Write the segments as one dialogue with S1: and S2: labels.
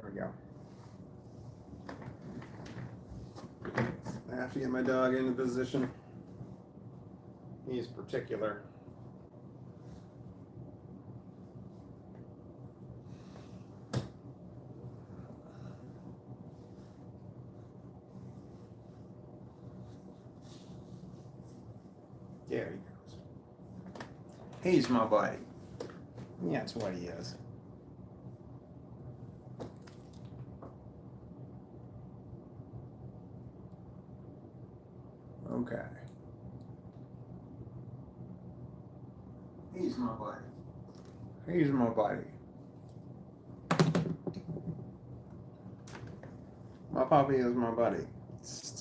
S1: we go. I have to get my dog into position. He's particular. There he goes. He's my buddy. That's what he is. Okay. He's my buddy. He's my buddy. My puppy is my buddy.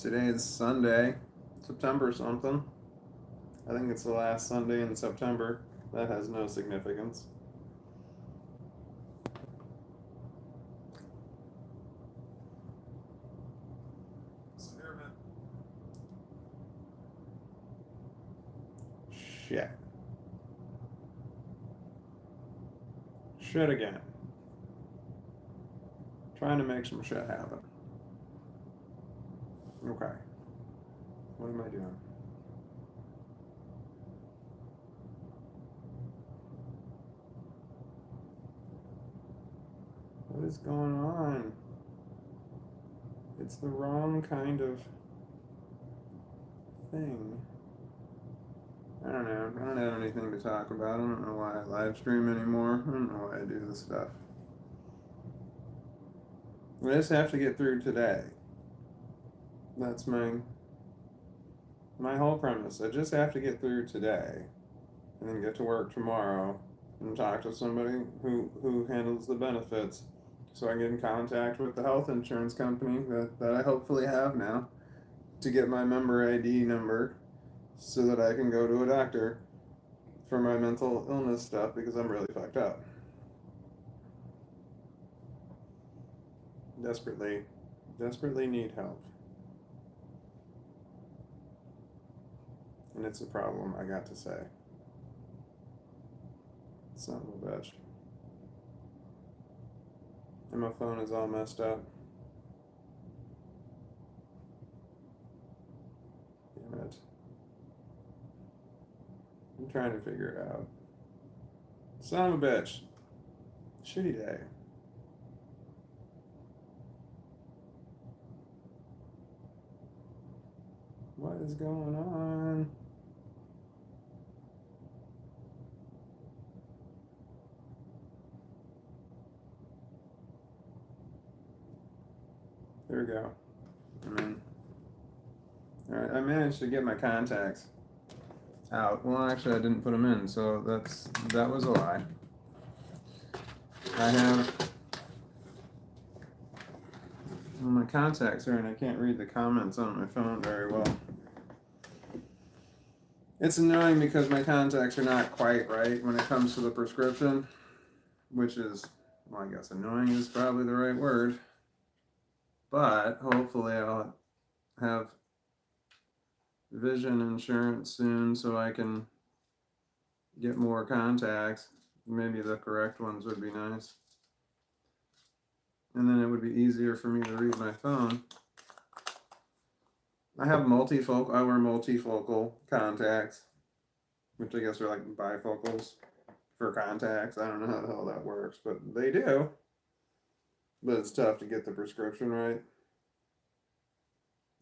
S1: Today is Sunday, September something. I think it's the last Sunday in September. That has no significance. Experiment. Shit. Shit again. Trying to make some shit happen. Okay. What am I doing? What is going on? It's the wrong kind of thing. I don't know. I don't have anything to talk about. I don't know why I live stream anymore. I don't know why I do this stuff. I just have to get through today. That's my whole premise. I just have to get through today and then get to work tomorrow and talk to somebody who handles the benefits so I can get in contact with the health insurance company that I hopefully have now to get my member ID number so that I can go to a doctor for my mental illness stuff because I'm really fucked up. Desperately need help. And it's a problem, I got to say. Son of a bitch. And my phone is all messed up. Damn it. I'm trying to figure it out. Son of a bitch. Shitty day. What is going on? There we go. Alright, I managed to get my contacts out. Well, actually, I didn't put them in, so that was a lie. I have my contacts are, and I can't read the comments on my phone very well. It's annoying because my contacts are not quite right when it comes to the prescription, which is, well, I guess annoying is probably the right word. But hopefully I'll have vision insurance soon so I can get more contacts. Maybe the correct ones would be nice. And then it would be easier for me to read my phone. I wear multifocal contacts, which I guess are like bifocals for contacts. I don't know how the hell that works, but they do. But it's tough to get the prescription right.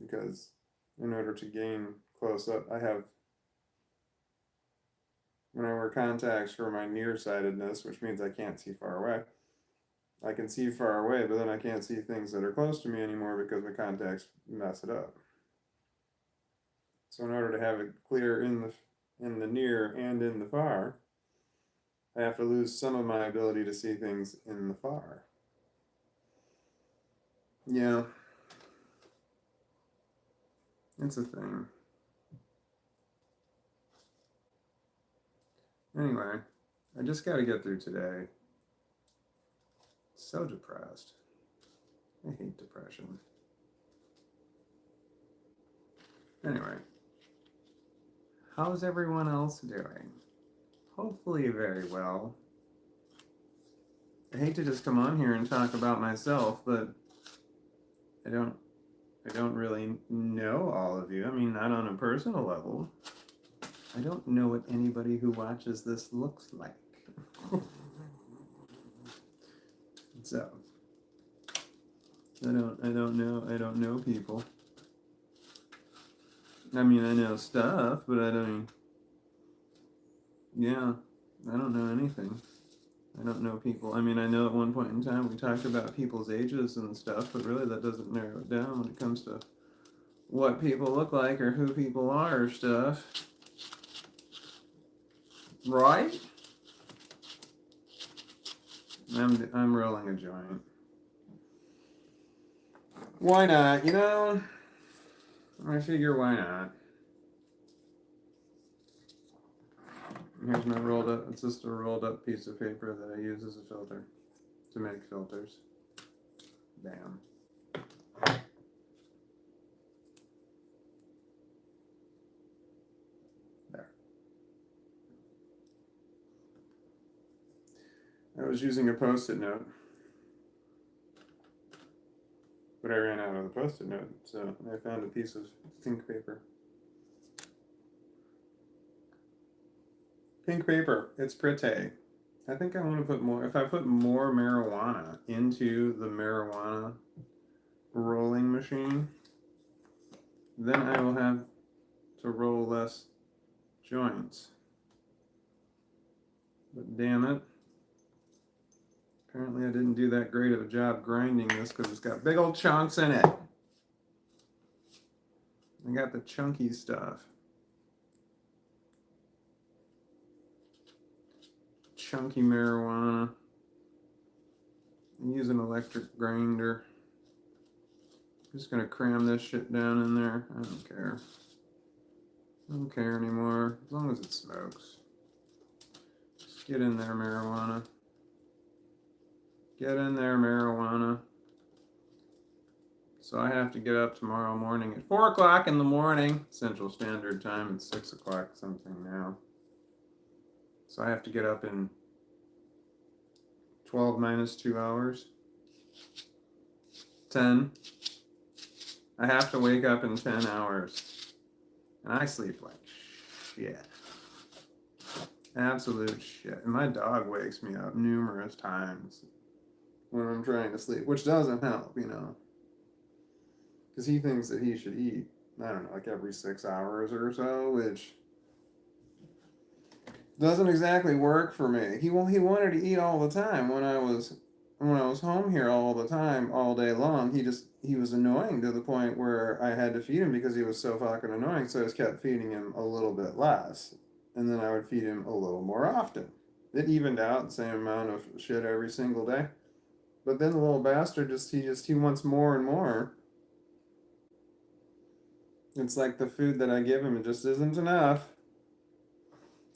S1: Because in order to gain close up, when I wear contacts for my nearsightedness, which means I can't see far away, I can see far away, but then I can't see things that are close to me anymore because my contacts mess it up. So in order to have it clear in the near and in the far, I have to lose some of my ability to see things in the far. Yeah. It's a thing. Anyway, I just got to get through today. So depressed. I hate depression. Anyway, how's everyone else doing? Hopefully very well. I hate to just come on here and talk about myself, but I don't really know all of you. I mean, not on a personal level. I don't know what anybody who watches this looks like. So I don't know people. I mean, I know stuff, but I don't know anything. I don't know people. I mean, I know at one point in time we talked about people's ages and stuff, but really that doesn't narrow it down when it comes to what people look like or who people are or stuff. Right? I'm rolling a joint. Why not? You know, I figure why not. Here's my rolled up. It's just a rolled up piece of paper that I use as a filter to make filters. Bam. There. I was using a post-it note, but I ran out of the post-it note, so I found a piece of pink paper. Pink paper. It's pretty. I think I want to put more. If I put more marijuana into the marijuana rolling machine, then I will have to roll less joints. But damn it. Apparently I didn't do that great of a job grinding this because it's got big old chunks in it. I got the chunky stuff. Chunky marijuana. I use an electric grinder. I'm just gonna cram this shit down in there. I don't care. I don't care anymore, as long as it smokes. Just get in there, marijuana. Get in there, marijuana. So I have to get up tomorrow morning at 4 o'clock in the morning, Central Standard Time. It's 6 o'clock something now. So I have to get up in 12 minus 2 hours. 10. I have to wake up in 10 hours. And I sleep like shit. Absolute shit. And my dog wakes me up numerous times when I'm trying to sleep, which doesn't help, you know. Because he thinks that he should eat, I don't know, like every 6 hours or so, which doesn't exactly work for me. He wanted to eat all the time when I was home here all the time, all day long. He was annoying to the point where I had to feed him because he was so fucking annoying. So I just kept feeding him a little bit less, and then I would feed him a little more often. It evened out the same amount of shit every single day. But then the little bastard he wants more and more. It's like the food that I give him, it just isn't enough.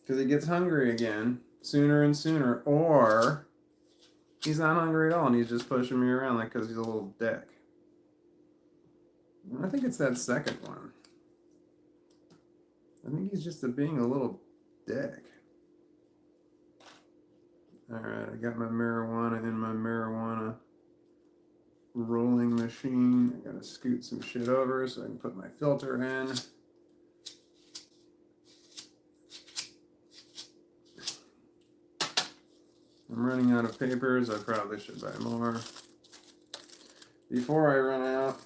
S1: Because he gets hungry again sooner and sooner, or he's not hungry at all and he's just pushing me around like because he's a little dick. And I think it's that second one. I think he's just being a little dick. Alright, I got my marijuana in my marijuana rolling machine. I gotta scoot some shit over so I can put my filter in. I'm running out of papers. I probably should buy more before I run out,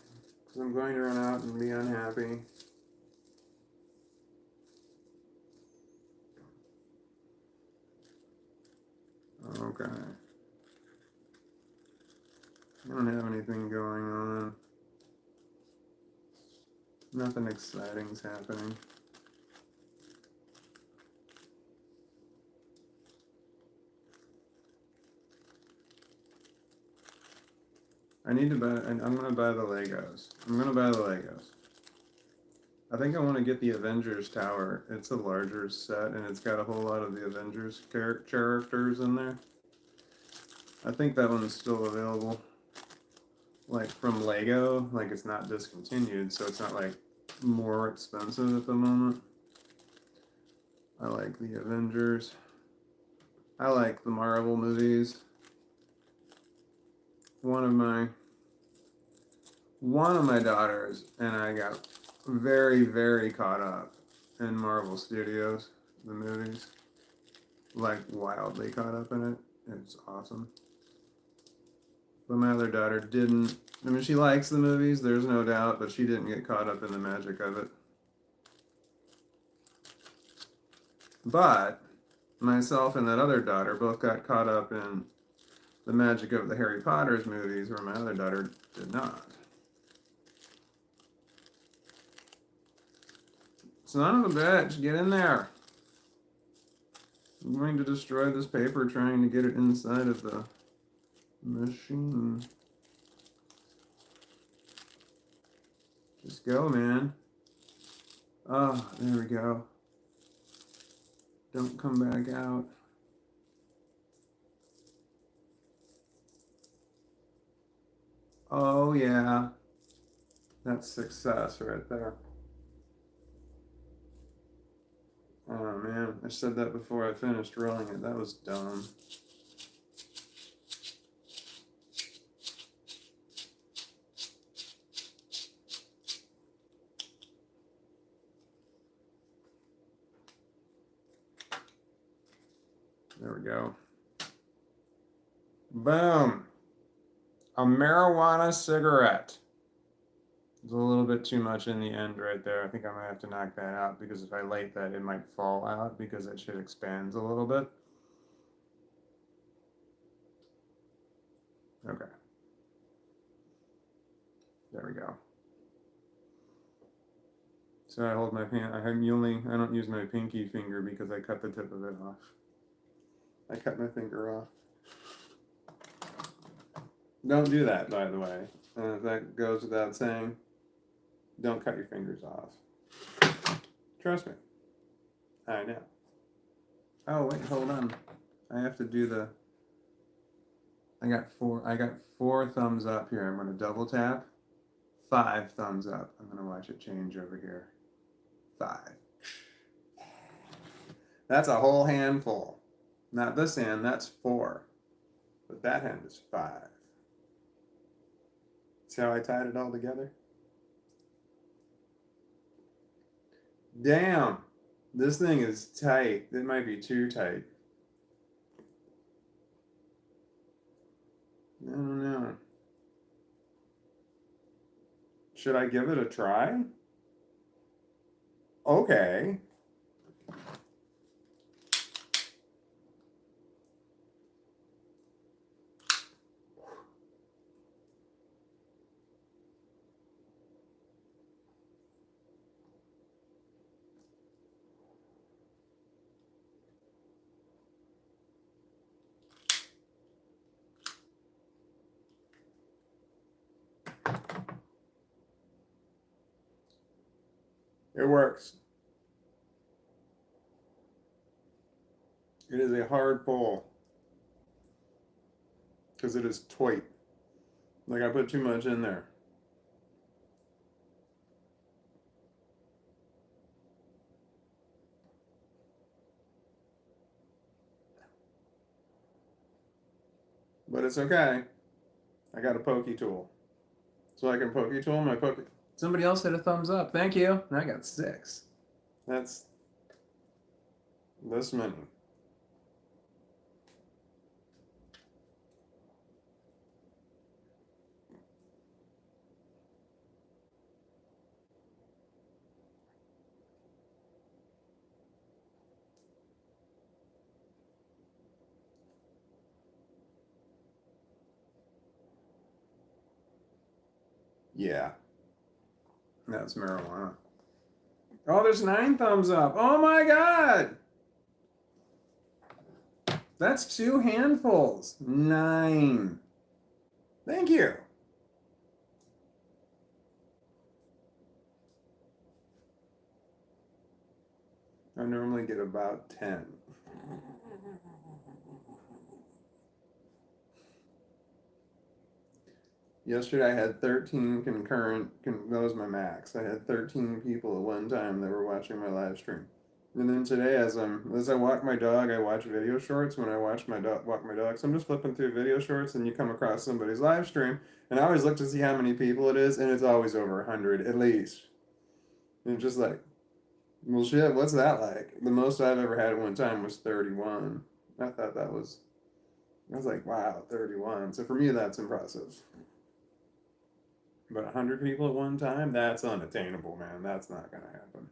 S1: because I'm going to run out and be unhappy. Okay. I don't have anything going on. Nothing exciting's happening. I need to buy, I'm going to buy the Legos. I think I want to get the Avengers Tower. It's a larger set, and it's got a whole lot of the Avengers characters in there. I think that one's still available. Like, from Lego. Like, it's not discontinued, so it's not, like, more expensive at the moment. I like the Avengers. I like the Marvel movies. one of my daughters and I got very, very caught up in Marvel Studios, the movies, like wildly caught up in it. It's awesome. But my other daughter didn't. I mean, she likes the movies, there's no doubt, but she didn't get caught up in the magic of it. But myself and that other daughter both got caught up in the magic of the Harry Potter's movies, where my other daughter did not. Son of a bitch, get in there. I'm going to destroy this paper trying to get it inside of the machine. Just go, man. Oh, there we go. Don't come back out. Oh, yeah. That's success right there. Oh, man. I said that before I finished rolling it. That was dumb. There we go. Boom. A marijuana cigarette. There's a little bit too much in the end right there. I think I might have to knock that out because if I light that, it might fall out because that shit expands a little bit. Okay. There we go. So I hold my hand. I don't use my pinky finger because I cut the tip of it off. I cut my finger off. Don't do that, by the way. That goes without saying. Don't cut your fingers off. Trust me. I know. Oh wait, hold on. I have to do the. I got four thumbs up here. I'm gonna double tap. 5 thumbs up. I'm gonna watch it change over here. 5. That's a whole handful. Not this hand, that's 4. But that hand is 5. See how I tied it all together? Damn, this thing is tight. It might be too tight. I don't know. Should I give it a try? Okay. It works. It is a hard pull because it is tight. Like I put too much in there. But it's okay. I got a pokey tool. So I can pokey tool my pokey. Somebody else hit a thumbs up. Thank you. I got 6. That's this many. Yeah. That's marijuana. Oh, there's 9 thumbs up. Oh my god! That's 2 handfuls. 9. Thank you. I normally get about 10. Yesterday I had 13 concurrent, that was my max. I had 13 people at one time that were watching my live stream. And then today, as I walk my dog, I watch video shorts. When I walk my dog, so I'm just flipping through video shorts, and you come across somebody's live stream, and I always look to see how many people it is, and it's always over 100 at least. And it's just like, well, shit, what's that like? The most I've ever had at one time was 31. I thought that was, I was like, wow, 31. So for me, that's impressive. But 100 people at one time, that's unattainable, man. That's not gonna happen.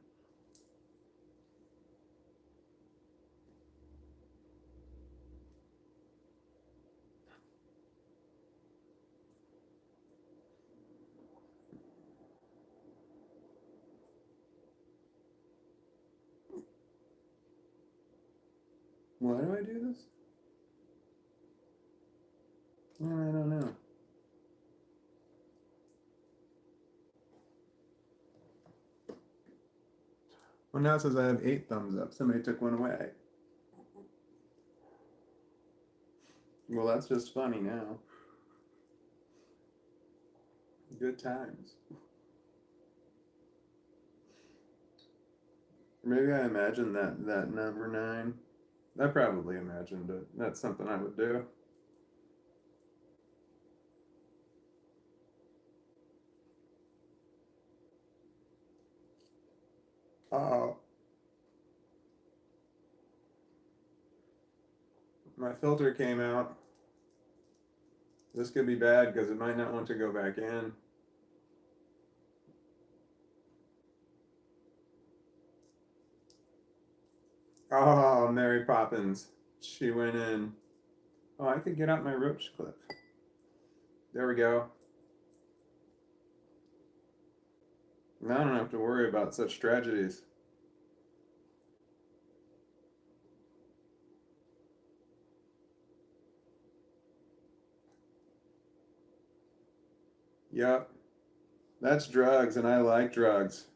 S1: Why do I do this? I don't know. Well, now it says I have 8 thumbs up. Somebody took one away. Well, that's just funny now. Good times. Maybe I imagined that number 9. I probably imagined it. That's something I would do. Uh-oh. My filter came out. This could be bad because it might not want to go back in. Oh, Mary Poppins. She went in. Oh, I could get out my roach clip. There we go. Now I don't have to worry about such tragedies. Yep. That's drugs, and I like drugs.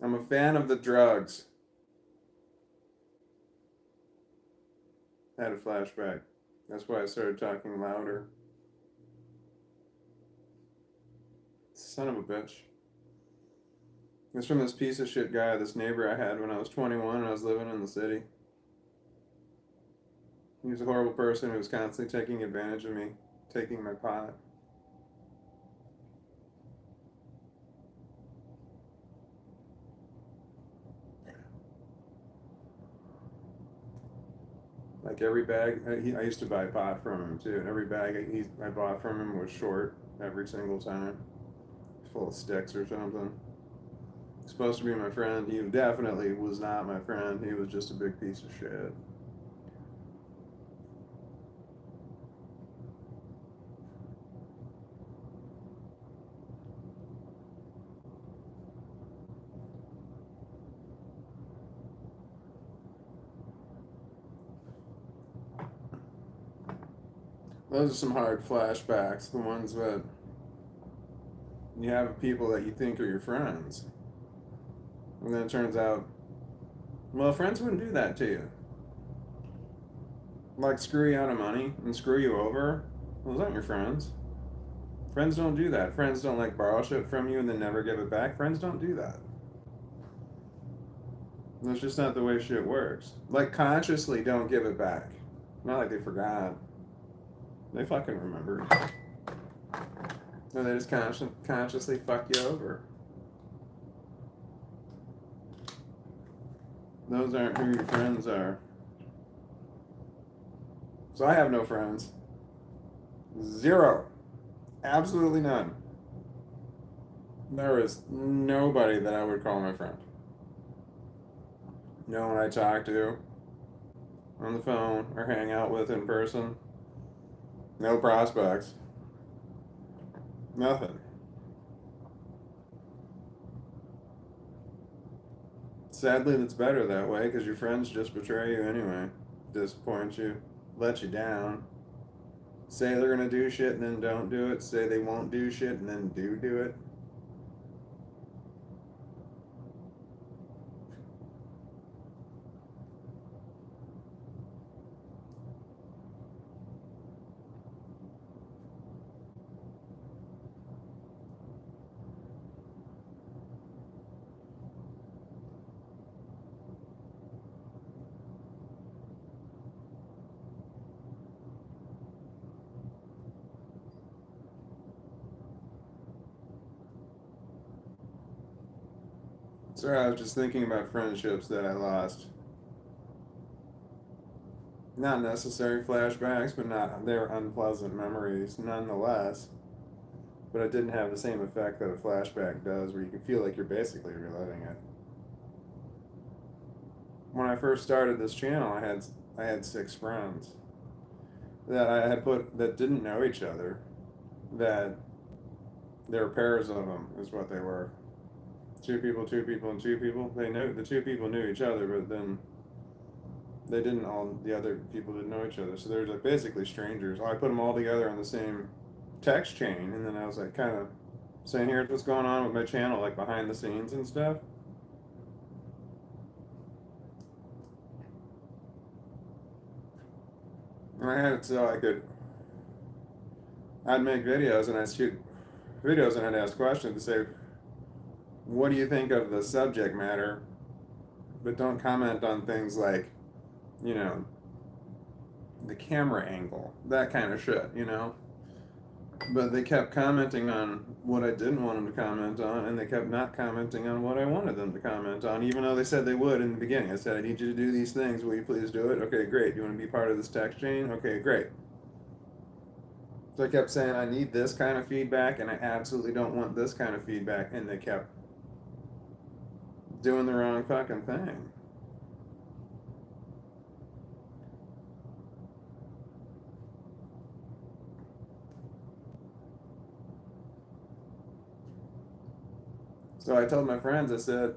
S1: I'm a fan of the drugs. Had a flashback. That's why I started talking louder. Son of a bitch. It's from this piece of shit guy, this neighbor I had when I was 21 and I was living in the city. He was a horrible person who was constantly taking advantage of me, taking my pot. Like every bag, I used to buy pot from him too, and every bag I bought from him was short every single time. Full of sticks or something. Supposed to be my friend. He definitely was not my friend. He was just a big piece of shit. Those are some hard flashbacks. The ones that you have people that you think are your friends. And then it turns out, well, friends wouldn't do that to you. Like screw you out of money and screw you over. Well, those aren't your friends. Friends don't do that. Friends don't like borrow shit from you and then never give it back. Friends don't do that. That's just not the way shit works. Like consciously don't give it back. Not like they forgot. They fucking remember. No, they just consciously fuck you over. Those aren't who your friends are. So I have no friends. 0. Absolutely none. There is nobody that I would call my friend. No one I talk to on the phone or hang out with in person. No prospects. Nothing. Sadly, that's better that way because your friends just betray you anyway. Disappoint you, let you down. Say they're gonna do shit and then don't do it. Say they won't do shit and then do it. Sorry, I was just thinking about friendships that I lost. Not necessary flashbacks, but not they're unpleasant memories nonetheless. But it didn't have the same effect that a flashback does, where you can feel like you're basically reliving it. When I first started this channel, I had 6 friends that I had put that didn't know each other. That there were pairs of them is what they were. 2 people, 2 people, and 2 people. They knew the 2 people knew each other, but then they didn't all. The other people didn't know each other, so they were like basically strangers. I put them all together on the same text chain, and then I was like kind of saying, "Here's what's going on with my channel, like behind the scenes and stuff." And I had it so I'd make videos and I'd shoot videos and I'd ask questions to say, "What do you think of the subject matter?" But don't comment on things like, you know, the camera angle, that kind of shit. But they kept commenting on what I didn't want them to comment on, and they kept not commenting on what I wanted them to comment on, even though they said they would in the beginning. I said, "I need you to do these things. Will you please do it?" "Okay, great. You want to be part of this text chain?" "Okay, great." So I kept saying, "I need this kind of feedback, and I absolutely don't want this kind of feedback," and they kept doing the wrong fucking thing. So I told my friends, I said,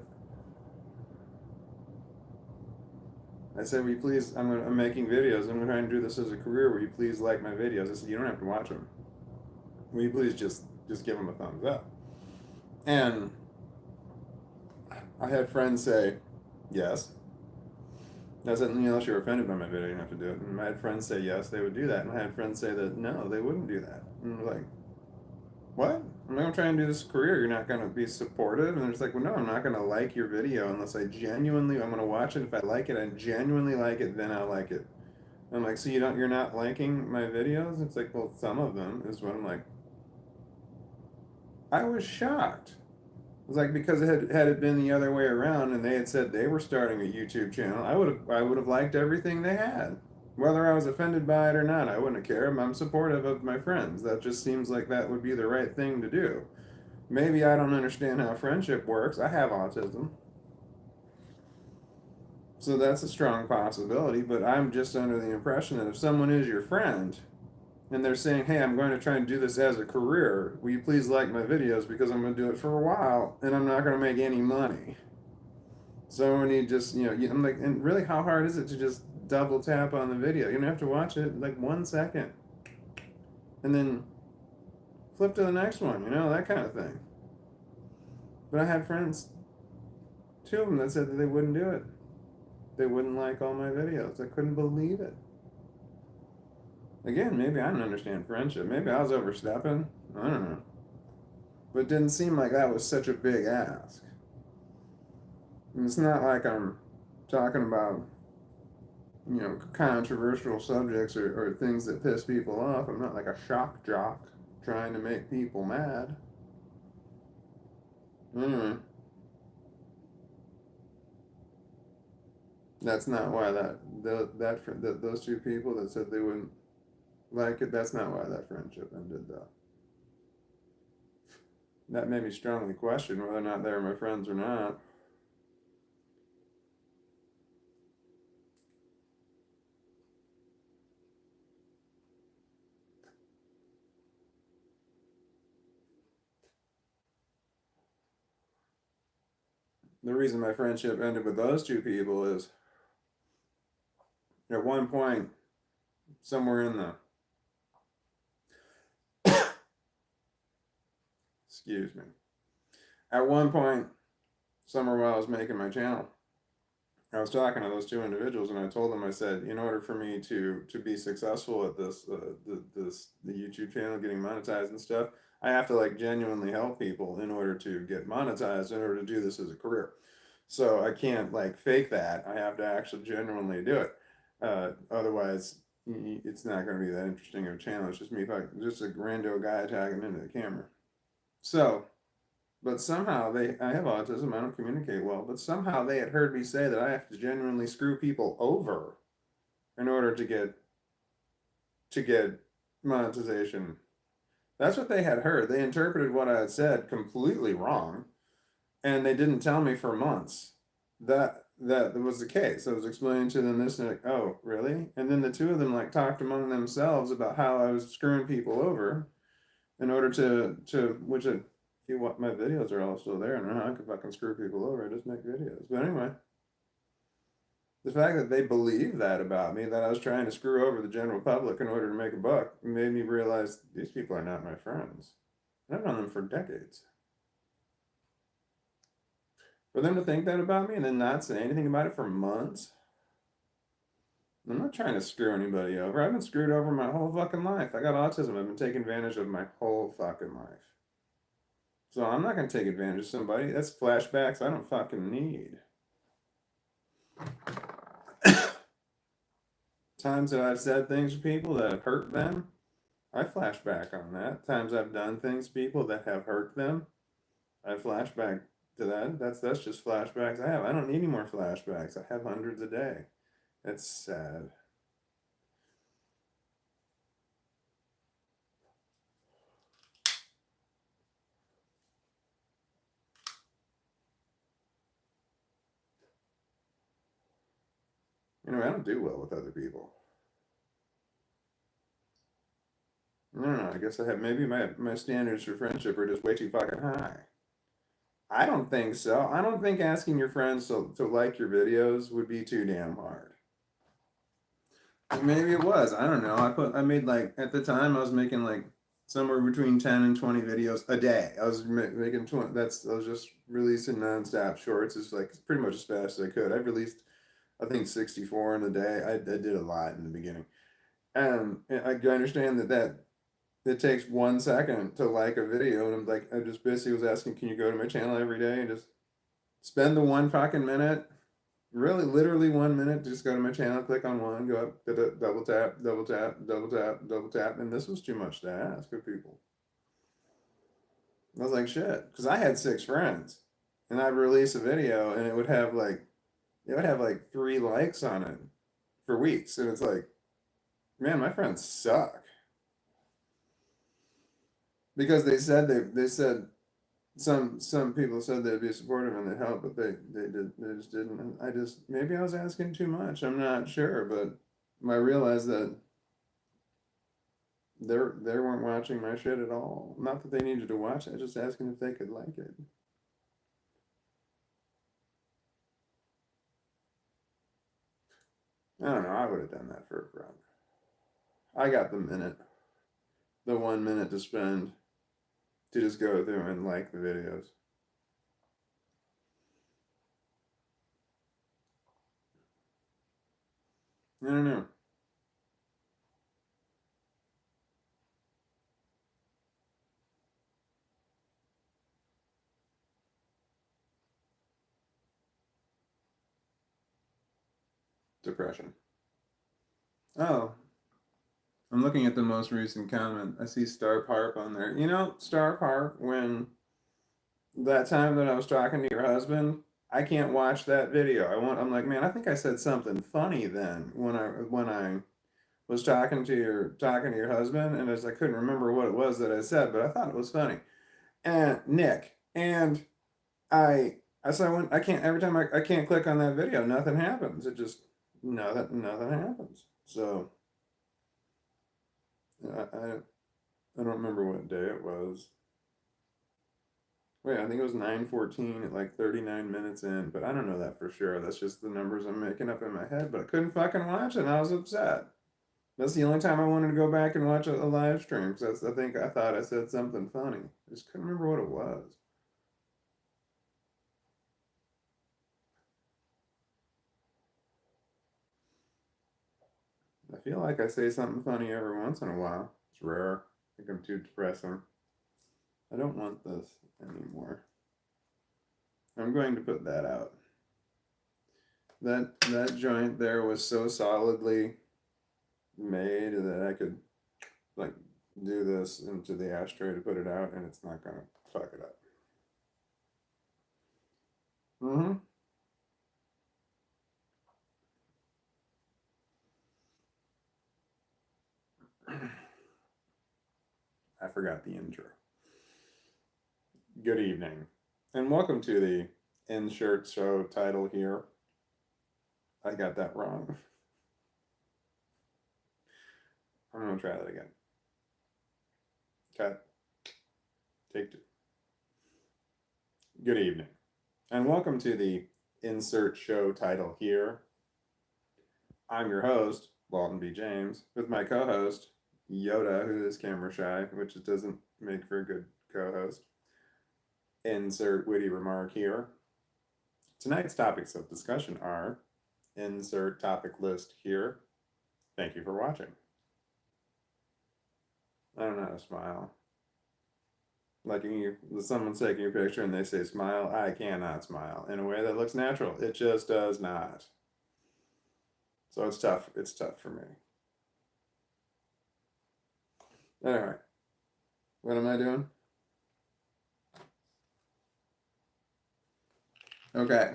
S1: "Will you please? I'm making videos. I'm trying to do this as a career. Will you please like my videos?" I said, "You don't have to watch them. Will you please just give them a thumbs up?" And I had friends say, "Yes." I said, "Unless you're offended by my video, you don't have to do it." And I had friends say, "Yes, they would do that." And I had friends say that no, they wouldn't do that. And I was like, "What? I'm going to try and do this career. You're not going to be supportive?" And they're just like, "Well, no, I'm not going to like your video unless I'm going to watch it. If I like it, I genuinely like it, then I'll like it." I'm like, "So you're not liking my videos?" It's like, "Well, some of them," is what I'm like. I was shocked. It was like, because had it been the other way around and they had said they were starting a YouTube channel, I would have liked everything they had. Whether I was offended by it or not, I wouldn't care. I'm supportive of my friends. That just seems like that would be the right thing to do. Maybe I don't understand how friendship works. I have autism. So that's a strong possibility, but I'm just under the impression that if someone is your friend and they're saying, "Hey, I'm going to try and do this as a career. Will you please like my videos because I'm going to do it for a while and I'm not going to make any money." So when you just, I'm like, and really, how hard is it to just double tap on the video? You don't have to watch it like 1 second and then flip to the next one, that kind of thing. But I had friends, 2 of them, that said that they wouldn't do it. They wouldn't like all my videos. I couldn't believe it. Again, maybe I don't understand friendship. Maybe I was overstepping. I don't know. But it didn't seem like that was such a big ask. And it's not like I'm talking about, controversial subjects or things that piss people off. I'm not like a shock jock trying to make people mad. Anyway, that's not why those 2 people that said they wouldn't like it. That's not why that friendship ended, though. That made me strongly question whether or not they were my friends or not. The reason my friendship ended with those 2 people is at one point, somewhere in the excuse me, at one point, somewhere while I was making my channel, I was talking to those 2 individuals, and I told them, I said, in order for me to be successful at the YouTube channel, getting monetized and stuff, I have to like genuinely help people in order to get monetized, in order to do this as a career. So I can't like fake that. I have to actually genuinely do it. Otherwise, it's not going to be that interesting of a channel. It's just me, just a rando guy talking into the camera. So But somehow I have autism, I don't communicate well, but somehow they had heard me say that I have to genuinely screw people over in order to get monetization. That's what they had heard. They interpreted what I had said completely wrong, and they didn't tell me for months that was the case. I was explaining to them this, and like, oh, really? And then the two of them like talked among themselves about how I was screwing people over in order to which if you want my videos are all still there, and I don't know how I can fucking screw people over. I just make videos. But anyway, the fact that they believed that about me, that I was trying to screw over the general public in order to make a buck, made me realize these people are not my friends. I've known them for decades. For them to think that about me and then not say anything about it for months, I'm not trying to screw anybody over. I've been screwed over my whole fucking life. I got autism. I've been taken advantage of my whole fucking life. So I'm not going to take advantage of somebody. That's flashbacks I don't fucking need. Times that I've said things to people that have hurt them, I flash back on that. Times I've done things to people that have hurt them, I flash back to that. That's just flashbacks I have. I don't need any more flashbacks. I have hundreds a day. It's sad. I don't do well with other people. I don't know. I guess I have maybe my standards for friendship are just way too fucking high. I don't think so. I don't think asking your friends to like your videos would be too damn hard. Maybe it was. I don't know. I made like at the time I was making like somewhere between 10 and 20 videos a day. I was making 20. I was just releasing nonstop shorts. It's like pretty much as fast as I could. I released I think 64 in a day. I did a lot in the beginning. And I understand that it takes 1 second to like a video, and I'm like, I just basically was asking, can you go to my channel every day and just spend the one fucking minute, really, literally 1 minute, just go to my channel, click on one, go up, double tap, double tap, double tap, double tap, and this was too much to ask of people. I was like, shit, because I had 6 friends, and I'd release a video, and it would have like 3 likes on it for weeks, and it's like, man, my friends suck because they said some people said they'd be supportive and they'd help, but they just didn't. And I just maybe I was asking too much. I'm not sure, but I realized that they weren't watching my shit at all. Not that they needed to watch it, just asking if they could like it. I don't know. I would have done that for a friend. I got the 1 minute to spend to just go through and like the videos. I don't know. Depression. Oh, I'm looking at the most recent comment. I see Star Parp on there. Star Parp, when that time that I was talking to your husband, I can't watch that video. I'm like, man, I think I said something funny then when I was talking to your husband, and I couldn't remember what it was that I said, but I thought it was funny. And Nick, and I said when I can't every time I can't click on that video, nothing happens. It just nothing happens. So I don't remember what day it was. Wait, I think it was 9:14 at like 39 minutes in, but I don't know that for sure. That's just the numbers I'm making up in my head, but I couldn't fucking watch it and I was upset. That's the only time I wanted to go back and watch a live stream because I thought I said something funny. I just couldn't remember what it was. I feel like I say something funny every once in a while. It's rare. I think I'm too depressing. I don't want this anymore. I'm going to put that out. That joint there was so solidly made that I could like do this into the ashtray to put it out, and it's not gonna fuck it up. Mm-hmm. I forgot the intro. Good evening, and welcome to the Insert Show title here. I got that wrong. I'm going to try that again. Cut. Take two. Good evening, and welcome to the Insert Show title here. I'm your host, Walton B. James, with my co host, Yoda, who is camera shy, which doesn't make for a good co host. Insert witty remark here. Tonight's topics of discussion are insert topic list here. Thank you for watching. I don't know how to smile. Like someone's taking a picture and they say smile, I cannot smile in a way that looks natural. It just does not. So it's tough. It's tough for me. Anyway, what am I doing? Okay.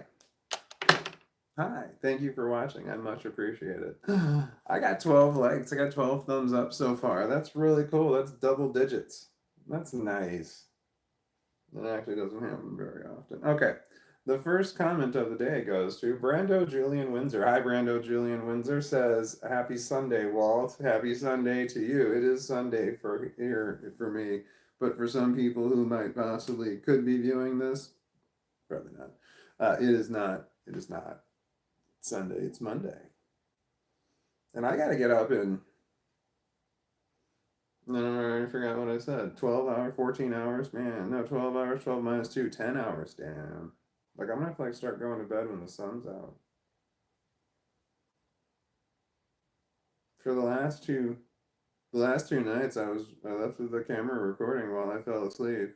S1: Hi, thank you for watching. I much appreciate it. I got 12 likes. I got 12 thumbs up so far. That's really cool. That's double digits. That's nice. That actually doesn't happen very often. Okay. The first comment of the day goes to Brando Julian Windsor. Hi, Brando Julian Windsor says, Happy Sunday, Walt. Happy Sunday to you. It is Sunday for me, but for some people who might possibly could be viewing this, probably not. It is not. It is not Sunday. It's Monday. And I got to get up in, no, I forgot what I said. 12 hours, 14 hours? Man, no, 12 hours, 12 minus 2, 10 hours. Damn. Like, I'm gonna have to start going to bed when the sun's out. For the last two nights, I left the camera recording while I fell asleep.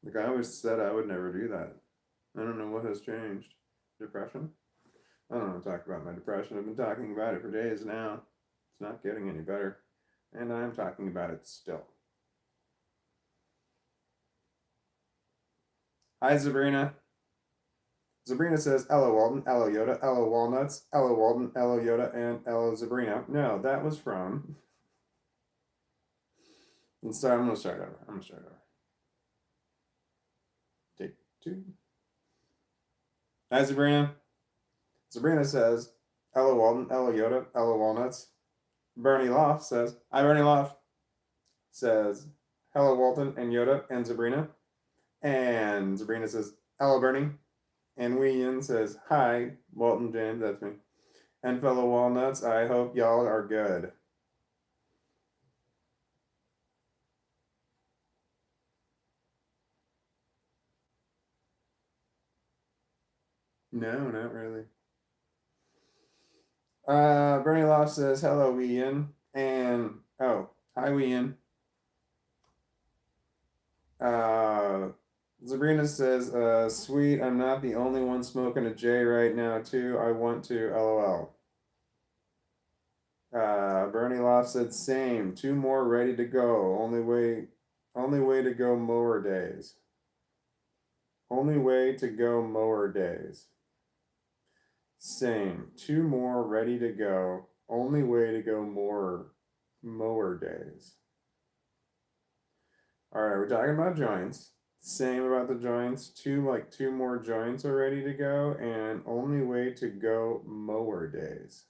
S1: Like, I always said I would never do that. I don't know what has changed. Depression? I don't want to talk about my depression. I've been talking about it for days now. It's not getting any better. And I'm talking about it still. Hi, Sabrina. Sabrina says, Hello, Walton, hello, Yoda, hello, Walnuts, hello, Walton, hello, Yoda, and hello, Sabrina. No, that was from... I'm going to start over. Take two. Hi, Sabrina. Sabrina says, Hello, Walton, hello, Yoda, hello, Walnuts. Bernie Loft says, Hi, Bernie Loft. Says, Hello, Walton, and Yoda, and Sabrina. And Sabrina says, Hello, Bernie. And Ian says, Hi, Walton James, that's me. And fellow walnuts, I hope y'all are good. No, not really. Bernie Loft says, Hello, Ian. And, oh, hi, Ian. Sabrina says, Sweet, I'm not the only one smoking a J right now, too. I want to, LOL. Bernie Loft said, Same. 2 more ready to go. Only way to go mower days. Only way to go mower days. Same. 2 more ready to go. Only way to go mower days. All right, we're talking about joints. Same about the joints. 2 more joints are ready to go, and only way to go mower days.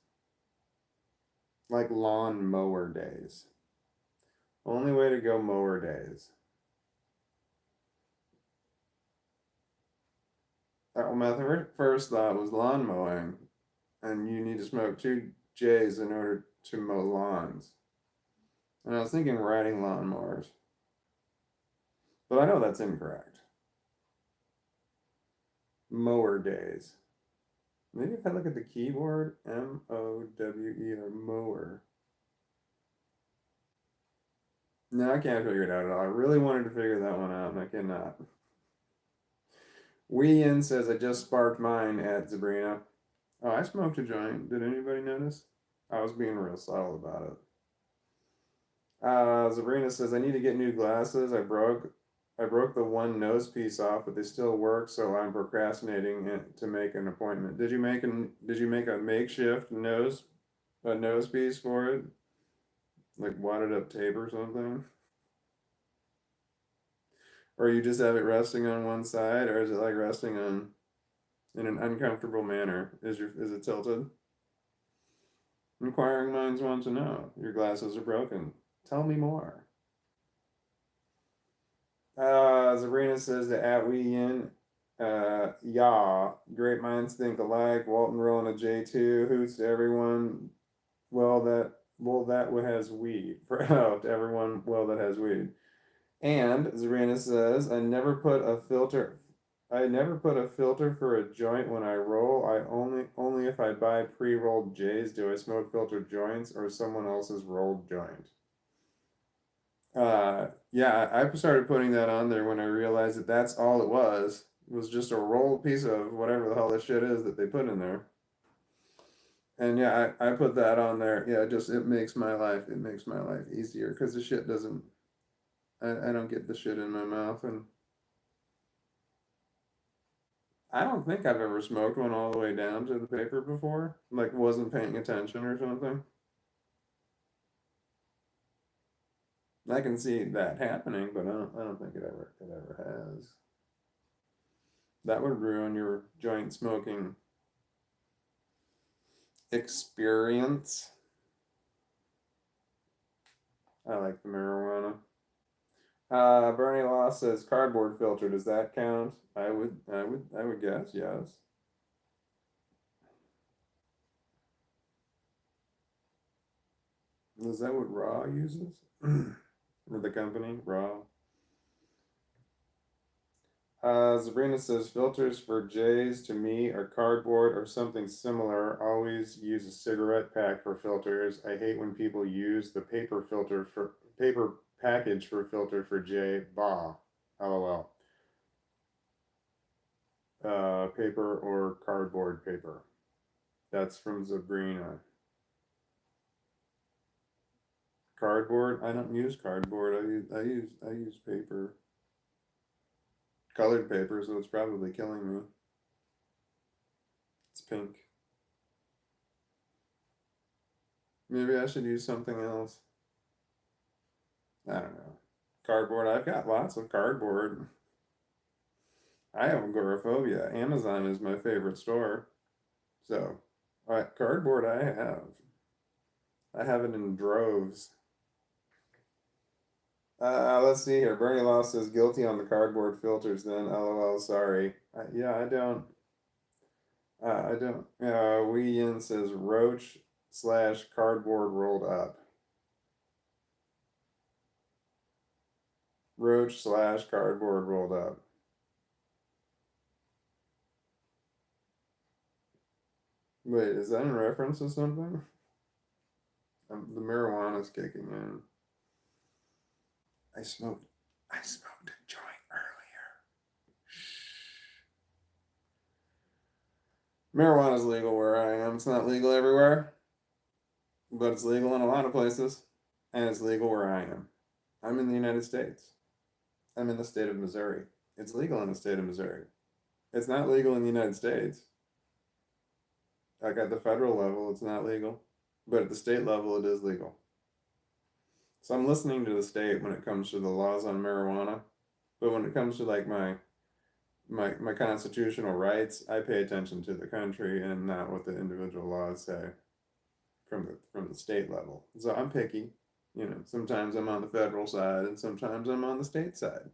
S1: Like lawn mower days. Only way to go mower days. My first thought was lawn mowing, and you need to smoke 2 J's in order to mow lawns. And I was thinking riding lawnmowers. But I know that's incorrect. Mower days. Maybe if I look at the keyboard, M-O-W-E-R, mower. No, I can't figure it out at all. I really wanted to figure that one out, and I cannot. Ian says, I just sparked mine at Sabrina. Oh, I smoked a joint. Did anybody notice? I was being real subtle about it. Sabrina says, I need to get new glasses. I broke I broke the one nose piece off, but they still work, so I'm procrastinating to make an appointment. Did you make a makeshift nose piece for it? Like wadded up tape or something? Or you just have it resting on one side, or is it like resting on in an uncomfortable manner? Is it tilted? Inquiring minds want to know. Your glasses are broken. Tell me more. Sabrina says that at we in. Yeah. Great minds think alike. Walton rolling a J2. Hoots to everyone. That has weed. Oh, to everyone. Well, that has weed. And Zarina says, I never put a filter for a joint when I roll. I only if I buy pre-rolled J's do I smoke filtered joints or someone else's rolled joint. Yeah, I started putting that on there when I realized that that's all it was just a rolled piece of whatever the hell this shit is that they put in there. And yeah, I put that on there. Yeah, it makes my life easier because the shit doesn't I don't get the shit in my mouth, and I don't think I've ever smoked one all the way down to the paper before. Like wasn't paying attention or something. I can see that happening, but I don't think it ever has. That would ruin your joint smoking experience. I like the marijuana. Bernie Law says cardboard filter. Does that count? I would guess yes. Is that what Raw uses? Or the company Raw? Sabrina says filters for J's to me are cardboard or something similar. Always use a cigarette pack for filters. I hate when people use the paper package for filter for J. Bah. LOL. Paper or cardboard paper. That's from Sabrina. Cardboard? I don't use cardboard. I use paper. Colored paper, so it's probably killing me. It's pink. Maybe I should use something else. I don't know. Cardboard. I've got lots of cardboard. I have agoraphobia. Amazon is my favorite store. So, cardboard I have. I have it in droves. Let's see here. Bernie Law says guilty on the cardboard filters then. LOL, sorry. Yeah, I don't. I don't. Wee Yin says roach slash cardboard rolled up. Roach slash cardboard rolled up. Wait, is that in reference to something? The marijuana's kicking in. I smoked. I smoked a joint earlier. Marijuana's legal where I am. It's not legal everywhere, but it's legal in a lot of places, and it's legal where I am. I'm in the United States. I'm in the state of Missouri. It's legal in the state of Missouri. It's not legal in the United States. Like at the federal level, it's not legal, but at the state level, it is legal. So I'm listening to the state when it comes to the laws on marijuana, but when it comes to like my constitutional rights, I pay attention to the country and not what the individual laws say from the state level. So I'm picky. Sometimes I'm on the federal side and sometimes I'm on the state side.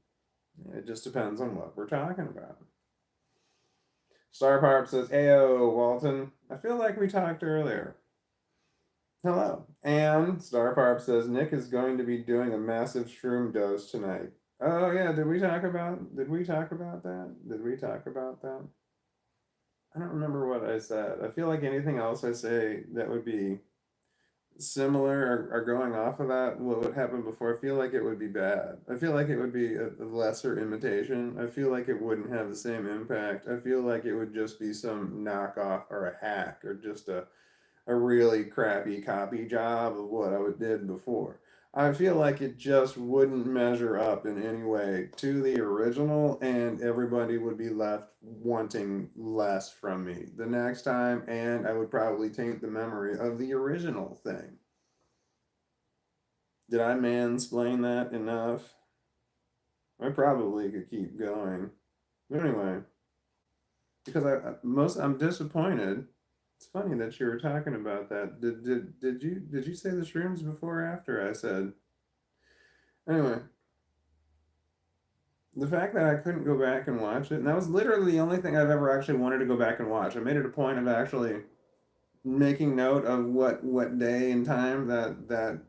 S1: It just depends on what we're talking about. Star Parp says, "Ayo, Walton. I feel like we talked earlier." Hello. And Star Parp says Nick is going to be doing a massive shroom dose tonight. Oh yeah, did we talk about that? Did we talk about that? I don't remember what I said. I feel like anything else I say that would be similar or going off of that, what would happen before, I feel like it would be bad. I feel like it would be a lesser imitation. I feel like it wouldn't have the same impact. I feel like it would just be some knockoff or a hack or just a really crappy copy job of what I did before. I feel like it just wouldn't measure up in any way to the original, and everybody would be left wanting less from me the next time, and I would probably taint the memory of the original thing. Did I mansplain that enough? I probably could keep going. Anyway, because I'm disappointed. It's funny that you were talking about that. Did you say the shrooms before or after I said? Anyway, the fact that I couldn't go back and watch it, and that was literally the only thing I've ever actually wanted to go back and watch. I made it a point of actually making note of what day and time that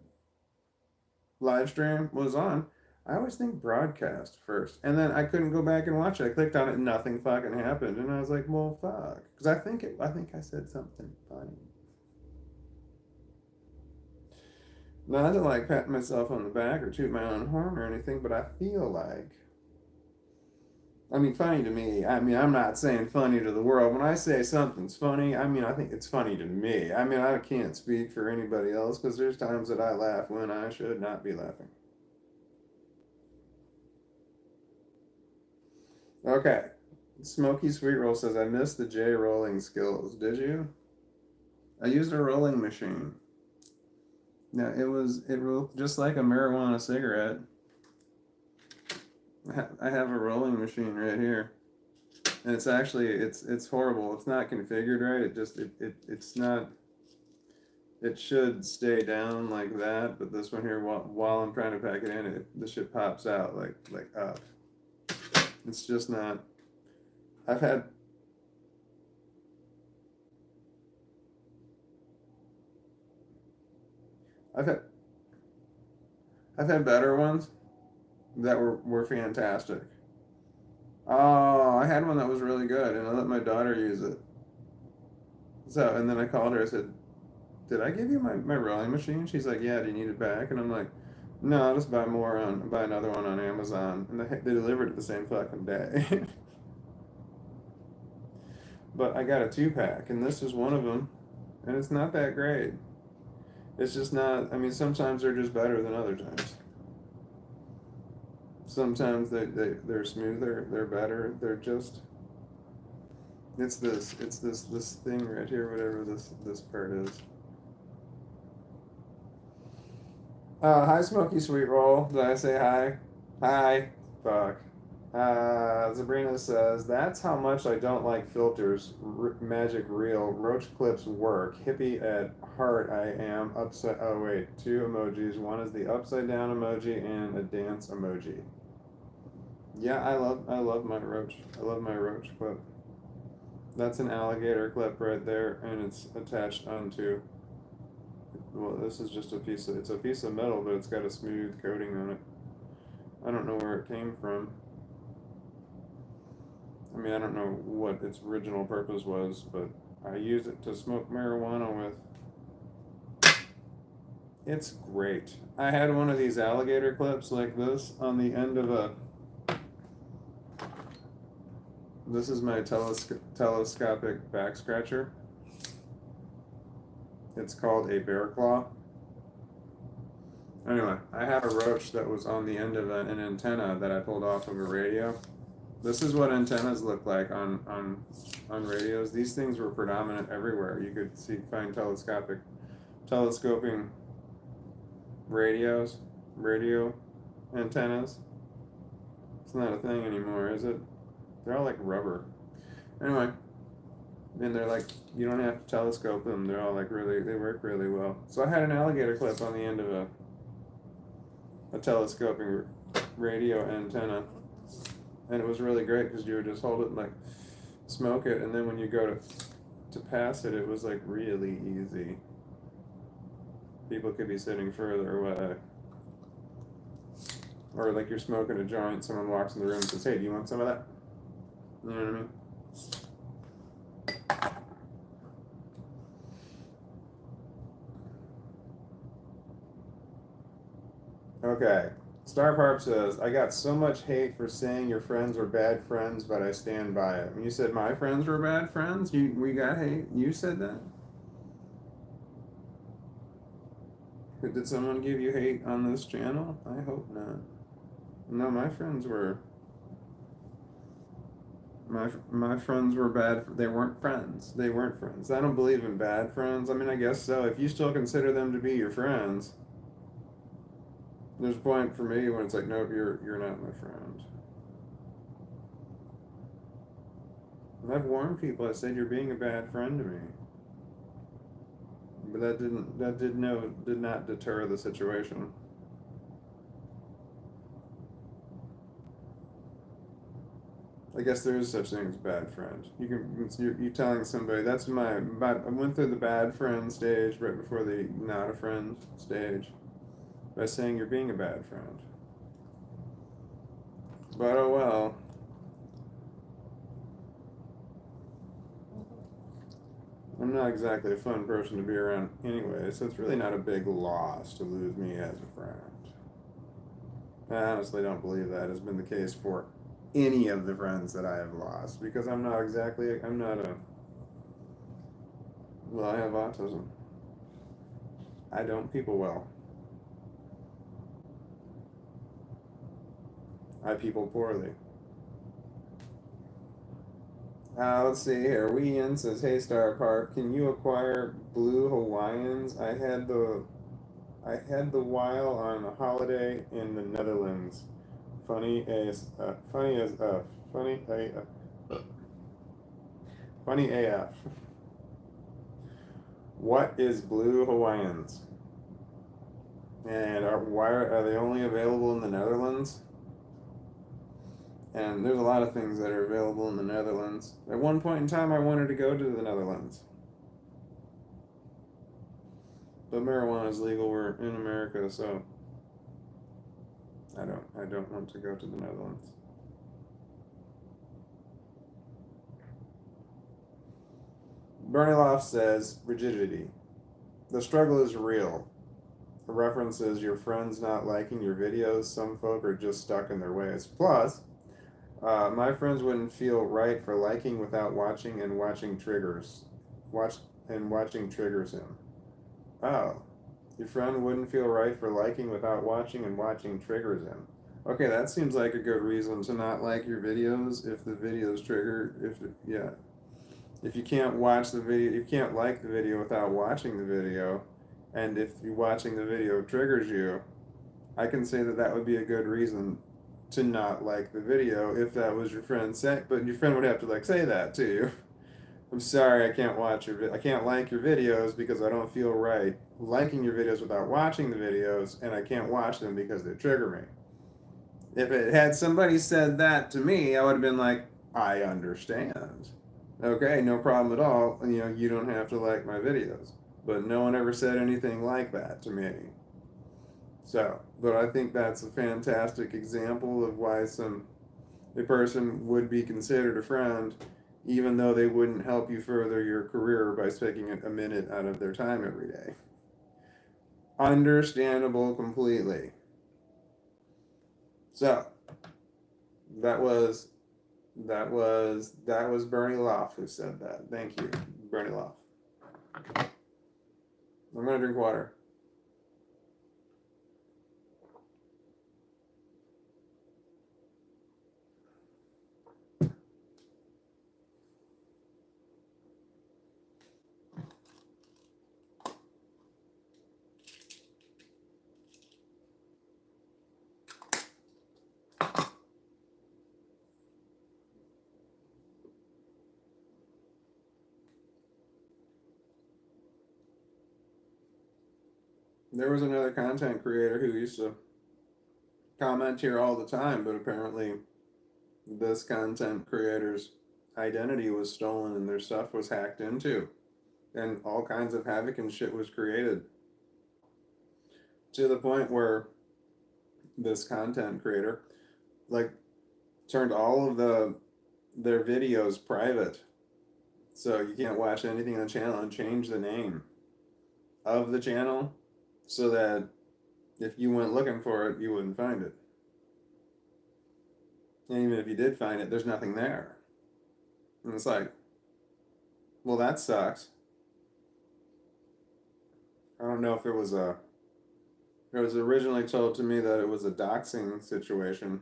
S1: live stream was on. I always think broadcast first, and then I couldn't go back and watch it. I clicked on it, and nothing fucking happened, and I was like, "Well, fuck," because I think I said something funny. Not to like pat myself on the back or toot my own horn or anything, but I feel like, I mean, funny to me. I mean, I'm not saying funny to the world. When I say something's funny, I mean, I think it's funny to me. I mean, I can't speak for anybody else because there's times that I laugh when I should not be laughing. Okay. Smoky Sweet Roll says, I missed the J rolling skills. Did you? I used a rolling machine. Yeah, it rolled just like a marijuana cigarette. I have a rolling machine right here. And it's actually it's horrible. It's not configured right. It's not, it should stay down like that, but this one here, while I'm trying to pack it in, the shit pops out like up. It's just not. I've had I've had I've had better ones that were fantastic. Oh, I had one that was really good, and I let my daughter use it. So, and then I called her. I said, "Did I give you my rolling machine?" She's like, "Yeah. Do you need it back?" And I'm like, "No, I'll just buy another one on Amazon." And they delivered it the same fucking day. But I got a 2-pack, and this is one of them, and it's not that great. It's just not. I mean, sometimes they're just better than other times. Sometimes they're smoother. They're better. They're just. It's this thing right here. Whatever this part is. Hi, Smoky Sweet Roll. Did I say hi? Hi. Fuck. Sabrina says, that's how much I don't like filters. Magic real. Roach clips work. Hippie at heart I am. Upside. Oh, wait. 2 emojis. One is the upside down emoji and a dance emoji. Yeah, I love my roach. I love my roach clip. That's an alligator clip right there, and it's attached onto. Well, this is just it's a piece of metal, but it's got a smooth coating on it. I don't know where it came from. I mean, I don't know what its original purpose was, but I use it to smoke marijuana with. It's great. I had one of these alligator clips like this on the end of a. This is my telescopic back scratcher. It's called a bear claw. Anyway, I have a roach that was on the end of an antenna that I pulled off of a radio. This is what antennas look like on radios. These things were predominant everywhere. You could find telescoping radio antennas. It's not a thing anymore, is it? They're all like rubber. Anyway, and they're like, you don't have to telescope them. They're all like they work really well. So I had an alligator clip on the end of a telescoping radio antenna. And it was really great because you would just hold it and like smoke it, and then when you go to pass it, it was like really easy. People could be sitting further away, or like you're smoking a joint, someone walks in the room and says, "Hey, do you want some of that?" You know what I mean? Okay. Star Parp says, I got so much hate for saying your friends were bad friends, but I stand by it. When you said my friends were bad friends, we got hate. You said that? Did someone give you hate on this channel? I hope not. No, my friends were my friends were bad. They weren't friends. They weren't friends. I don't believe in bad friends. I mean, I guess so. If you still consider them to be your friends, there's a point for me when it's like, nope, you're not my friend. And I've warned people. I said you're being a bad friend to me, but did not deter the situation. I guess there is such thing as bad friend. You telling somebody that's I went through the bad friend stage right before the not a friend stage by saying you're being a bad friend. But oh well. I'm not exactly a fun person to be around anyway, so it's really not a big loss to lose me as a friend. I honestly don't believe that has been the case for any of the friends that I have lost because I'm not a well, I have autism. I don't people well. I people poorly. Let's see here. Wee In says, "Hey Star Park, can you acquire blue Hawaiians? I had the while on a holiday in the Netherlands. Funny as funny funny AF. What is blue Hawaiians? And are they only available in the Netherlands? And there's a lot of things that are available in the Netherlands. At one point in time, I wanted to go to the Netherlands, but marijuana is legal. We're in America, so I don't want to go to the Netherlands. Bernie Loft says, rigidity. The struggle is real. The reference is your friends not liking your videos. Some folk are just stuck in their ways. Plus, my friends wouldn't feel right for liking without watching and watching triggers. Watching triggers him. Oh, your friend wouldn't feel right for liking without watching and watching triggers him. Okay, that seems like a good reason to not like your videos if the videos trigger, if you can't watch the video, you can't like the video without watching the video, and if you watching the video triggers you, I can say that that would be a good reason to not like the video if that was your friend say, but your friend would have to like say that to you. I'm sorry, I can't like your videos because I don't feel right liking your videos without watching the videos, and I can't watch them because they trigger me. If it had somebody said that to me, I would have been like, I understand. Okay, no problem at all. You know, you don't have to like my videos. But no one ever said anything like that to me. So, but I think that's a fantastic example of why a person would be considered a friend, even though they wouldn't help you further your career by taking a minute out of their time every day. Understandable completely. So, that was that was Bernie Loft who said that. Thank you, Bernie Loft. I'm gonna drink water. There was another content creator who used to comment here all the time, but apparently this content creator's identity was stolen and their stuff was hacked into, and all kinds of havoc and shit was created to the point where this content creator like turned all of their videos private, so you can't watch anything on the channel, and changed the name of the channel so that if you went looking for it, you wouldn't find it. And even if you did find it, there's nothing there. And it's like, well, that sucks. I don't know if it was It was originally told to me that it was a doxing situation,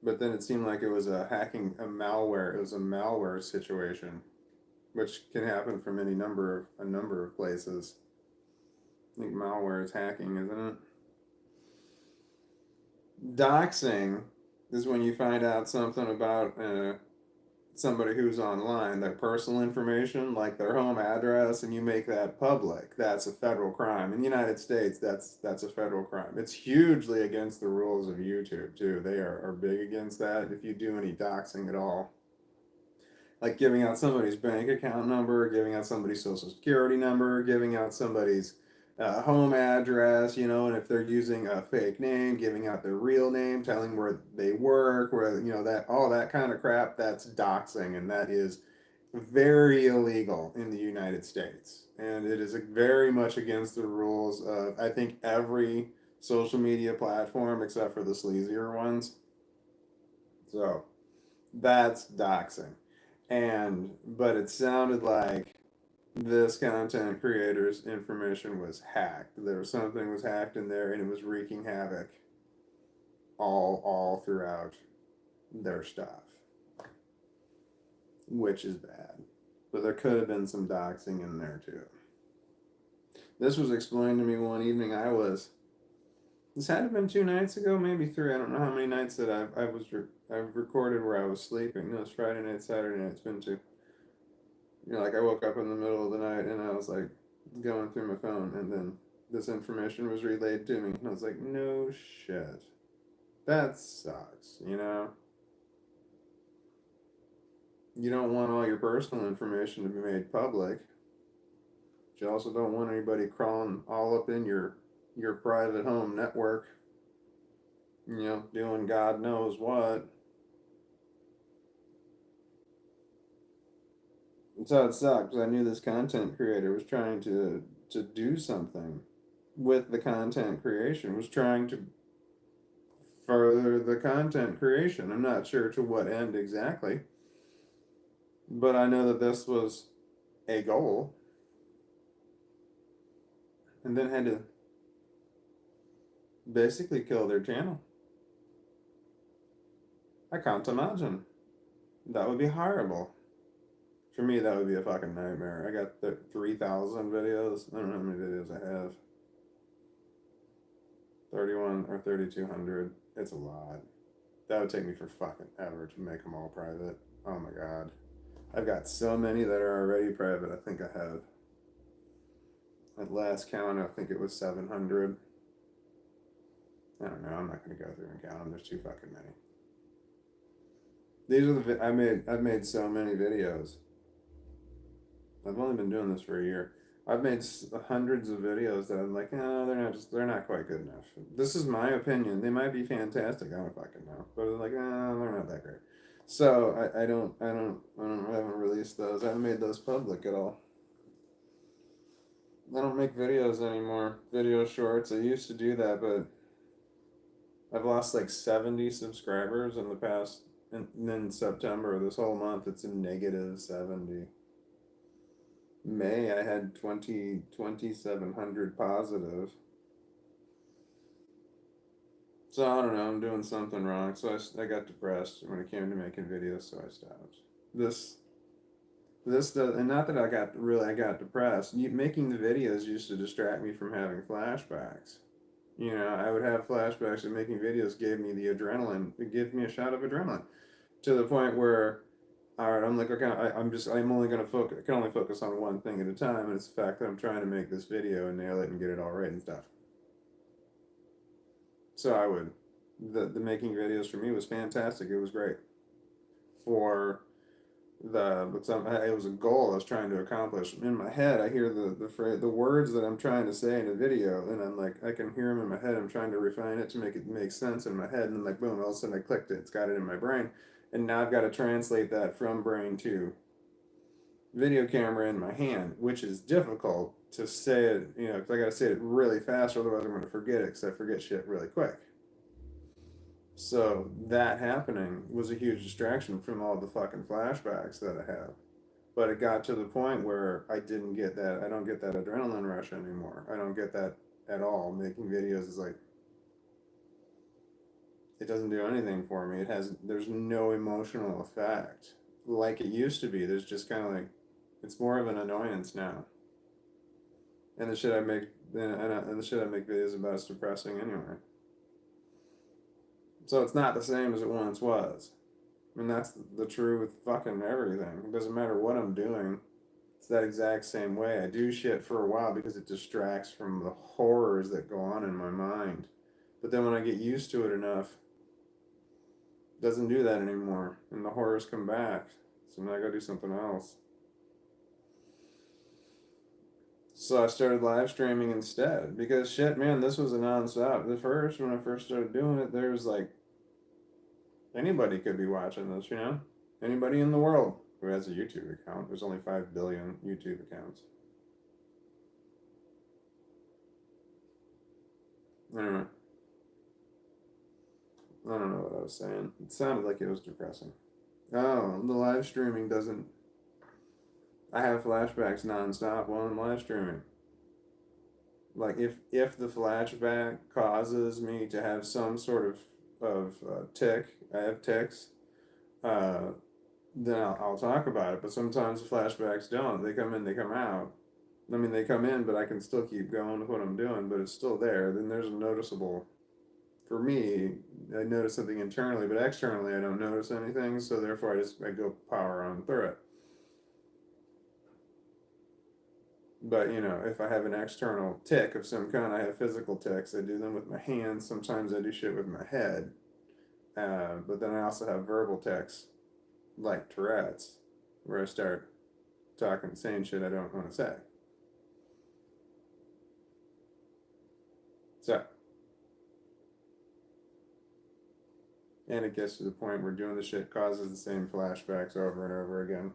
S1: but then it seemed like it was a malware. It was a malware situation, which can happen from a number of places. I think malware is hacking, isn't it? Doxing is when you find out something about somebody who's online, their personal information, like their home address, and you make that public. That's a federal crime. In the United States, that's a federal crime. It's hugely against the rules of YouTube too. They are big against that if you do any doxing at all. Like giving out somebody's bank account number, giving out somebody's social security number, giving out somebody's home address, and if they're using a fake name, giving out their real name, telling where they work, where, that all that kind of crap, that's doxing, and that is very illegal in the United States. And it is very much against the rules of, I think, every social media platform except for the sleazier ones. So that's doxing. But it sounded like this content creator's information was hacked. There was something was hacked in there, and it was wreaking havoc all throughout their stuff, which is bad. But there could have been some doxing in there too. This was explained to me one evening. This had to have been 2 nights ago, maybe 3. I don't know how many nights that I've recorded where I was sleeping. No, it's Friday night, Saturday night. It's been 2. Like I woke up in the middle of the night and I was like going through my phone, and then this information was relayed to me, and I was like, no shit. That sucks, You don't want all your personal information to be made public. But you also don't want anybody crawling all up in your private home network, doing God knows what. So it sucked because I knew this content creator was trying to do something with the content creation, was trying to further the content creation. I'm not sure to what end exactly, but I know that this was a goal, and then had to basically kill their channel. I can't imagine. That would be horrible. For me, that would be a fucking nightmare. I got 3,000 videos. I don't know how many videos I have. 31 or 3,200. It's a lot. That would take me for fucking ever to make them all private. Oh my god. I've got so many that are already private. I think I have, at last count, I think it was 700. I don't know. I'm not going to go through and count them. There's too fucking many. These are I've made so many videos. I've only been doing this for a year. I've made hundreds of videos that I'm like, no, they're not quite good enough. This is my opinion. They might be fantastic. I don't fucking know, but I'm like, no, they're not that great. So I haven't released those. I haven't made those public at all. I don't make videos anymore. Video shorts. I used to do that, but I've lost like 70 subscribers in the past. And then September, this whole month, it's a negative 70. May, I had 2,700 positive. So I don't know, I'm doing something wrong. So I got depressed when it came to making videos, so I stopped. This does, and not that I got depressed. Making the videos used to distract me from having flashbacks. I would have flashbacks, and making videos gave me the adrenaline. It gave me a shot of adrenaline, to the point where, all right, I'm like, okay, I'm only gonna focus. I can only focus on one thing at a time, and it's the fact that I'm trying to make this video and nail it and get it all right and stuff. So the making videos for me was fantastic. It was great. For it was a goal I was trying to accomplish. In my head, I hear the phrase, the words that I'm trying to say in a video, and I'm like, I can hear them in my head. I'm trying to refine it to make it make sense in my head, and like, boom, all of a sudden I clicked it. It's got it in my brain, and now I've got to translate that from brain to video camera in my hand, which is difficult to say it, because I got to say it really fast, otherwise I'm going to forget it, because I forget shit really quick. So that happening was a huge distraction from all the fucking flashbacks that I have. But it got to the point where I don't get that adrenaline rush anymore. I don't get that at all. Making videos is like, it doesn't do anything for me. There's no emotional effect like it used to be. There's just kind of like, it's more of an annoyance now. And the shit I make, and the shit I make videos about is depressing anyway. So it's not the same as it once was. I mean, that's the truth with fucking everything. It doesn't matter what I'm doing. It's that exact same way. I do shit for a while because it distracts from the horrors that go on in my mind. But then when I get used to it enough, it doesn't do that anymore. And the horrors come back. So now I gotta do something else. So I started live streaming instead. Because shit, man, this was a nonstop. When I first started doing it, there was like, anybody could be watching this, you know? Anybody in the world who has a YouTube account. There's only 5 billion YouTube accounts. Anyway. I don't know what I was saying. It sounded like it was depressing. Oh, the live streaming doesn't... I have flashbacks nonstop while I'm live streaming. Like, if the flashback causes me to have some sort of tick, I have tics, then I'll talk about it. But sometimes the flashbacks don't. They come in, they come out. I mean, they come in, but I can still keep going with what I'm doing, but it's still there. Then there's a noticeable... For me, I notice something internally, but externally I don't notice anything, so therefore I go power on through it. But, you know, if I have an external tick of some kind, I have physical ticks. I do them with my hands. Sometimes I do shit with my head. But then I also have verbal tics, like Tourette's, where I start saying shit I don't want to say. So, and it gets to the point where doing the shit causes the same flashbacks over and over again.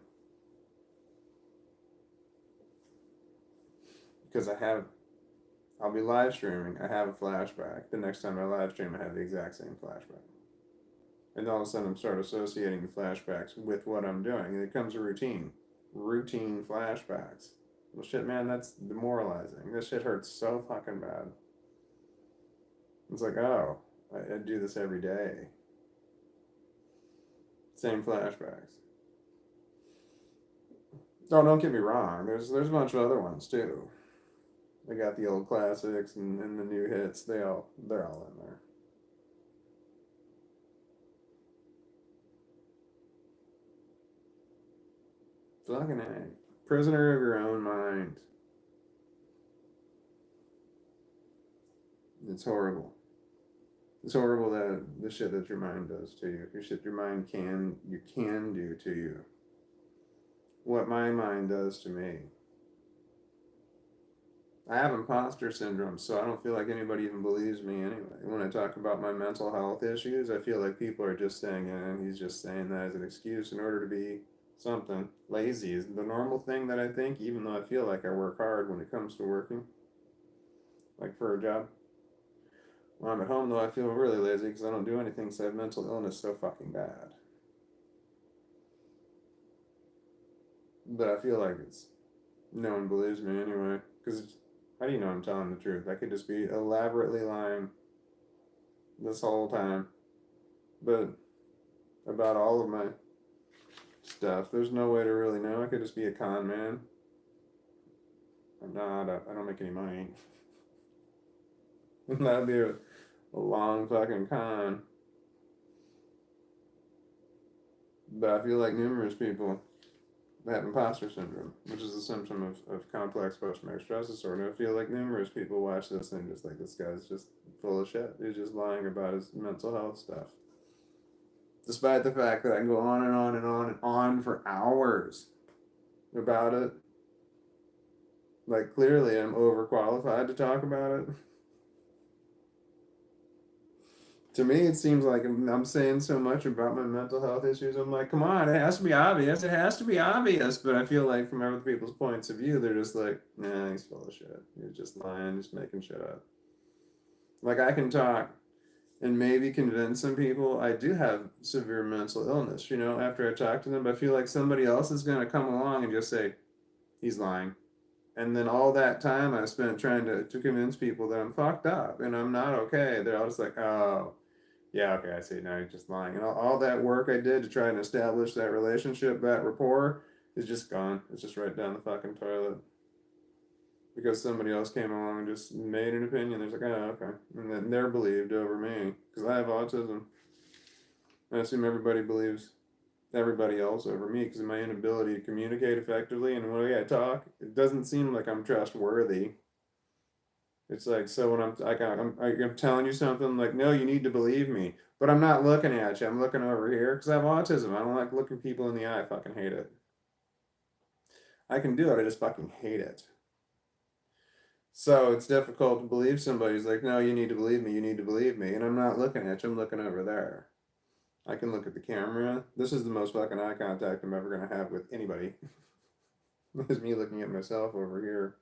S1: Because I'll be live streaming, I have a flashback. The next time I live stream, I have the exact same flashback. And all of a sudden, I'm start associating the flashbacks with what I'm doing. And it becomes a routine. Routine flashbacks. Well, shit, man, that's demoralizing. This shit hurts so fucking bad. It's like, oh, I do this every day. Same flashbacks. Oh, don't get me wrong. There's a bunch of other ones too. I got the old classics and the new hits. They're all in there. Fucking A. Prisoner of your own mind. It's horrible. It's horrible that the shit that your mind does to you. Your shit your mind can do to you. What my mind does to me. I have imposter syndrome, so I don't feel like anybody even believes me anyway. When I talk about my mental health issues, I feel like people are just saying, he's just saying that as an excuse in order to be something. Lazy is the normal thing that I think, even though I feel like I work hard when it comes to working, like for a job. When I'm at home, though, I feel really lazy because I don't do anything because I have mental illness so fucking bad. But I feel like no one believes me anyway, because how do you know I'm telling the truth? I could just be elaborately lying this whole time, but about all of my stuff, there's no way to really know. I could just be a con man. I'm not. I don't make any money. That'd be a long fucking con. But I feel like numerous people have imposter syndrome, which is a symptom of complex post-traumatic stress disorder. I feel like numerous people watch this and just like, this guy's just full of shit. He's just lying about his mental health stuff. Despite the fact that I can go on and on and on and on for hours about it. Like, clearly I'm overqualified to talk about it. To me, it seems like I'm saying so much about my mental health issues. I'm like, come on, it has to be obvious. It has to be obvious. But I feel like from other people's points of view, they're just like, nah, he's full of shit. He's just lying, just making shit up. Like, I can talk and maybe convince some people I do have severe mental illness. You know, after I talk to them, but I feel like somebody else is going to come along and just say, he's lying. And then all that time I spent trying to convince people that I'm fucked up and I'm not okay. They're all just like, oh, yeah, okay, I see. Now you're just lying. And all that work I did to try and establish that relationship, that rapport, is just gone. It's just right down the fucking toilet. Because somebody else came along and just made an opinion. They're like, oh, okay. And then they're believed over me. Because I have autism. I assume everybody believes everybody else over me because of my inability to communicate effectively and the way I talk. It doesn't seem like I'm trustworthy. It's like, so when I'm telling you something, like, no, you need to believe me, but I'm not looking at you. I'm looking over here because I have autism. I don't like looking people in the eye. I fucking hate it. I can do it. I just fucking hate it. So it's difficult to believe somebody's like, no, you need to believe me. You need to believe me, and I'm not looking at you. I'm looking over there. I can look at the camera. This is the most fucking eye contact I'm ever gonna have with anybody. Is me looking at myself over here.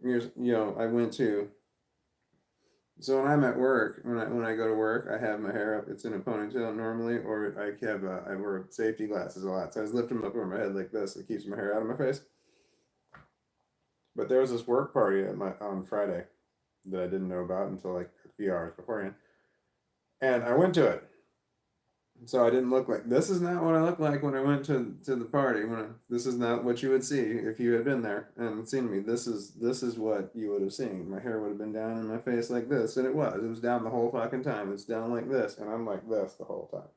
S1: Here's, I went to. So when I'm at work, when I go to work, I have my hair up. It's in a ponytail normally, or I wear safety glasses a lot. So I just lift them up over my head like this. It keeps my hair out of my face. But there was this work party on Friday that I didn't know about until like a few hours beforehand, and I went to it. So I didn't look like this. Is not what I looked like when I went to the party. This is not what you would see if you had been there and seen me. This is what you would have seen. My hair would have been down in my face like this, and it was. It was down the whole fucking time. It's down like this, and I'm like this the whole time.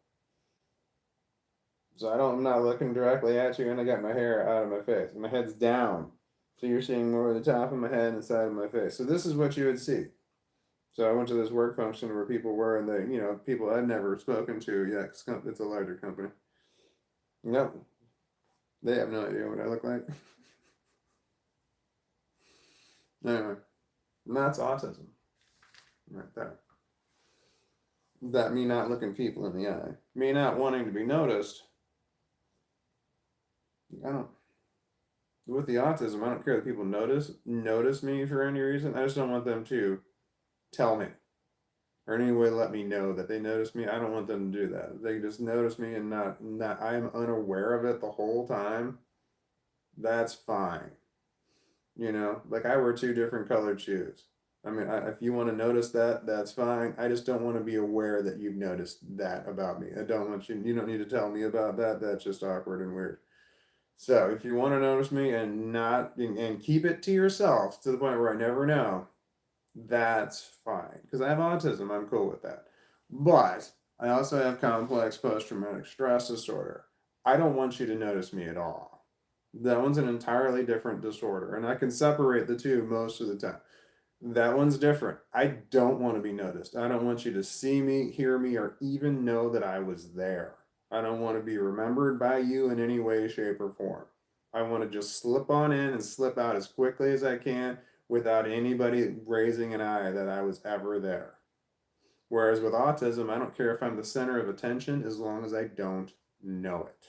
S1: So I'm not looking directly at you, and I got my hair out of my face. My head's down, so you're seeing more of the top of my head and the side of my face. So this is what you would see. So I went to this work function where people were, and they, people I've never spoken to yet, because it's a larger company. Nope, they have no idea what I look like. Anyway, and that's autism, right there. That me not looking people in the eye, me not wanting to be noticed. I don't. With the autism, I don't care that people notice me for any reason. I just don't want them to tell me or in any way let me know that they notice me. I don't want them to do that. If they just notice me and not I am unaware of it the whole time, that's fine. Like I wear two different colored shoes. I mean, if you want to notice that, that's fine. I just don't want to be aware that you've noticed that about me. I don't want you. You don't need to tell me about that. That's just awkward and weird. So if you want to notice me and not and keep it to yourself to the point where I never know, that's fine. Because I have autism, I'm cool with that. But I also have complex post-traumatic stress disorder. I don't want you to notice me at all. That one's an entirely different disorder, and I can separate the two most of the time. That one's different. I don't want to be noticed. I don't want you to see me, hear me, or even know that I was there. I don't want to be remembered by you in any way, shape, or form. I want to just slip on in and slip out as quickly as I can without anybody raising an eye that I was ever there. Whereas with autism, I don't care if I'm the center of attention as long as I don't know it.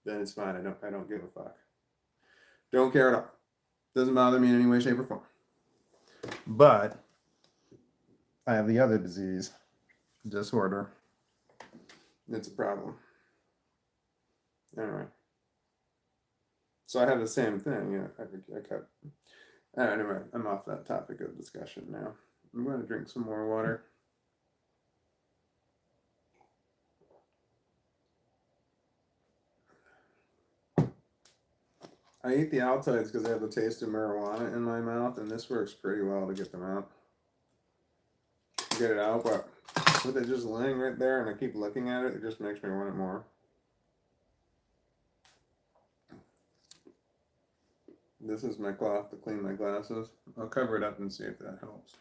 S1: Then it's fine. I don't give a fuck. Don't care at all. Doesn't bother me in any way, shape, or form. But I have the other disorder. It's a problem. Anyway. So I have the same thing. I kept. All right, anyway, I'm off that topic of discussion now. I'm going to drink some more water. I eat the Altoids because they have the taste of marijuana in my mouth, and this works pretty well to get them out. Get it out, but with it just laying right there and I keep looking at it, it just makes me want it more. This is my cloth to clean my glasses. I'll cover it up and see if that helps.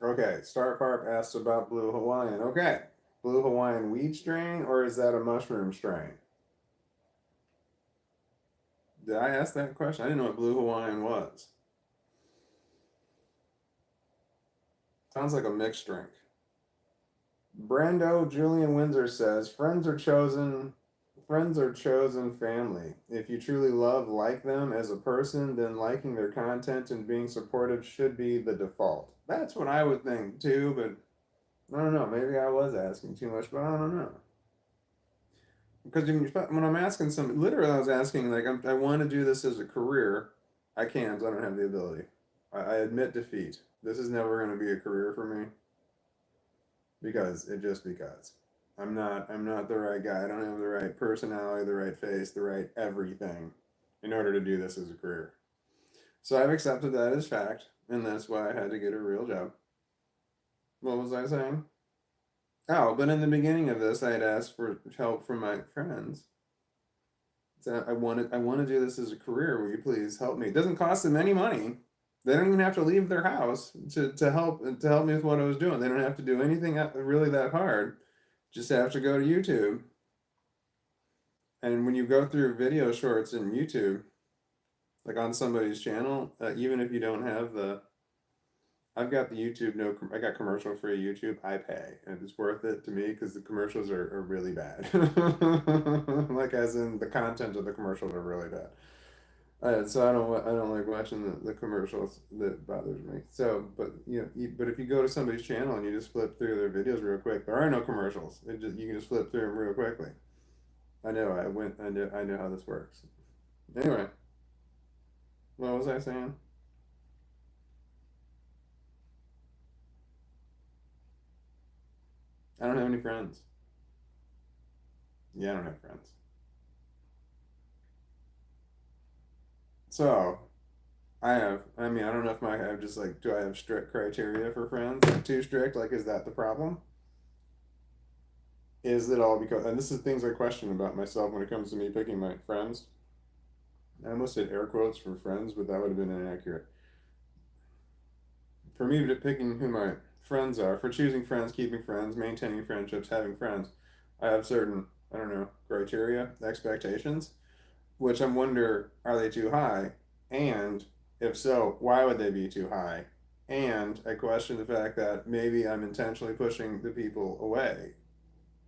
S1: Okay, Star Park asks about Blue Hawaiian. Okay, Blue Hawaiian weed strain, or is that a mushroom strain? Did I ask that question? I didn't know what Blue Hawaiian was. Sounds like a mixed drink. Brando Julian Windsor says, friends are chosen family. If you truly like them as a person, then liking their content and being supportive should be the default. That's what I would think too, but I don't know. Maybe I was asking too much, but I don't know. Because when I'm asking some, literally, I was asking like I want to do this as a career. I can't. I don't have the ability. I admit defeat. This is never going to be a career for me because I'm not the right guy. I don't have the right personality, the right face, the right everything in order to do this as a career. So I've accepted that as fact, and that's why I had to get a real job. What was I saying? Oh, but in the beginning of this, I had asked for help from my friends. So I want to do this as a career. Will you please help me? It doesn't cost them any money. They don't even have to leave their house to help me with what I was doing. They don't have to do anything really that hard. Just have to go to YouTube. And when you go through video shorts in YouTube, like on somebody's channel, even if you don't have I've got the YouTube I got commercial free YouTube. I pay, and it's worth it to me because the commercials are really bad. Like as in the content of the commercials are really bad. So I don't like watching the commercials. That bothers me. So, but but if you go to somebody's channel and you just flip through their videos real quick, there are no commercials. You can just flip through them real quickly. I know. I know how this works. Anyway, what was I saying? I don't have any friends. Yeah, I don't have friends. So I mean, I don't know if I have just like, do I have strict criteria for friends? Like too strict? Like, is that the problem? Is it all because, and this is things I question about myself when it comes to me picking my friends. I almost said air quotes for friends, but that would have been inaccurate. For me, picking who my friends are, for choosing friends, keeping friends, maintaining friendships, having friends, I have certain, I don't know, criteria, expectations, which I wonder, are they too high? And if so, why would they be too high? And I question the fact that maybe I'm intentionally pushing the people away,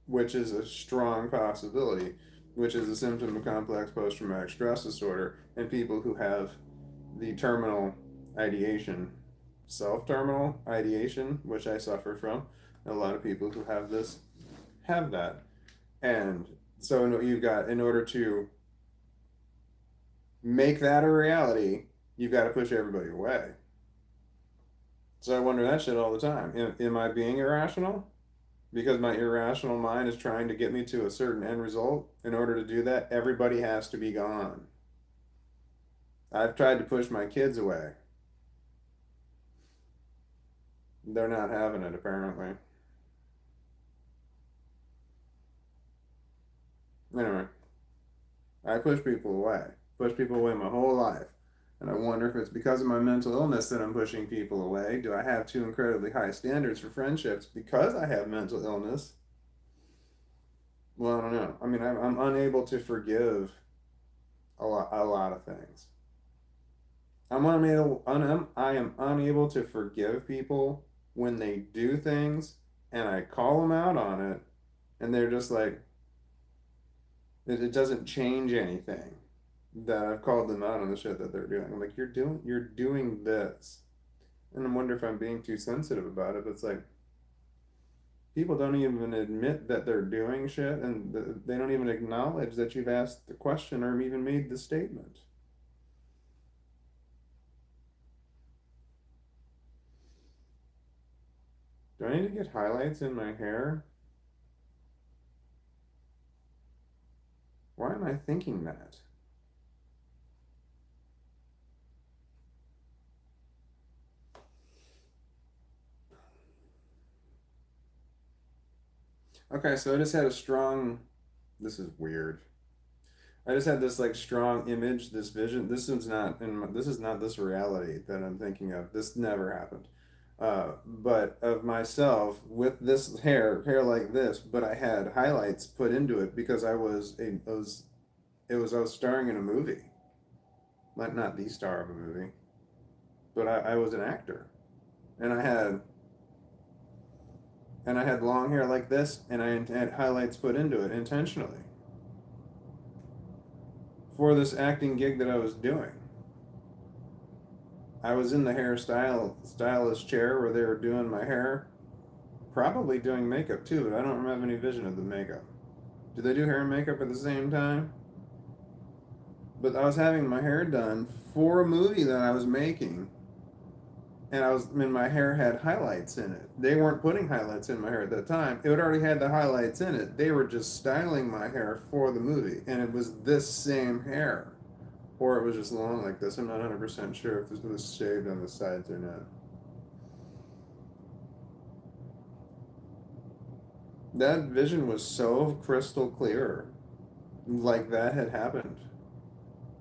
S1: which is a strong possibility, which is a symptom of complex post traumatic stress disorder and people who have the terminal ideation, self terminal ideation, which I suffer from. A lot of people who have this have that. And so you've got, in order to make that a reality, you've got to push everybody away. So I wonder that shit all the time. Am I being irrational? Because my irrational mind is trying to get me to a certain end result. In order to do that, everybody has to be gone. I've tried to push my kids away. They're not having it, apparently. Anyway, I push people away. Push people away my whole life. And I wonder if it's because of my mental illness that I'm pushing people away. Do I have too incredibly high standards for friendships because I have mental illness? Well, I don't know. I mean, I'm unable to forgive a lot of things. I am unable to forgive people when they do things and I call them out on it and they're just like, it doesn't change anything that I've called them out on the shit that they're doing. I'm like, you're doing this. And I wonder if I'm being too sensitive about it. But it's like, people don't even admit that they're doing shit and they don't even acknowledge that you've asked the question or even made the statement. Do I need to get highlights in my hair? Why am I thinking that? Okay, so I just had a strong. This is weird. I just had this like strong image, this vision. This is not this reality that I'm thinking of. This never happened. But of myself with this hair like this, but I had highlights put into it because I was starring in a movie. Like not the star of a movie, but I was an actor. And I had long hair like this and I had highlights put into it intentionally for this acting gig that I was doing. I was in the stylist chair where they were doing my hair, Probably doing makeup too, but I don't have any vision of the makeup. Do they do hair and makeup at the same time? But I was having my hair done for a movie that I was making, and my hair had highlights in it. They weren't putting highlights in my hair at that time. It already had the highlights in it. They were just styling my hair for the movie, and it was this same hair, or it was just long like this. I'm not 100% sure if this was shaved on the sides or not. That vision was so crystal clear, like that had happened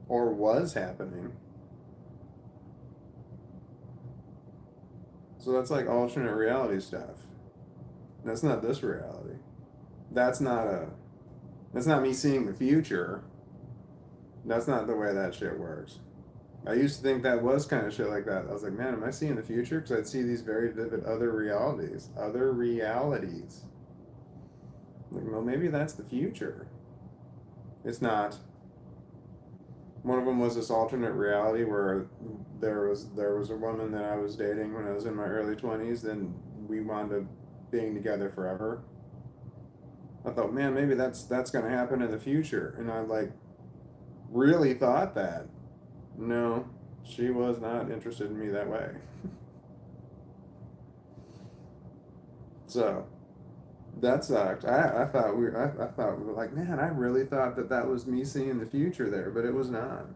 S1: or was happening. So that's like alternate reality stuff. That's not this reality. That's not a that's not me seeing the future. That's not the way that shit works. I used to think that was kind of shit like that. I was like, man, am I seeing the future? Because I'd see these very vivid other realities. Other realities. Like, well, maybe that's the future. It's not. One of them was this alternate reality where there was a woman that I was dating when I was in my early 20s, and we wound up being together forever. I thought, man, maybe that's gonna happen in the future, and I like really thought that. No, she was not interested in me that way. So that sucked. I thought we were like, man, I really thought that was me seeing the future there, but it was not.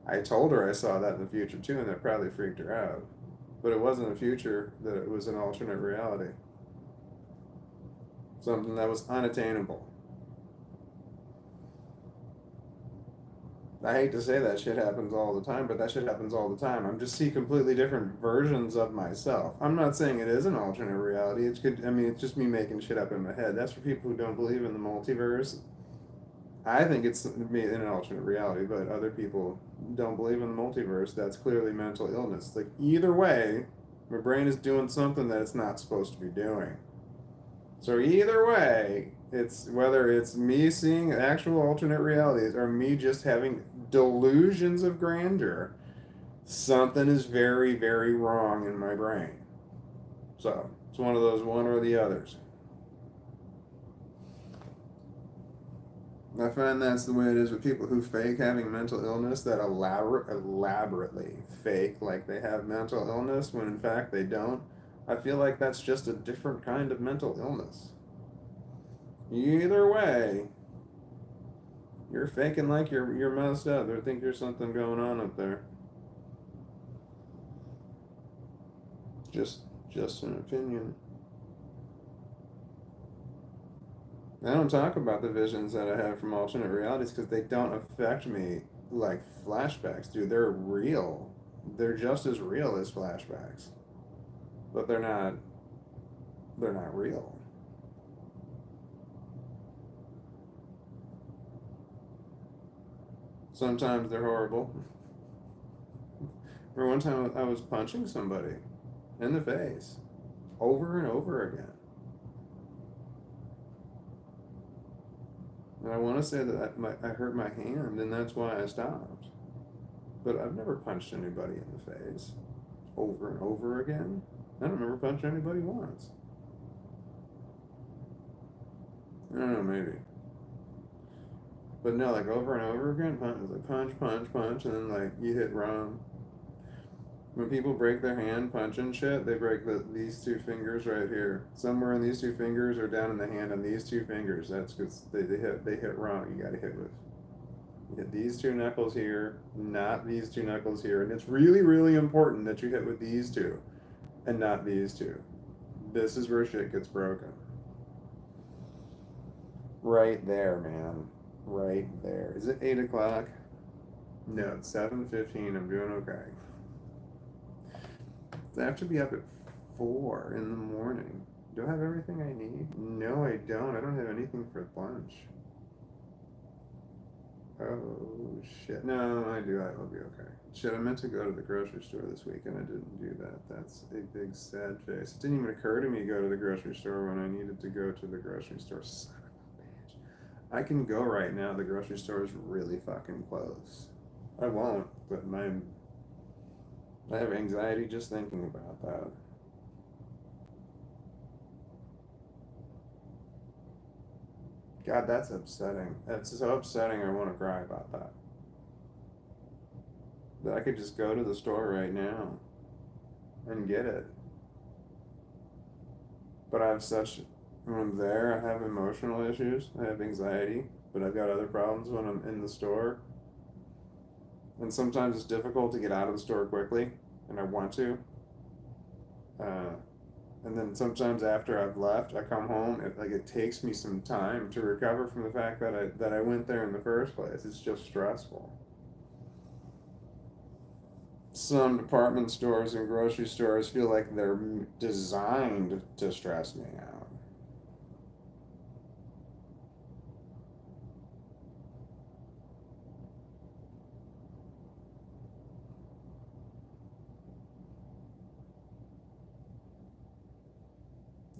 S1: I told her I saw that in the future too, and that probably freaked her out. But it wasn't a future, that it was an alternate reality. Something that was unattainable. I hate to say that shit happens all the time, but that shit happens all the time. I'm just see completely different versions of myself. I'm not saying it is an alternate reality. It's just me making shit up in my head. That's for people who don't believe in the multiverse. I think it's me in an alternate reality, but other people don't believe in the multiverse. That's clearly mental illness. Like, either way, my brain is doing something that it's not supposed to be doing. So either way, it's whether it's me seeing actual alternate realities or me just having delusions of grandeur, something is very, very wrong in my brain. So it's one of those one or the others. I find that's the way it is with people who fake having mental illness, that elaborately fake like they have mental illness when in fact they don't. I feel like that's just a different kind of mental illness. Either way, you're faking like you're messed up. They think there's something going on up there. Just an opinion. I don't talk about the visions that I have from alternate realities because they don't affect me like flashbacks do. They're real. They're just as real as flashbacks. But they're not real. Sometimes they're horrible. Or one time I was punching somebody in the face over and over again. And I want to say that I hurt my hand, and that's why I stopped. But I've never punched anybody in the face over and over again. I don't remember punching anybody once. I don't know, maybe. But no, like over and over again, punch, and then like you hit wrong. When people break their hand punching shit, they break these two fingers right here. Somewhere in these two fingers or down in the hand on these two fingers. That's because they hit wrong. You gotta hit with. You hit these two knuckles here, not these two knuckles here. And it's really, really important that you hit with these two and not these two. This is where shit gets broken. Right there, man. Right there. Is it 8 o'clock? No, it's 7:15. I'm doing okay. I have to be up at 4 in the morning. Do I have everything I need? No, I don't. I don't have anything for lunch. Oh, shit. No, I do. I will be okay. Shit, I meant to go to the grocery store this week and I didn't do that. That's a big sad face. It didn't even occur to me to go to the grocery store when I needed to go to the grocery store. Son of a bitch. I can go right now. The grocery store is really fucking close. I won't, but I have anxiety just thinking about that. God, that's upsetting. That's so upsetting. I want to cry about that. That I could just go to the store right now and get it. But I have such, when I'm there, I have emotional issues. I have anxiety, but I've got other problems when I'm in the store. And sometimes it's difficult to get out of the store quickly, and I want to. Uh, and then sometimes after I've left, I come home. It takes me some time to recover from the fact that I went there in the first place. It's just stressful. Some department stores and grocery stores feel like they're designed to stress me out.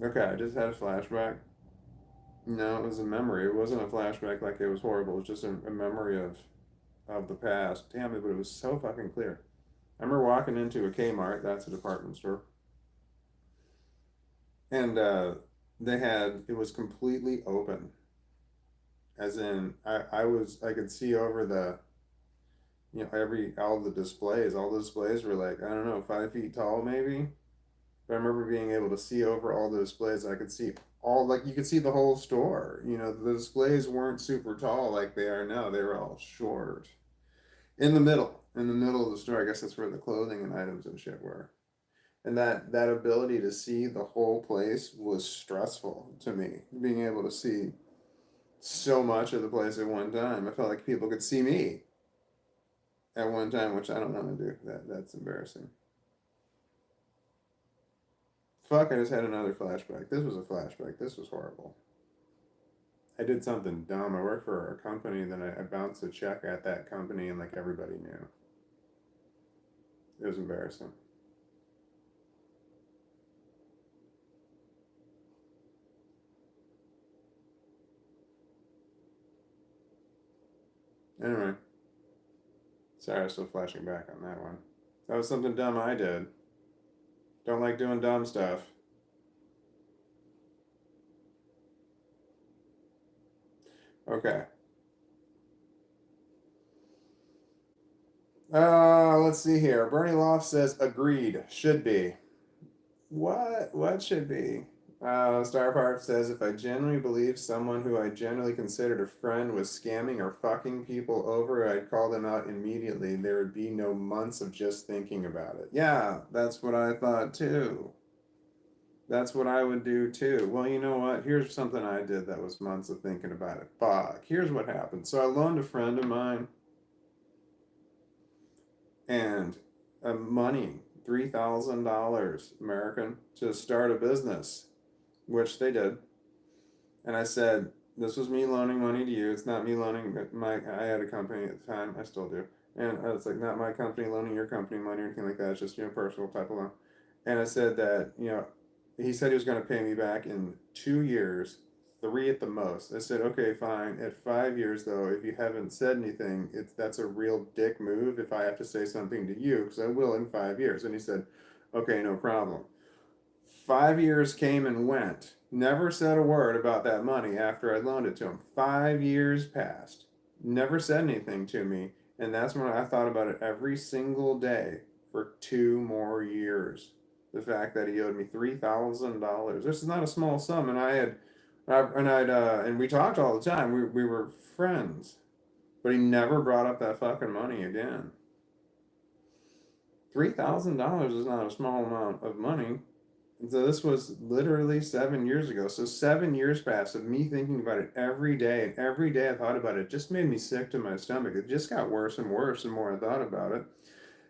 S1: Okay, I just had a flashback. No, it was a memory. It wasn't a flashback like it was horrible. It was just a memory of the past. Damn it, but it was so fucking clear. I remember walking into a Kmart, that's a department store, and it was completely open. As in, I could see over all the displays. All the displays were like, I don't know, 5 feet tall maybe. But I remember being able to see over all the displays. I could see like you could see the whole store. The displays weren't super tall like they are now. They were all short. In the middle of the store, I guess that's where the clothing and items and shit were. And that ability to see the whole place was stressful to me. Being able to see so much of the place at one time, I felt like people could see me at one time, which I don't want to do. That's embarrassing. Fuck, I just had another flashback. This was a flashback. This was horrible. I did something dumb. I worked for a company, then I bounced a check at that company, and like everybody knew. It was embarrassing. Anyway, sorry, I was still flashing back on that one. That was something dumb I did. Don't like doing dumb stuff. Okay. Let's see here. Bernie Loft says agreed. Should be. What? What should be? Starpart says if I genuinely believed someone who I genuinely considered a friend was scamming or fucking people over, I'd call them out immediately. There would be no months of just thinking about it. Yeah, that's what I thought too. That's what I would do too. Well, you know what? Here's something I did that was months of thinking about it. Fuck. Here's what happened. So I loaned a friend of mine and money, $3,000 American, to start a business, which they did. And I said, this was me loaning money to you. It's not me loaning I had a company at the time. I still do. And it's like not my company loaning your company money or anything like that. It's just, personal type of loan. And I said that, he said he was going to pay me back in 2 years, three at the most. I said, okay, fine. At 5 years, though, if you haven't said anything, that's a real dick move if I have to say something to you, because I will in 5 years. And he said, okay, no problem. 5 years came and went. Never said a word about that money after I loaned it to him. 5 years passed. Never said anything to me. And that's when I thought about it every single day for 2 more years. The fact that he owed me $3,000. This is not a small sum, and and we talked all the time. We were friends, but he never brought up that fucking money again. $3,000 is not a small amount of money. So this was literally 7 years ago. So 7 years passed of me thinking about it every day, and every day I thought about it. It just made me sick to my stomach. It just got worse and worse the more I thought about it.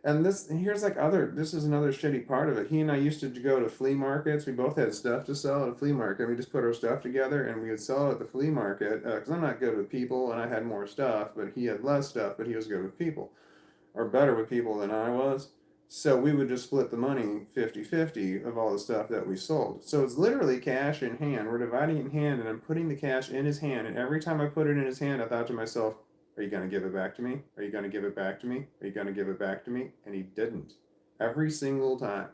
S1: And this is another shitty part of it. He and I used to go to flea markets. We both had stuff to sell at a flea market. We just put our stuff together and we would sell it at the flea market. Because I'm not good with people and I had more stuff, but he had less stuff, but he was good with people, or better with people than I was. So we would just split the money 50-50 of all the stuff that we sold. So it's literally cash in hand. We're dividing it in hand and I'm putting the cash in his hand. And every time I put it in his hand, I thought to myself, are you going to give it back to me? Are you going to give it back to me? Are you going to give it back to me? And he didn't. Every single time.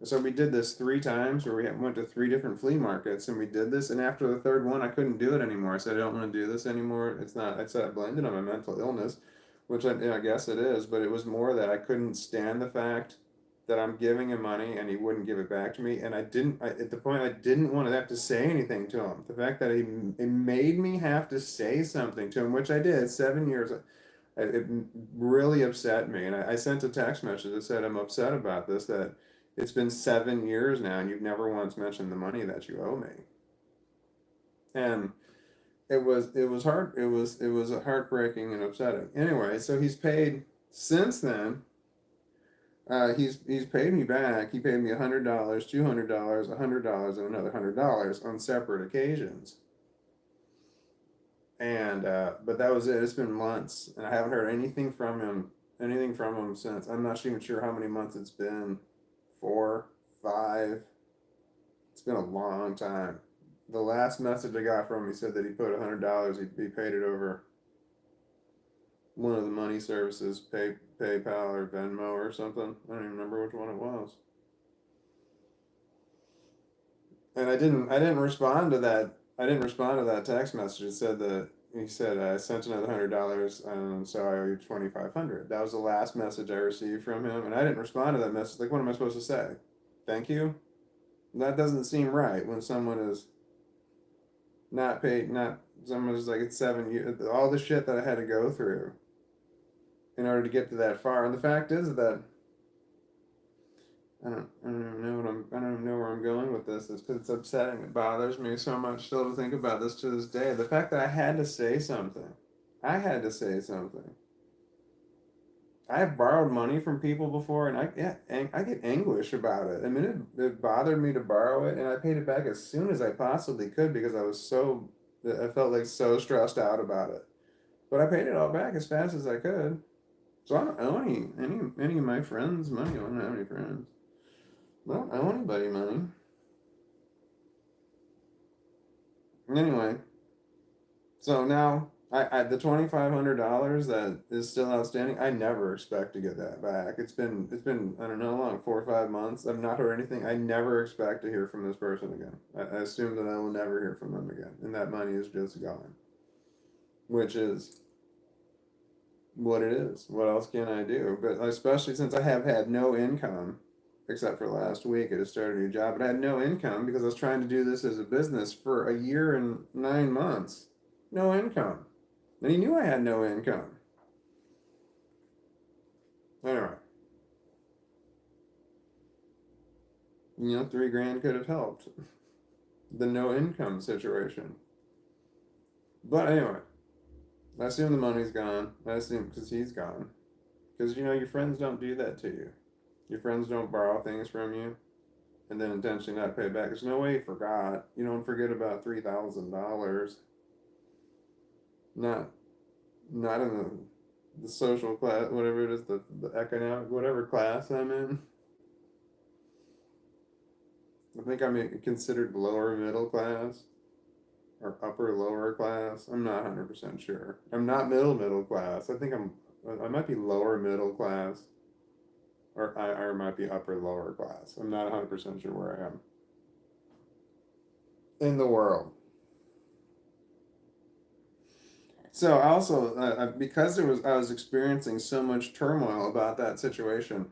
S1: So we did this 3 times where we went to 3 different flea markets and we did this. And after the third one, I couldn't do it anymore. I said, I don't want to do this anymore. It's not, I said, I blamed it on my mental illness, which I guess it is, but it was more that I couldn't stand the fact that I'm giving him money and he wouldn't give it back to me. And at the point, I didn't want to have to say anything to him. The fact that it made me have to say something to him, which I did 7 years. It really upset me. And I sent a text message that said, I'm upset about this, that it's been 7 years now and you've never once mentioned the money that you owe me. And it was hard. It was heartbreaking and upsetting. Anyway, so he's paid since then. He's paid me back. He paid me $100, $200, $100, and another $100 on separate occasions. And but that was it. It's been months, and I haven't heard anything from him since. I'm not even sure how many months it's been. 4, 5. It's been a long time. The last message I got from him, he said that he put $100. He paid it over one of the money services, PayPal or Venmo or something. I don't even remember which one it was. And I didn't respond to that. I didn't respond to that text message. It said that he said I sent another $100, and so I owe you $2,500. That was the last message I received from him, and I didn't respond to that message. Like, what am I supposed to say? Thank you. That doesn't seem right when someone is not paid. Not someone is like, it's 7 years. All the shit that I had to go through in order to get to that far. And the fact is that I don't even know I don't even know where I'm going with this. It's because it's upsetting. It bothers me so much still to think about this to this day. The fact that I had to say something. I had to say something. I have borrowed money from people before, and I get anguish about it. I mean, it bothered me to borrow it, and I paid it back as soon as I possibly could because I felt like so stressed out about it. But I paid it all back as fast as I could. So I don't owe any of my friends money. I don't have any friends. I don't owe anybody money. Anyway, so now the $2,500 that is still outstanding, I never expect to get that back. It's been I don't know how long, 4 or 5 months. I've not heard anything. I never expect to hear from this person again. I assume that I will never hear from them again, and that money is just gone, which is what it is. What else can I do? But especially since I have had no income, except for last week, I just started a new job, but I had no income because I was trying to do this as a business for a year and 9 months. No income. And he knew I had no income. Anyway, 3 grand could have helped the no income situation. But anyway, I assume the money's gone. I assume because he's gone. Because your friends don't do that to you. Your friends don't borrow things from you and then intentionally not pay back. There's no way you forgot. You don't forget about $3,000. Not in the social class, whatever it is, the economic, whatever class I'm in. I think I'm considered lower middle class or upper lower class. I'm not 100% sure. I'm not middle class. I might be lower middle class. Or I might be upper lower class. I'm not 100% sure where I am in the world. So also because I was experiencing so much turmoil about that situation,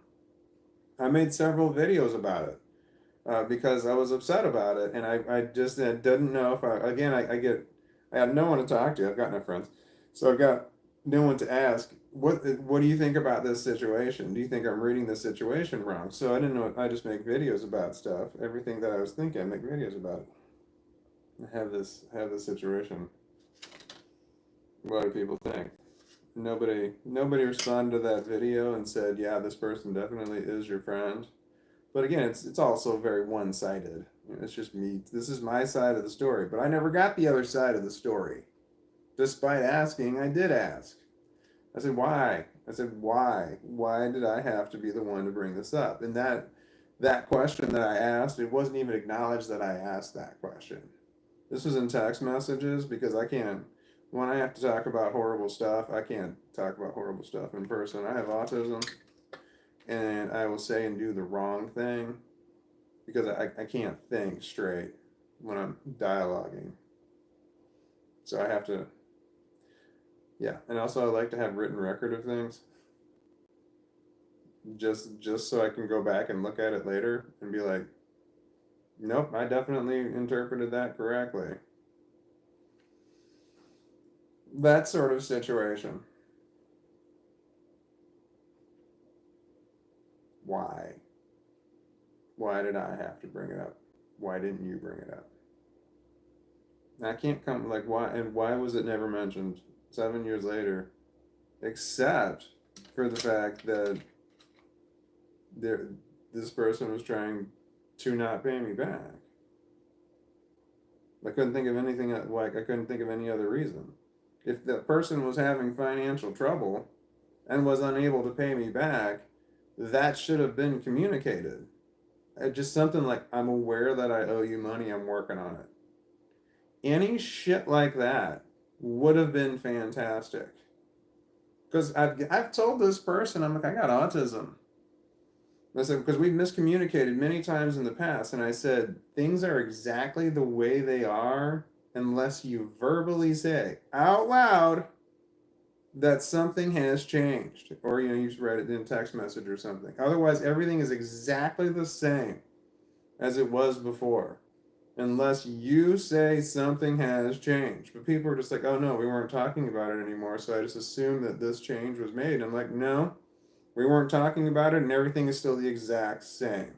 S1: I made several videos about it because I was upset about it, and I just didn't know if I have no one to talk to. I've got no friends, so I've got no one to ask. What do you think about this situation? Do you think I'm reading this situation wrong? So I didn't know. I just make videos about stuff. Everything that I was thinking, I make videos about it. I have this situation. What do people think? Nobody responded to that video and said, yeah, this person definitely is your friend. But again, it's also very one-sided. It's just me. This is my side of the story, but I never got the other side of the story. Despite asking, I did ask. I said, why? I said, why? Why did I have to be the one to bring this up? And that question that I asked, it wasn't even acknowledged that I asked that question. This was in text messages because when I have to talk about horrible stuff, I can't talk about horrible stuff in person. I have autism, and I will say and do the wrong thing because I can't think straight when I'm dialoguing. So I have to, yeah. And also I like to have written record of things, just so I can go back and look at it later and be like, nope, I definitely interpreted that correctly. That sort of situation. Why? Why did I have to bring it up? Why didn't you bring it up? I can't come, like, why, and why was it never mentioned 7 years later, except for the fact that there, this person was trying to not pay me back. I couldn't think of anything, like, I couldn't think of any other reason. If the person was having financial trouble and was unable to pay me back, that should have been communicated. Just something like, I'm aware that I owe you money, I'm working on it. Any shit like that would have been fantastic. Because I've told this person, I'm like, I got autism. I said, because we've miscommunicated many times in the past, and I said, things are exactly the way they are unless you verbally say out loud that something has changed. Or, you just write it in a text message or something. Otherwise, everything is exactly the same as it was before. Unless you say something has changed. But people are just like, oh no, we weren't talking about it anymore, so I just assumed that this change was made. And I'm like, no, we weren't talking about it, and everything is still the exact same.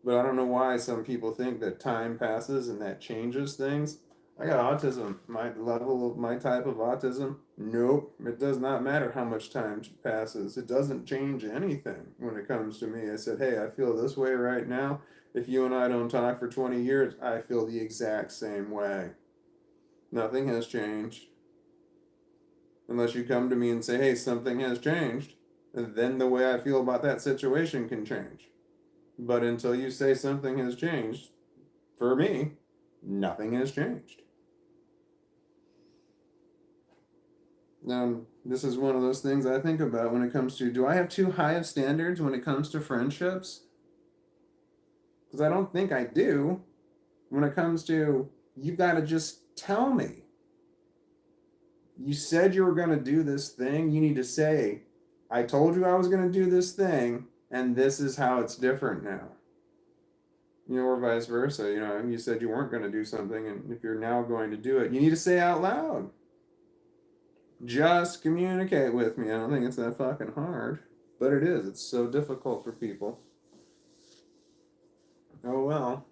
S1: But I don't know why some people think that time passes and that changes things. I got autism. My level of my type of autism, nope. It does not matter how much time passes. It doesn't change anything when it comes to me. I said, hey, I feel this way right now. If you and I don't talk for 20 years, I feel the exact same way. Nothing has changed. Unless you come to me and say, hey, something has changed, and then the way I feel about that situation can change. But until you say something has changed, for me, nothing has changed. Now, this is one of those things I think about when it comes to, do I have too high of standards when it comes to friendships? Because I don't think I do. When it comes to, you've got to just tell me. You said you were going to do this thing. You need to say, I told you I was going to do this thing, and this is how it's different now. Or vice versa. You said you weren't going to do something, and if you're now going to do it, you need to say out loud. Just communicate with me. I don't think it's that fucking hard, but it is. It's so difficult for people. Oh well.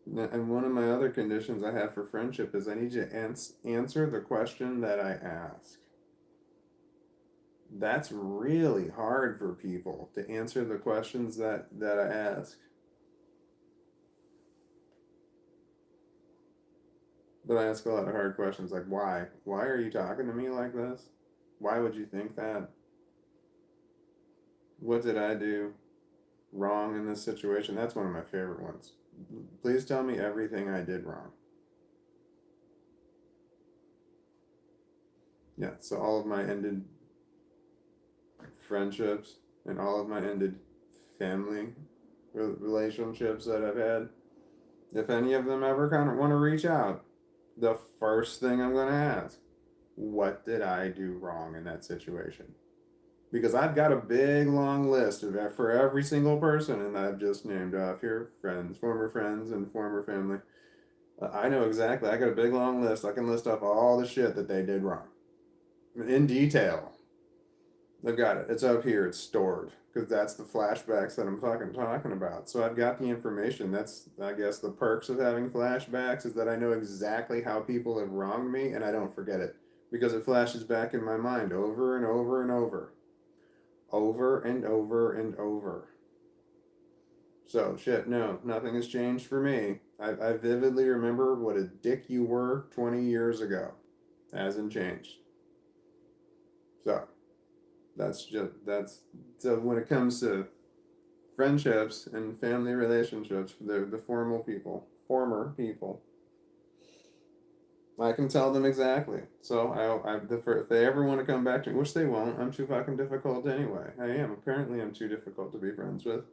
S1: And one of my other conditions I have for friendship is I need you to answer the question that I ask. That's really hard for people to answer the questions that I ask. But I ask a lot of hard questions like, why? Why are you talking to me like this? Why would you think that? What did I do wrong in this situation? That's one of my favorite ones. Please tell me everything I did wrong. Yeah, so all of my ended friendships and all of my ended family relationships that I've had, if any of them ever kind of want to reach out, the first thing I'm going to ask, what did I do wrong in that situation? Because I've got a big long list of for every single person, and I've just named off here friends, and former family. I know exactly. I got a big long list. I can list off all the shit that they did wrong in detail. I've got it. It's up here. It's stored because that's the flashbacks that I'm fucking talking about. So I've got the information. That's, I guess, the perks of having flashbacks is that I know exactly how people have wronged me and I don't forget it because it flashes back in my mind over and over and over. Over and over and over. So, shit, no, nothing has changed for me. I vividly remember what a dick you were 20 years ago. Hasn't changed. So, so when it comes to friendships and family relationships, the former people, I can tell them exactly. So if they ever want to come back to me, which they won't, I'm too fucking difficult anyway. I am. Apparently, I'm too difficult to be friends with.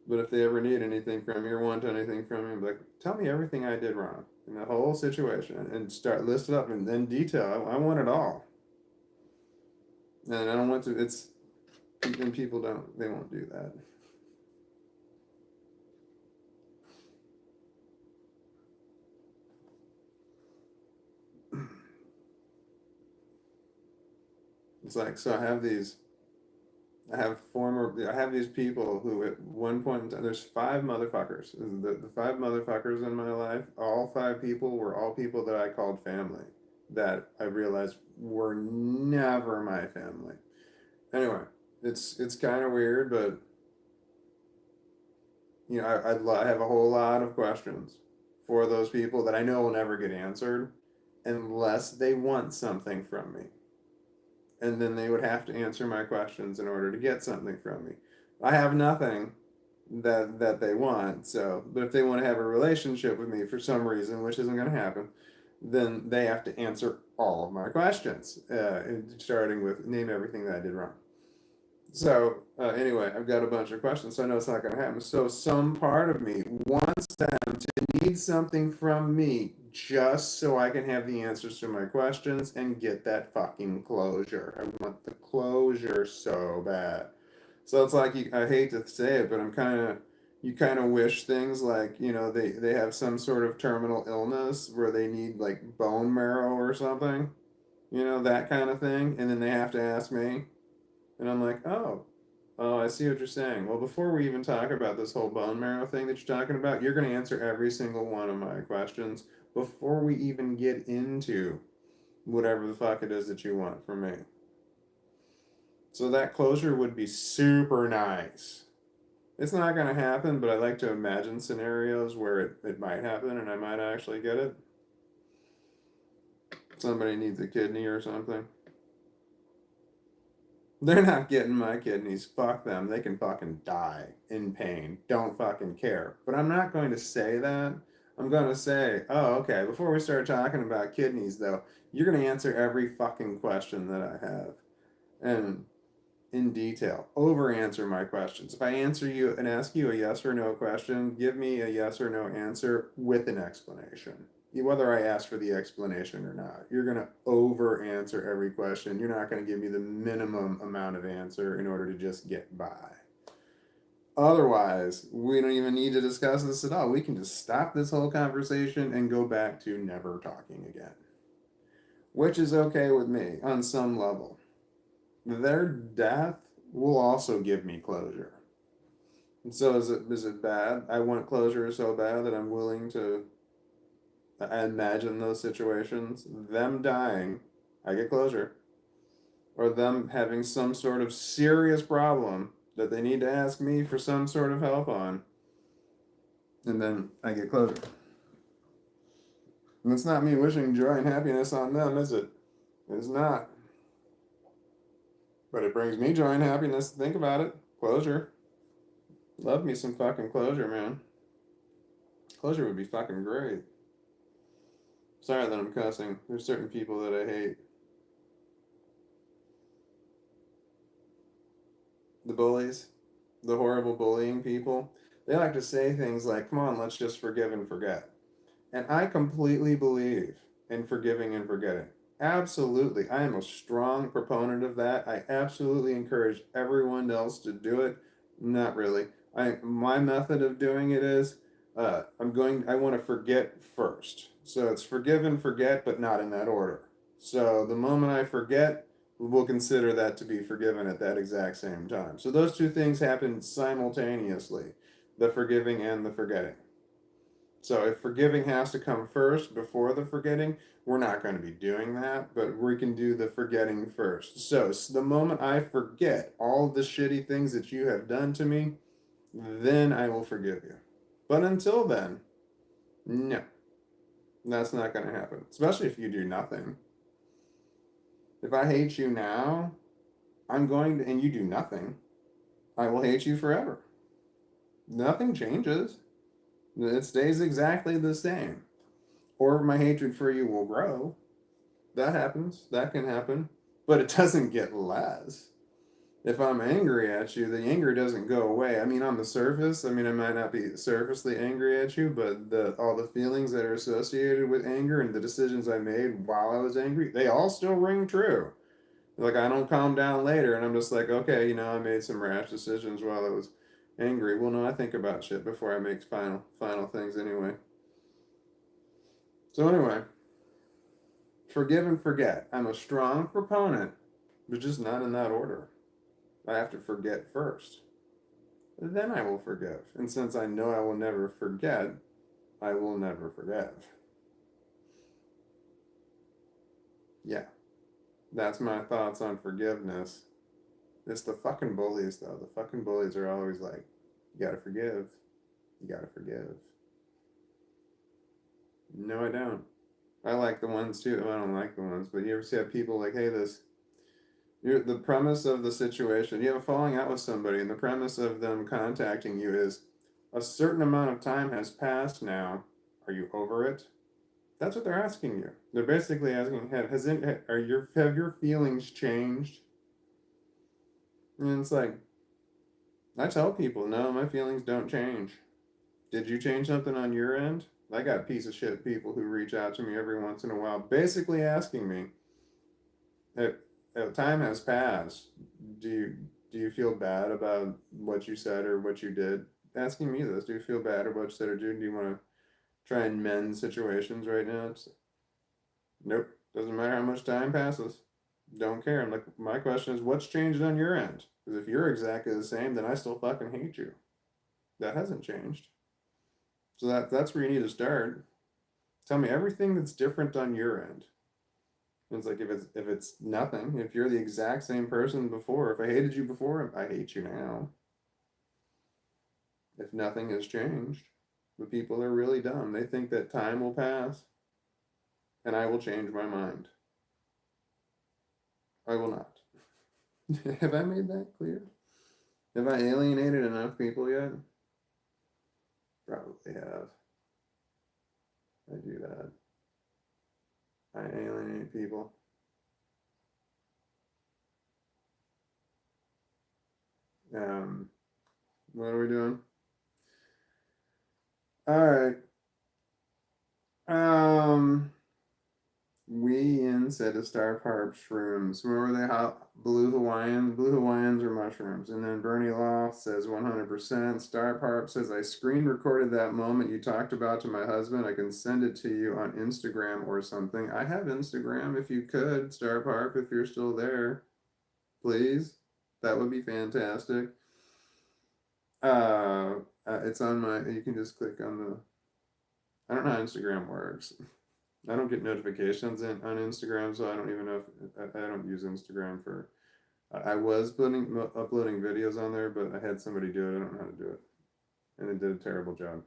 S1: But if they ever need anything from me or want anything from me, I'm like, tell me everything I did wrong in the whole situation and start list it up and then detail. I want it all. And I don't want to, and people they won't do that. It's like, so I have these people who at one point in time, there's five motherfuckers. The five motherfuckers in my life, all five people were all people that I called family that I realized were never my family. Anyway, it's kind of weird, but I have a whole lot of questions for those people that I know will never get answered unless they want something from me. And then they would have to answer my questions in order to get something from me. I have nothing that they want, so but if they want to have a relationship with me for some reason, which isn't going to happen, then they have to answer all of my questions, starting with name everything that I did wrong. So anyway, I've got a bunch of questions, so I know it's not going to happen. So some part of me wants them to need something from me just so I can have the answers to my questions and get that fucking closure. I want the closure so bad. So it's like I hate to say it, but you kind of wish things like they have some sort of terminal illness where they need like bone marrow or something, that kind of thing, and then they have to ask me. And I'm like, oh, I see what you're saying. Well, before we even talk about this whole bone marrow thing that you're talking about, you're going to answer every single one of my questions before we even get into whatever the fuck it is that you want from me. So that closure would be super nice. It's not going to happen, but I like to imagine scenarios where it might happen and I might actually get it. Somebody needs a kidney or something. They're not getting my kidneys. Fuck them. They can fucking die in pain. Don't fucking care. But I'm not going to say that. I'm going to say, oh, okay, before we start talking about kidneys, though, you're going to answer every fucking question that I have. And in detail. Over answer my questions. If I answer you and ask you a yes or no question, give me a yes or no answer with an explanation. Whether I ask for the explanation or not. You're going to over answer every question. You're not going to give me the minimum amount of answer in order to just get by. Otherwise, we don't even need to discuss this at all. We can just stop this whole conversation and go back to never talking again. Which is okay with me on some level. Their death will also give me closure. And so is it bad? I want closure so bad that I'm willing to imagine those situations. Them dying, I get closure. Or them having some sort of serious problem that they need to ask me for some sort of help on. And then I get closure. And it's not me wishing joy and happiness on them, is it? It's not. But it brings me joy and happiness to think about it. Closure. Love me some fucking closure, man. Closure would be fucking great. Sorry that I'm cussing. There's certain people that I hate. The bullies, the horrible bullying people, they like to say things like, come on, let's just forgive and forget. And I completely believe in forgiving and forgetting. Absolutely. I am a strong proponent of that. I absolutely encourage everyone else to do it. Not really. My method of doing it is I want to forget first. So it's forgive and forget, but not in that order. So the moment I forget, we'll consider that to be forgiven at that exact same time. So those two things happen simultaneously, the forgiving and the forgetting. So if forgiving has to come first before the forgetting, we're not going to be doing that, but we can do the forgetting first. So the moment I forget all the shitty things that you have done to me, then I will forgive you. But until then, no, that's not going to happen, especially if you do nothing. If I hate you now, and you do nothing, I will hate you forever. Nothing changes. It stays exactly the same. or my hatred for you will grow. That happens. That can happen. But it doesn't get less. If I'm angry at you, the anger doesn't go away. I mean, on the surface, I mean, I might not be surfacely angry at you, but all the feelings that are associated with anger and the decisions I made while I was angry, they all still ring true. Like, I don't calm down later and I'm just like, okay, I made some rash decisions while I was angry. Well, no, I think about shit before I make final things anyway. So anyway, forgive and forget. I'm a strong proponent, but just not in that order. I have to forget first. Then I will forgive. And since I know I will never forget, I will never forgive. Yeah, that's my thoughts on forgiveness. It's the fucking bullies, though. The fucking bullies are always like, you gotta forgive. You gotta forgive. No, I don't. I like the ones too. I don't like the ones, but you ever see people like, hey, the premise of the situation, you have a falling out with somebody, and the premise of them contacting you is a certain amount of time has passed now. Are you over it? That's what they're asking you. They're basically asking, have your feelings changed? And it's like, I tell people, no, my feelings don't change. Did you change something on your end? I got piece of shit people who reach out to me every once in a while, basically asking me, if time has passed, do you feel bad about what you said or what you did? Asking me this, do you feel bad about what you said or do you want to try and mend situations right now? It's, nope. Doesn't matter how much time passes. Don't care. I'm like, my question is, what's changed on your end? Because if you're exactly the same, then I still fucking hate you. That hasn't changed. So that's where you need to start. Tell me everything that's different on your end. And it's like if it's nothing, if you're the exact same person before, if I hated you before, I hate you now. If nothing has changed, the people are really dumb. They think that time will pass and I will change my mind. I will not. Have I made that clear? Have I alienated enough people yet? Probably have. I do that. I alienate people. Um, what are we doing? All right. Um, we said to Star Park shrooms. Where were they? Blue Hawaiian. Blue Hawaiians or mushrooms. And then Bernie Loft says 100%. Star Park says I screen recorded that moment you talked about to my husband. I can send it to you on Instagram or something. I have Instagram if you could, Star Park, if you're still there. Please. That would be fantastic. It's on you can just click on I don't know how Instagram works. I don't get notifications on Instagram, so I don't even know if I don't use Instagram for. I was uploading videos on there, but I had somebody do it. I don't know how to do it, and they did a terrible job.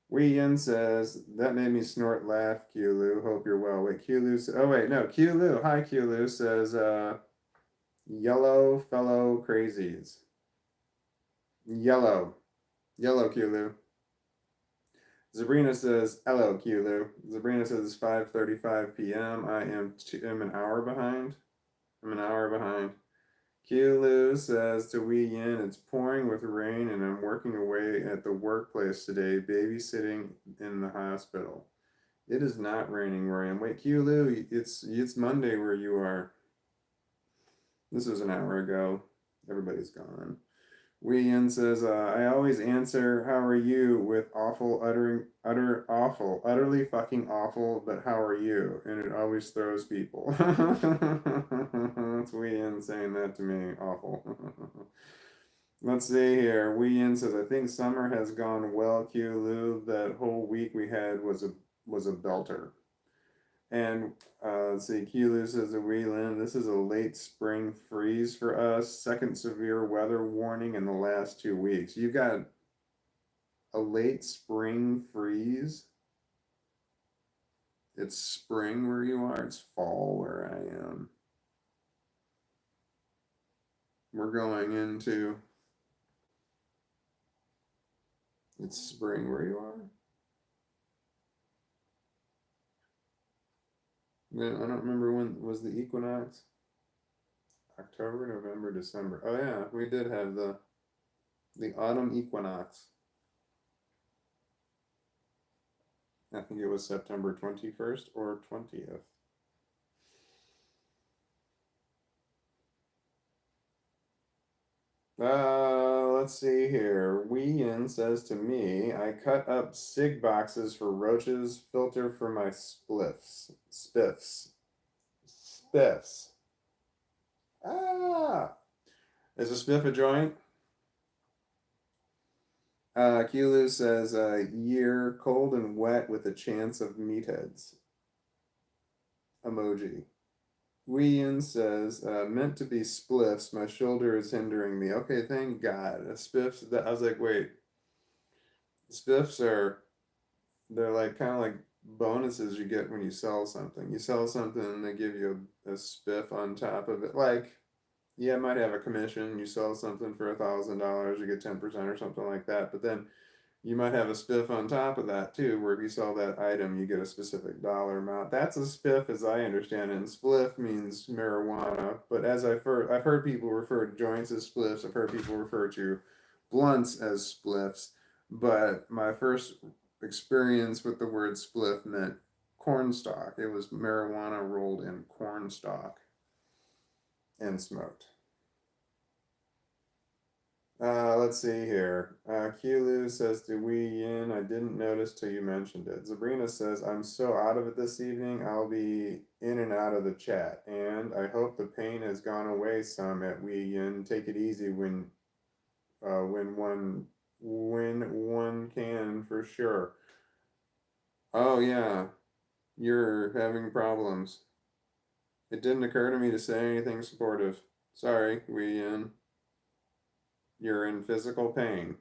S1: Wee Yin says that made me snort laugh. Q Hope you're well. Wait, oh wait, no, Q Hi Q says yellow fellow crazies. Yellow Q. Sabrina says, hello, Q. Sabrina says it's 5:35 p.m. I am an hour behind. I'm an hour behind. Q says to Wee Yin, it's pouring with rain and I'm working away at the workplace today, babysitting in the hospital. It is not raining where I am. Wait, Q, it's Monday where you are. This was an hour ago. Everybody's gone. Wee Yin says, I always answer, how are you, with utterly fucking awful, but how are you? And it always throws people. That's Wee Yin saying that to me, awful. Let's see here. Wee Yin says, I think summer has gone well, Q. That whole week we had was a belter. And let's see, Q says to Wheelan, this is a late spring freeze for us. Second severe weather warning in the last 2 weeks. You got a late spring freeze? It's spring where you are. It's fall where I am. We're going into... It's spring where you are? Yeah, I don't remember when was the equinox. October, November, December. Oh yeah, we did have the autumn equinox. I think it was September 21st or 20th. Let's see here. Weein says to me, I cut up cig boxes for roaches, filter for my spliffs. Spiffs. Spiffs. Ah! Is a spiff a joint? Kulu says, year cold and wet with a chance of meatheads. Emoji. Weein says, meant to be spliffs. My shoulder is hindering me. Okay, thank God. Spiffs. I was like, wait. Spiffs are they're like kind of like bonuses you get when you sell something. You sell something and they give you a spiff on top of it. Like, yeah, it might have a commission. You sell something for $1,000, you get 10% or something like that. But then you might have a spiff on top of that too, where if you sell that item, you get a specific dollar amount. That's a spiff, as I understand it. And spliff means marijuana. But as I've heard people refer to joints as spliffs. I've heard people refer to blunts as spliffs. But my first experience with the word spliff meant cornstalk. It was marijuana rolled in cornstalk and smoked. Let's see here. Kulu says to Wee Yin, I didn't notice till you mentioned it. Sabrina says, I'm so out of it this evening, I'll be in and out of the chat. And I hope the pain has gone away some at Wee Yin. Take it easy when one can for sure. Oh yeah, you're having problems. It didn't occur to me to say anything supportive. Sorry, Wee Yin. You're in physical pain.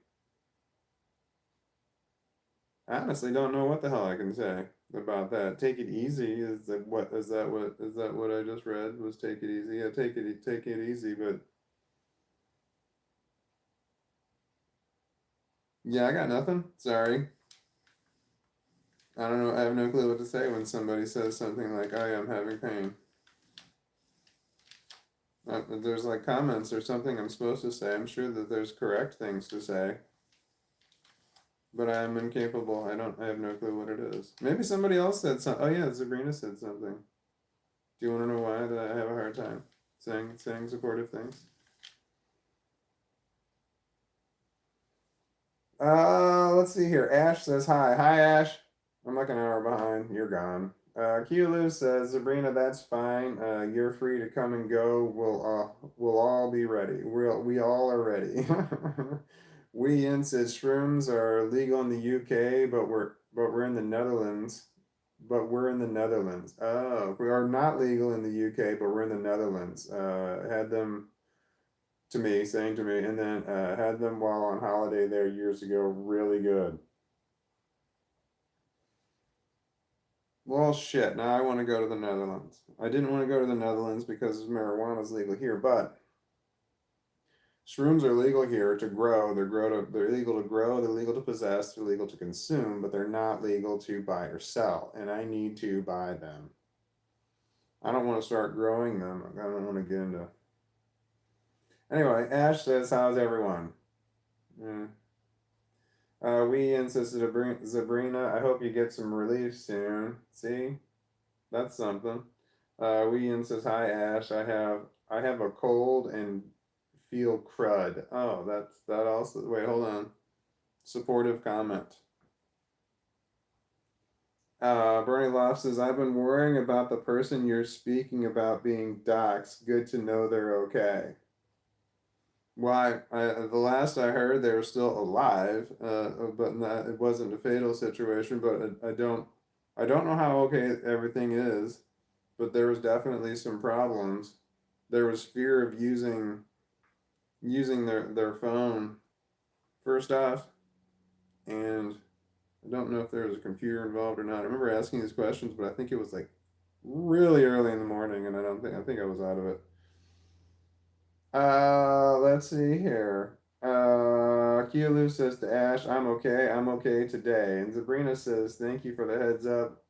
S1: I honestly don't know what the hell I can say about that. Take it easy. Is that what I just read was take it easy? Yeah, take it easy, but yeah, I got nothing. Sorry. I don't know. I have no clue what to say when somebody says something like I am having pain. There's like comments or something I'm supposed to say. I'm sure that there's correct things to say, but I am incapable. I have no clue what it is. Maybe somebody else said something. Oh yeah, Sabrina said something. Do you want to know why that I have a hard time saying supportive things? Let's see here. Ash says hi. Hi, Ash. I'm like an hour behind. You're gone. Kulu says, Sabrina, that's fine. You're free to come and go. We'll all be ready. We all are ready. We in says shrooms are legal in the UK, but we're in the Netherlands. But we're in the Netherlands. Oh, we are not legal in the UK, but we're in the Netherlands. Had them to me, saying to me, and then had them while on holiday there years ago. Really good. Well, shit. Now I want to go to the Netherlands. I didn't want to go to the Netherlands because marijuana is legal here, but shrooms are legal here to grow. They're legal to grow. They're legal to possess. They're legal to consume, but they're not legal to buy or sell. And I need to buy them. I don't want to start growing them. I don't want to get into. Anyway, Ash says, "How's everyone?" Yeah. We insisted Sabrina. I hope you get some relief soon. See, that's something. We says, "Hi Ash. I have a cold and feel crud." Oh, that also. Wait, hold on. Supportive comment. Bernie Loft says, "I've been worrying about the person you're speaking about being doxxed. Good to know they're okay." Why? The last I heard, they were still alive, but not, it wasn't a fatal situation. But I don't know how okay everything is, but there was definitely some problems. There was fear of using their phone first off, and I don't know if there was a computer involved or not. I remember asking these questions, but I think it was like really early in the morning, and I think I was out of it. Let's see here. Kielu says to Ash, I'm okay today. And Sabrina says, thank you for the heads up.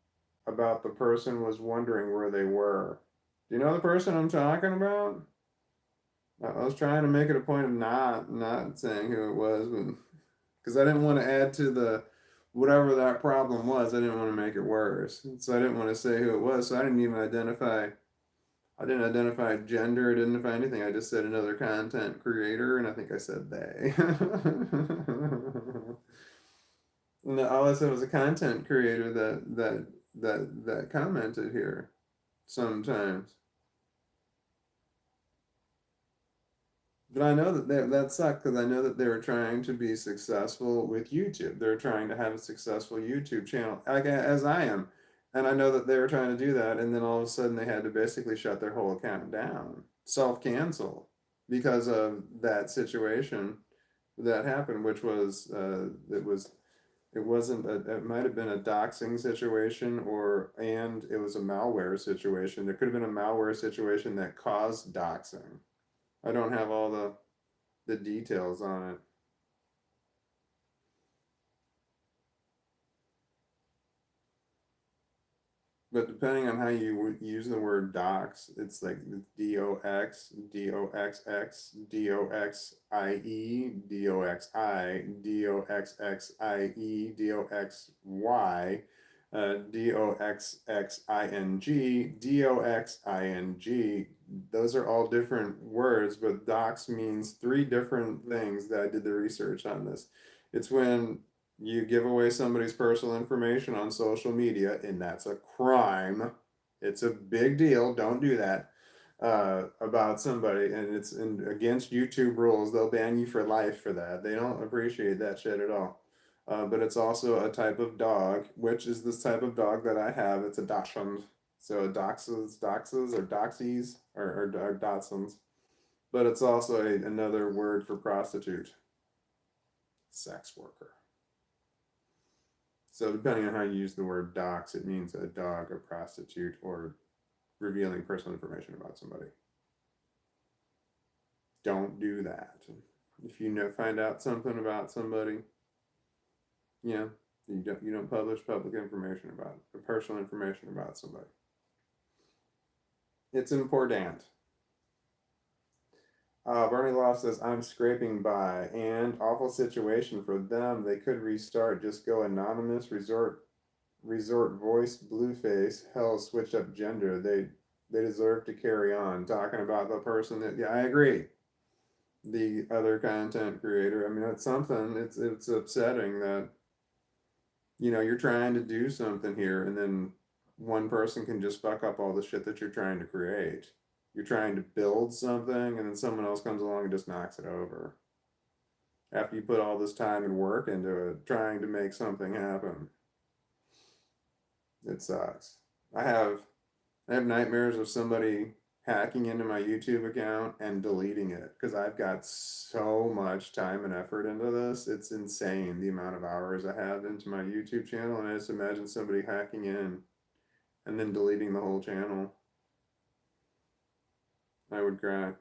S1: about the person was wondering where they were. Do you know the person I'm talking about? I was trying to make it a point of not saying who it was, because I didn't want to add to the whatever that problem was. I didn't want to make it worse, so I didn't want to say who it was. So I didn't even identify. I didn't identify gender. I didn't identify anything. I just said another content creator, and I think I said they. No, all I said was a content creator that commented here sometimes. But I know that sucked because I know that they were trying to be successful with YouTube. They're trying to have a successful YouTube channel, like as I am, and I know that they were trying to do that, and then all of a sudden they had to basically shut their whole account down, self-cancel, because of that situation that happened, which was it wasn't it might have been a doxing situation and it was a malware situation. There could have been a malware situation that caused doxing. I don't have all the details on it. But depending on how you use the word dox, it's like DOX, DOXX, DOXIE, DOXI, DOXXIE, DOXY, DOXXING, DOXING. Those are all different words, but dox means three different things that I did the research on this. It's when you give away somebody's personal information on social media, and that's a crime. It's a big deal. Don't do that about somebody, and it's against YouTube rules. They'll ban you for life for that. They don't appreciate that shit at all. But it's also a type of dog, which is this type of dog that I have. It's a dachshund. So doxes or doxies or dachshunds. But it's also another word for prostitute, sex worker. So depending on how you use the word dox, it means a dog, a prostitute, or revealing personal information about somebody. Don't do that. If you find out something about somebody, you know, you don't publish public information about personal information about somebody. It's important. Bernie Loft says, I'm scraping by, and awful situation for them. They could restart, just go anonymous, resort voice, blueface, hell, switch up gender. They deserve to carry on. Talking about the person that, yeah, I agree. The other content creator. I mean, it's something. It's upsetting that you're trying to do something here, and then one person can just fuck up all the shit that you're trying to create. You're trying to build something, and then someone else comes along and just knocks it over. After you put all this time and work into it, trying to make something happen, it sucks. I have I have nightmares of somebody hacking into my YouTube account and deleting it because I've got so much time and effort into this. It's insane the amount of hours I have into my YouTube channel, and I just imagine somebody hacking in and then deleting the whole channel. I would cry.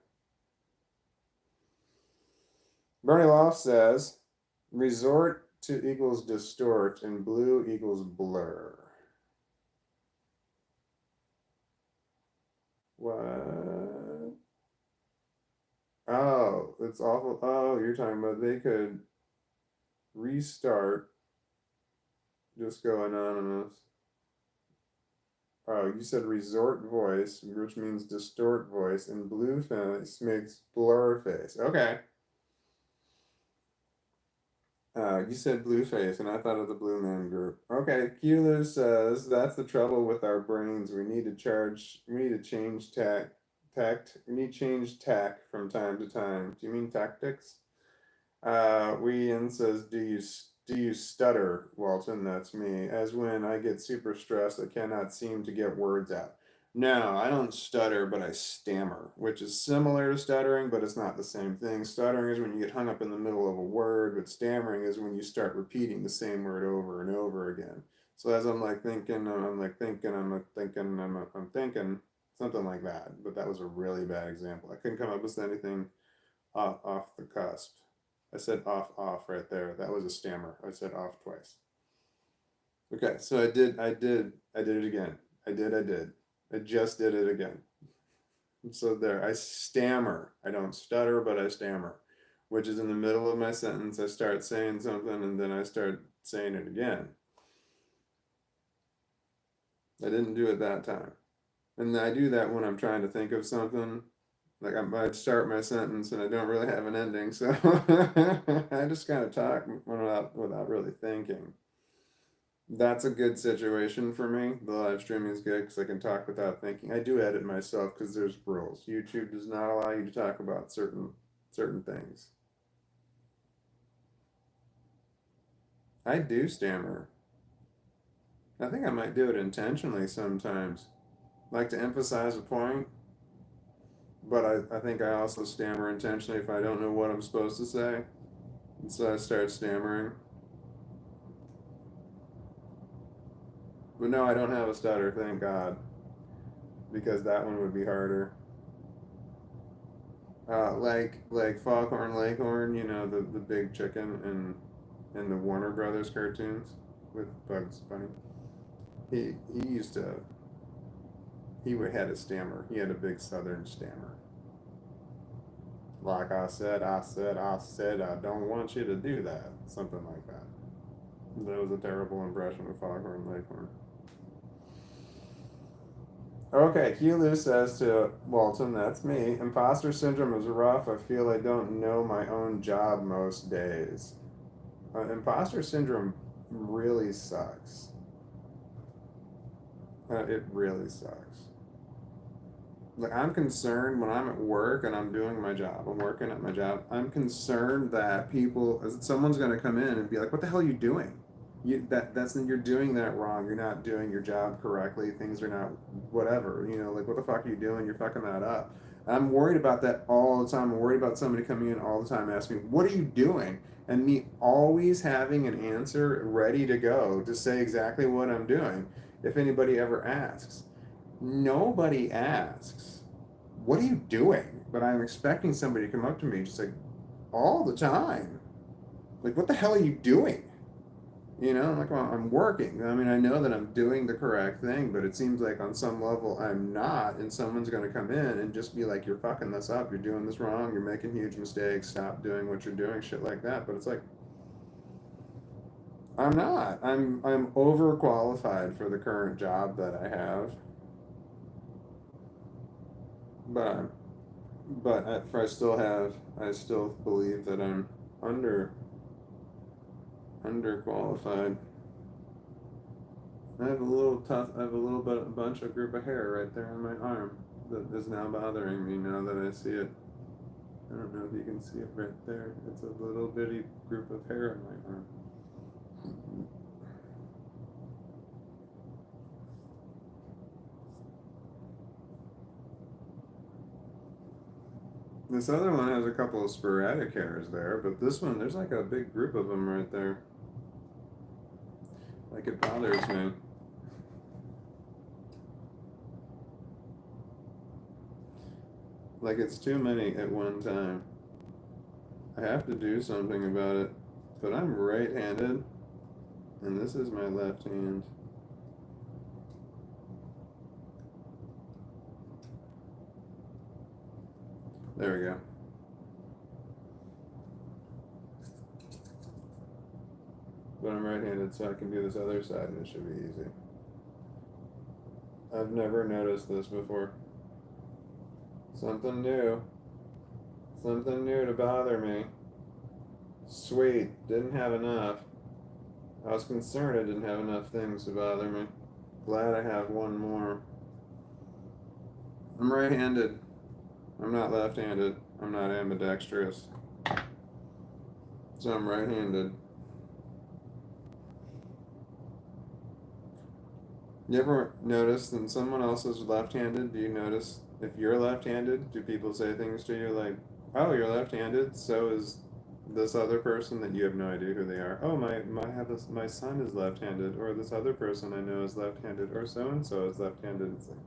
S1: Bernie Loft says resort to equals distort and blue equals blur. What? Oh, it's awful. Oh, you're talking about they could restart, just go anonymous. Oh, you said resort voice, which means distort voice, and blue face makes blur face. Okay. You said Blueface, and I thought of the Blue Man Group. Okay, Keeler says that's the trouble with our brains. We need to change we need to change tack from time to time. Do you mean tactics? Wean says, do you stutter, Walton? That's me. As when I get super stressed, I cannot seem to get words out. No, I don't stutter, but I stammer, which is similar to stuttering, but it's not the same thing. Stuttering is when you get hung up in the middle of a word, but stammering is when you start repeating the same word over and over again. So as I'm like thinking, I'm like thinking, I'm like thinking, I'm thinking, something like that. But that was a really bad example. I couldn't come up with anything off the cusp. I said off right there. That was a stammer. I said off twice. Okay, so I did it again. I did. I just did it again. So there, I stammer. I don't stutter, but I stammer, which is in the middle of my sentence. I start saying something and then I start saying it again. I didn't do it that time. And I do that when I'm trying to think of something. Like I'd start my sentence and I don't really have an ending, so I just kind of talk without really thinking. That's a good situation for me. The live streaming is good because I can talk without thinking. I do edit myself because there's rules. YouTube does not allow you to talk about certain things. I do stammer. I think I might do it intentionally sometimes, like to emphasize a point. But I think I also stammer intentionally if I don't know what I'm supposed to say, and so I start stammering. But no, I don't have a stutter, thank God, because that one would be harder. Like Foghorn Leghorn, you know, the big chicken in the Warner Brothers cartoons with Bugs Bunny. He used to had a stammer. He had a big Southern stammer. Like I said, I don't want you to do that. Something like that. That was a terrible impression of Foghorn Leghorn. Okay, Hulu says to Walton, that's me. Imposter syndrome is rough. I feel I don't know my own job most days. Imposter syndrome really sucks. It really sucks. Like, I'm concerned when I'm at work and I'm doing my job. I'm working at my job. I'm concerned that someone's going to come in and be like, "What the hell are you doing? You're doing that wrong. You're not doing your job correctly. Things are not whatever. You know, like what the fuck are you doing? You're fucking that up." I'm worried about that all the time. I'm worried about somebody coming in all the time asking me, "What are you doing?" And me always having an answer ready to go to say exactly what I'm doing if anybody ever asks. Nobody asks, "What are you doing?" But I'm expecting somebody to come up to me just like all the time. Like, "What the hell are you doing?" You know, like, well, I'm working. I mean, I know that I'm doing the correct thing, but it seems like on some level I'm not, and someone's going to come in and just be like, "You're fucking this up. You're doing this wrong. You're making huge mistakes. Stop doing what you're doing," shit like that. But it's like, I'm not. I'm overqualified for the current job that I have, but I still believe that I'm under underqualified. I have a little bit, a bunch of group of hair right there on my arm that is now bothering me now that I see it. I don't know if you can see it right there. It's a little bitty group of hair on my arm. This other one has a couple of sporadic hairs there, but this one, there's like a big group of them right there. Like, it bothers me. Like, it's too many at one time. I have to do something about it, but I'm right-handed, and this is my left hand. There we go. But I'm right-handed, so I can do this other side, and it should be easy. I've never noticed this before. Something new. Something new to bother me. Sweet. Didn't have enough. I was concerned I didn't have enough things to bother me. Glad I have one more. I'm right-handed. I'm not left-handed. I'm not ambidextrous. So I'm right-handed. You ever notice when someone else is left-handed, do you notice if you're left-handed, do people say things to you like, "Oh, you're left-handed, so is this other person," that you have no idea who they are? "Oh, my son is left-handed," or "This other person I know is left-handed," or "So and so is left-handed." It's like,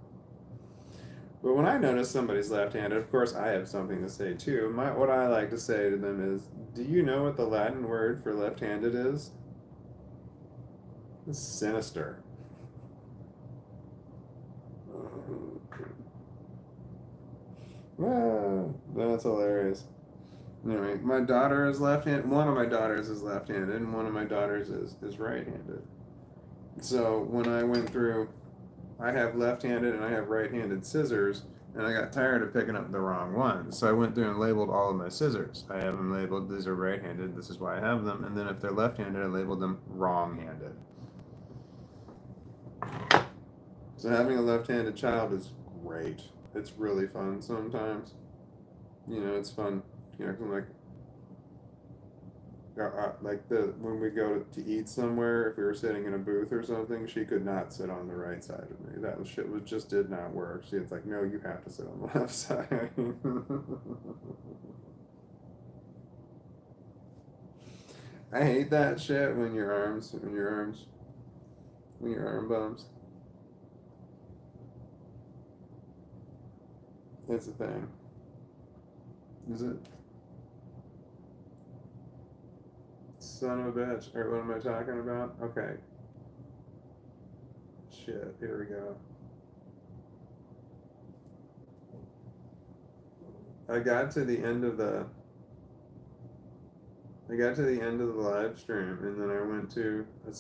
S1: but when I notice somebody's left-handed, of course I have something to say too. What I like to say to them is, "Do you know what the Latin word for left-handed is?" It's sinister. That's hilarious. Anyway, my daughter is left-handed. One of my daughters is left-handed, and one of my daughters is right-handed. So when I went through, I have left-handed and I have right-handed scissors, and I got tired of picking up the wrong ones. So I went through and labeled all of my scissors. I have them labeled, these are right-handed, this is why I have them, and then if they're left-handed, I labeled them wrong-handed. So having a left-handed child is great. It's really fun sometimes. You know, it's fun. You know, like the when we go to eat somewhere, if we were sitting in a booth or something, she could not sit on the right side of me. That was shit was just did not work. It's like, no, you have to sit on the left side. I hate that shit when your arm bumps. It's a thing. Is it? Son of a bitch. Or what am I talking about? Okay. Shit. Here we go. I got to the end of the live stream, and then I went to I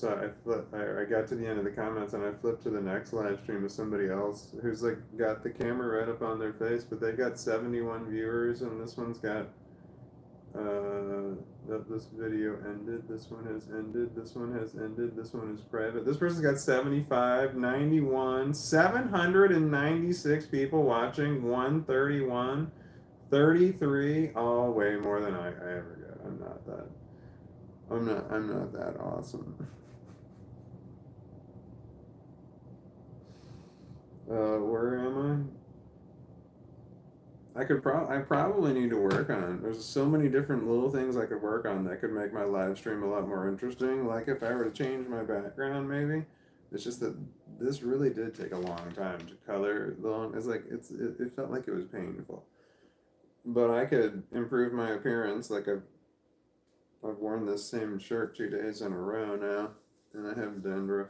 S1: got to the end of the comments, and I flipped to the next live stream of somebody else who's like got the camera right up on their face, but they got 71 viewers, and this one's got this video ended, this one has ended, this one has ended, this one is private. This person's got 75, 91, 796 people watching, 131, 33, all way more than I ever get. I'm not that awesome. Where am I probably need to work on. There's so many different little things I could work on that could make my live stream a lot more interesting. Like if I were to change my background, maybe. It's just that this really did take a long time to color. It's like it felt like it was painful. But I could improve my appearance. Like I've worn this same shirt 2 days in a row now, and I have dandruff.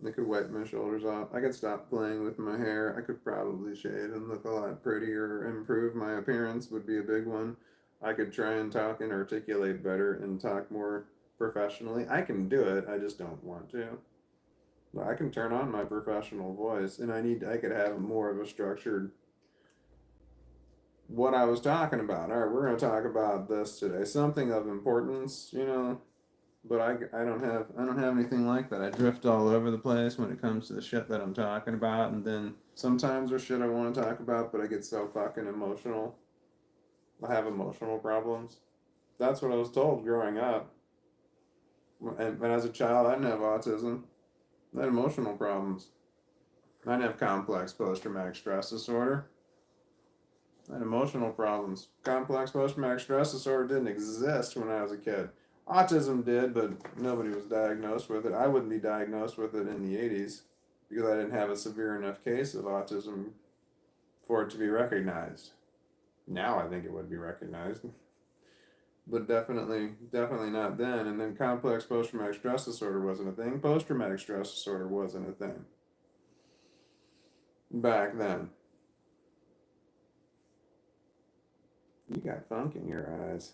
S1: I could wipe my shoulders off. I could stop playing with my hair. I could probably shave and look a lot prettier. Improve my appearance would be a big one. I could try and talk and articulate better and talk more professionally. I can do it. I just don't want to. But I can turn on my professional voice, and I could have more of a structured what I was talking about. All right, we're going to talk about this today. Something of importance, you know, but I don't have anything like that. I drift all over the place when it comes to the shit that I'm talking about, and then sometimes there's shit I want to talk about, but I get so fucking emotional. I have emotional problems. That's what I was told growing up. And as a child, I didn't have autism. I had emotional problems. I didn't have complex post-traumatic stress disorder. I had emotional problems. Complex post-traumatic stress disorder didn't exist when I was a kid. Autism did, but nobody was diagnosed with it. I wouldn't be diagnosed with it in the 80s because I didn't have a severe enough case of autism for it to be recognized. Now I think it would be recognized, but definitely not then. And then complex post-traumatic stress disorder wasn't a thing. Post-traumatic stress disorder wasn't a thing back then. You got funk in your eyes.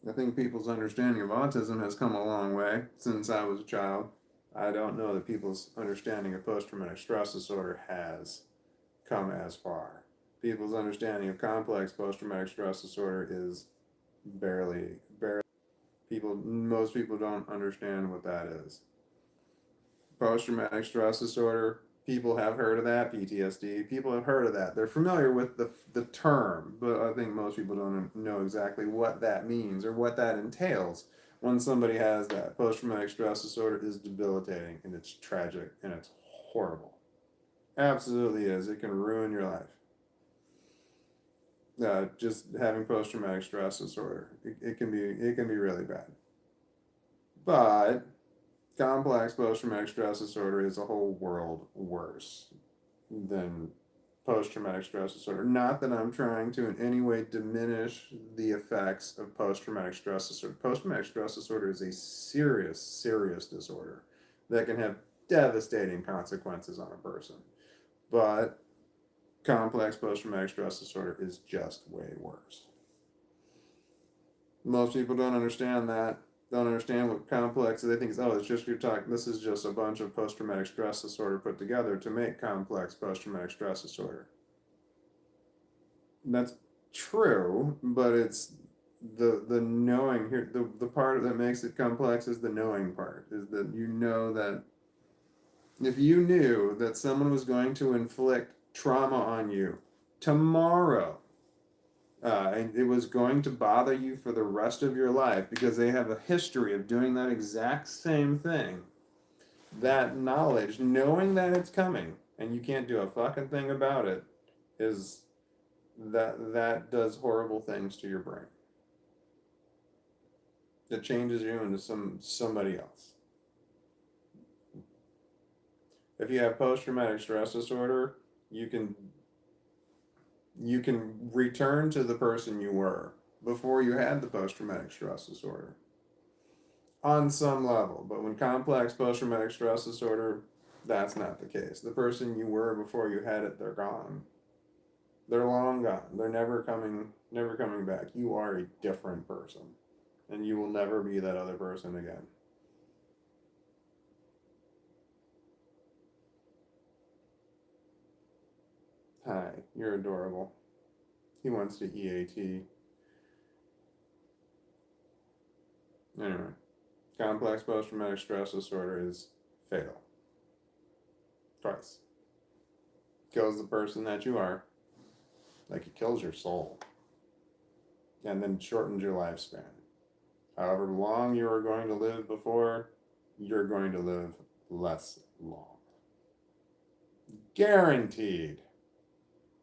S1: I think people's understanding of autism has come a long way since I was a child. I don't know that people's understanding of post-traumatic stress disorder has come as far. People's understanding of complex post-traumatic stress disorder is barely. Most people don't understand what that is. Post-traumatic stress disorder, people have heard of that. PTSD, people have heard of that. They're familiar with the term, but I think most people don't know exactly what that means or what that entails. When somebody has that, post-traumatic stress disorder is debilitating, and it's tragic, and it's horrible. Absolutely is. It can ruin your life. Just having post-traumatic stress disorder, it can be really bad. But complex post-traumatic stress disorder is a whole world worse than post-traumatic stress disorder. Not that I'm trying to in any way diminish the effects of post-traumatic stress disorder. Post-traumatic stress disorder is a serious, serious disorder that can have devastating consequences on a person. But complex post-traumatic stress disorder is just way worse. Most people don't understand that. Don't understand what complex is. They think, oh, it's just you're talking. This is just a bunch of post-traumatic stress disorder put together to make complex post-traumatic stress disorder. That's true, but it's the knowing here. The part that makes it complex is the knowing part. Is that you know that if you knew that someone was going to inflict trauma on you tomorrow, and it was going to bother you for the rest of your life because they have a history of doing that exact same thing. That knowledge, knowing that it's coming, and you can't do a fucking thing about it, is that does horrible things to your brain. It changes you into somebody else. If you have post-traumatic stress disorder, you can return to the person you were before you had the post-traumatic stress disorder on some level. But when complex post-traumatic stress disorder, that's not the case. The person you were before you had it, they're gone. They're long gone. They're never coming back. You are a different person, and you will never be that other person again. Hi, you're adorable. He wants to EAT. Anyway, complex post-traumatic stress disorder is fatal. Twice. Kills the person that you are. Like it kills your soul. And then shortens your lifespan. However long you were going to live before, you're going to live less long. Guaranteed.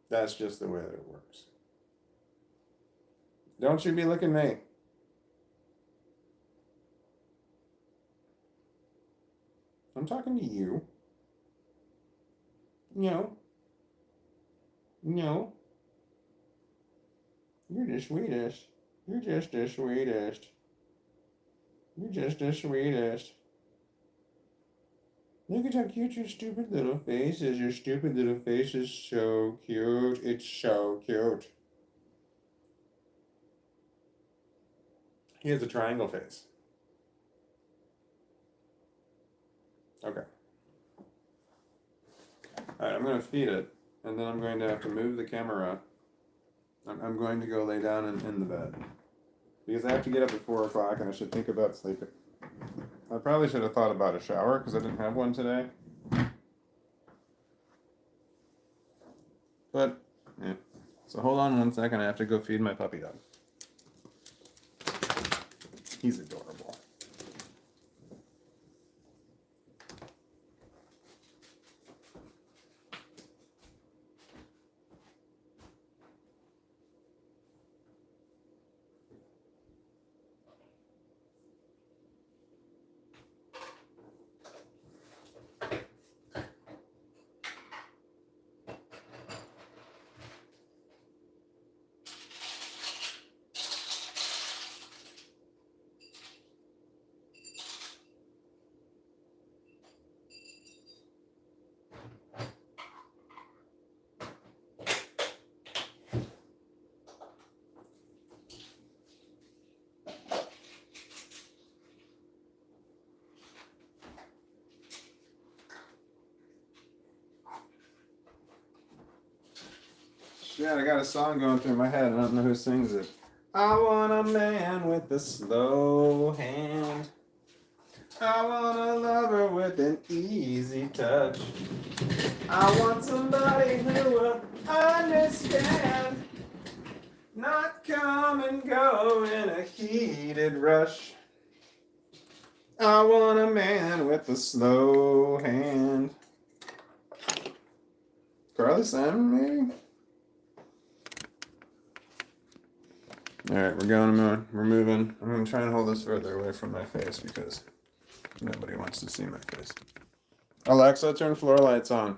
S1: That's just the way that it works. Don't you be looking at me. I'm talking to you. No. No. You're the sweetest. You're just the sweetest. You're just the sweetest. Look at how cute your stupid little face is. Your stupid little face is so cute. It's so cute. He has a triangle face. Okay. Alright, I'm going to feed it, and then I'm going to have to move the camera. I'm going to go lay down in the bed. Because I have to get up at 4 o'clock, and I should think about sleeping. I probably should have thought about a shower, because I didn't have one today. But, yeah. So hold on 1 second, I have to go feed my puppy dog. He's adorable. Yeah, I got a song going through my head. I don't know who sings it. I want a man with a slow hand. I want a lover with an easy touch. I want somebody who will understand. Not come and go in a heated rush. I want a man with a slow hand. Carly Simon, maybe? Alright, we're going, we're moving. I'm going to try and hold this further away from my face because nobody wants to see my face. Alexa, turn floor lights on.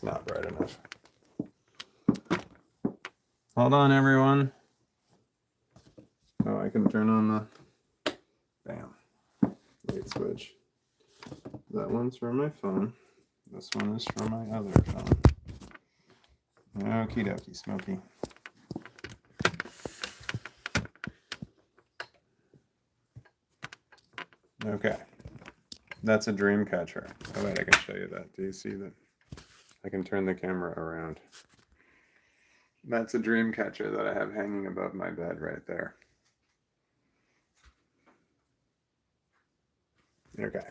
S1: It's not bright enough. Hold on, everyone. Oh, I can turn on the light switch. That one's for my phone. This one is for my other phone. Okie dokie, Smokey. Okay. That's a dream catcher. Oh wait, I can show you that. Do you see that? I can turn the camera around. That's a dream catcher that I have hanging above my bed right there. Okay.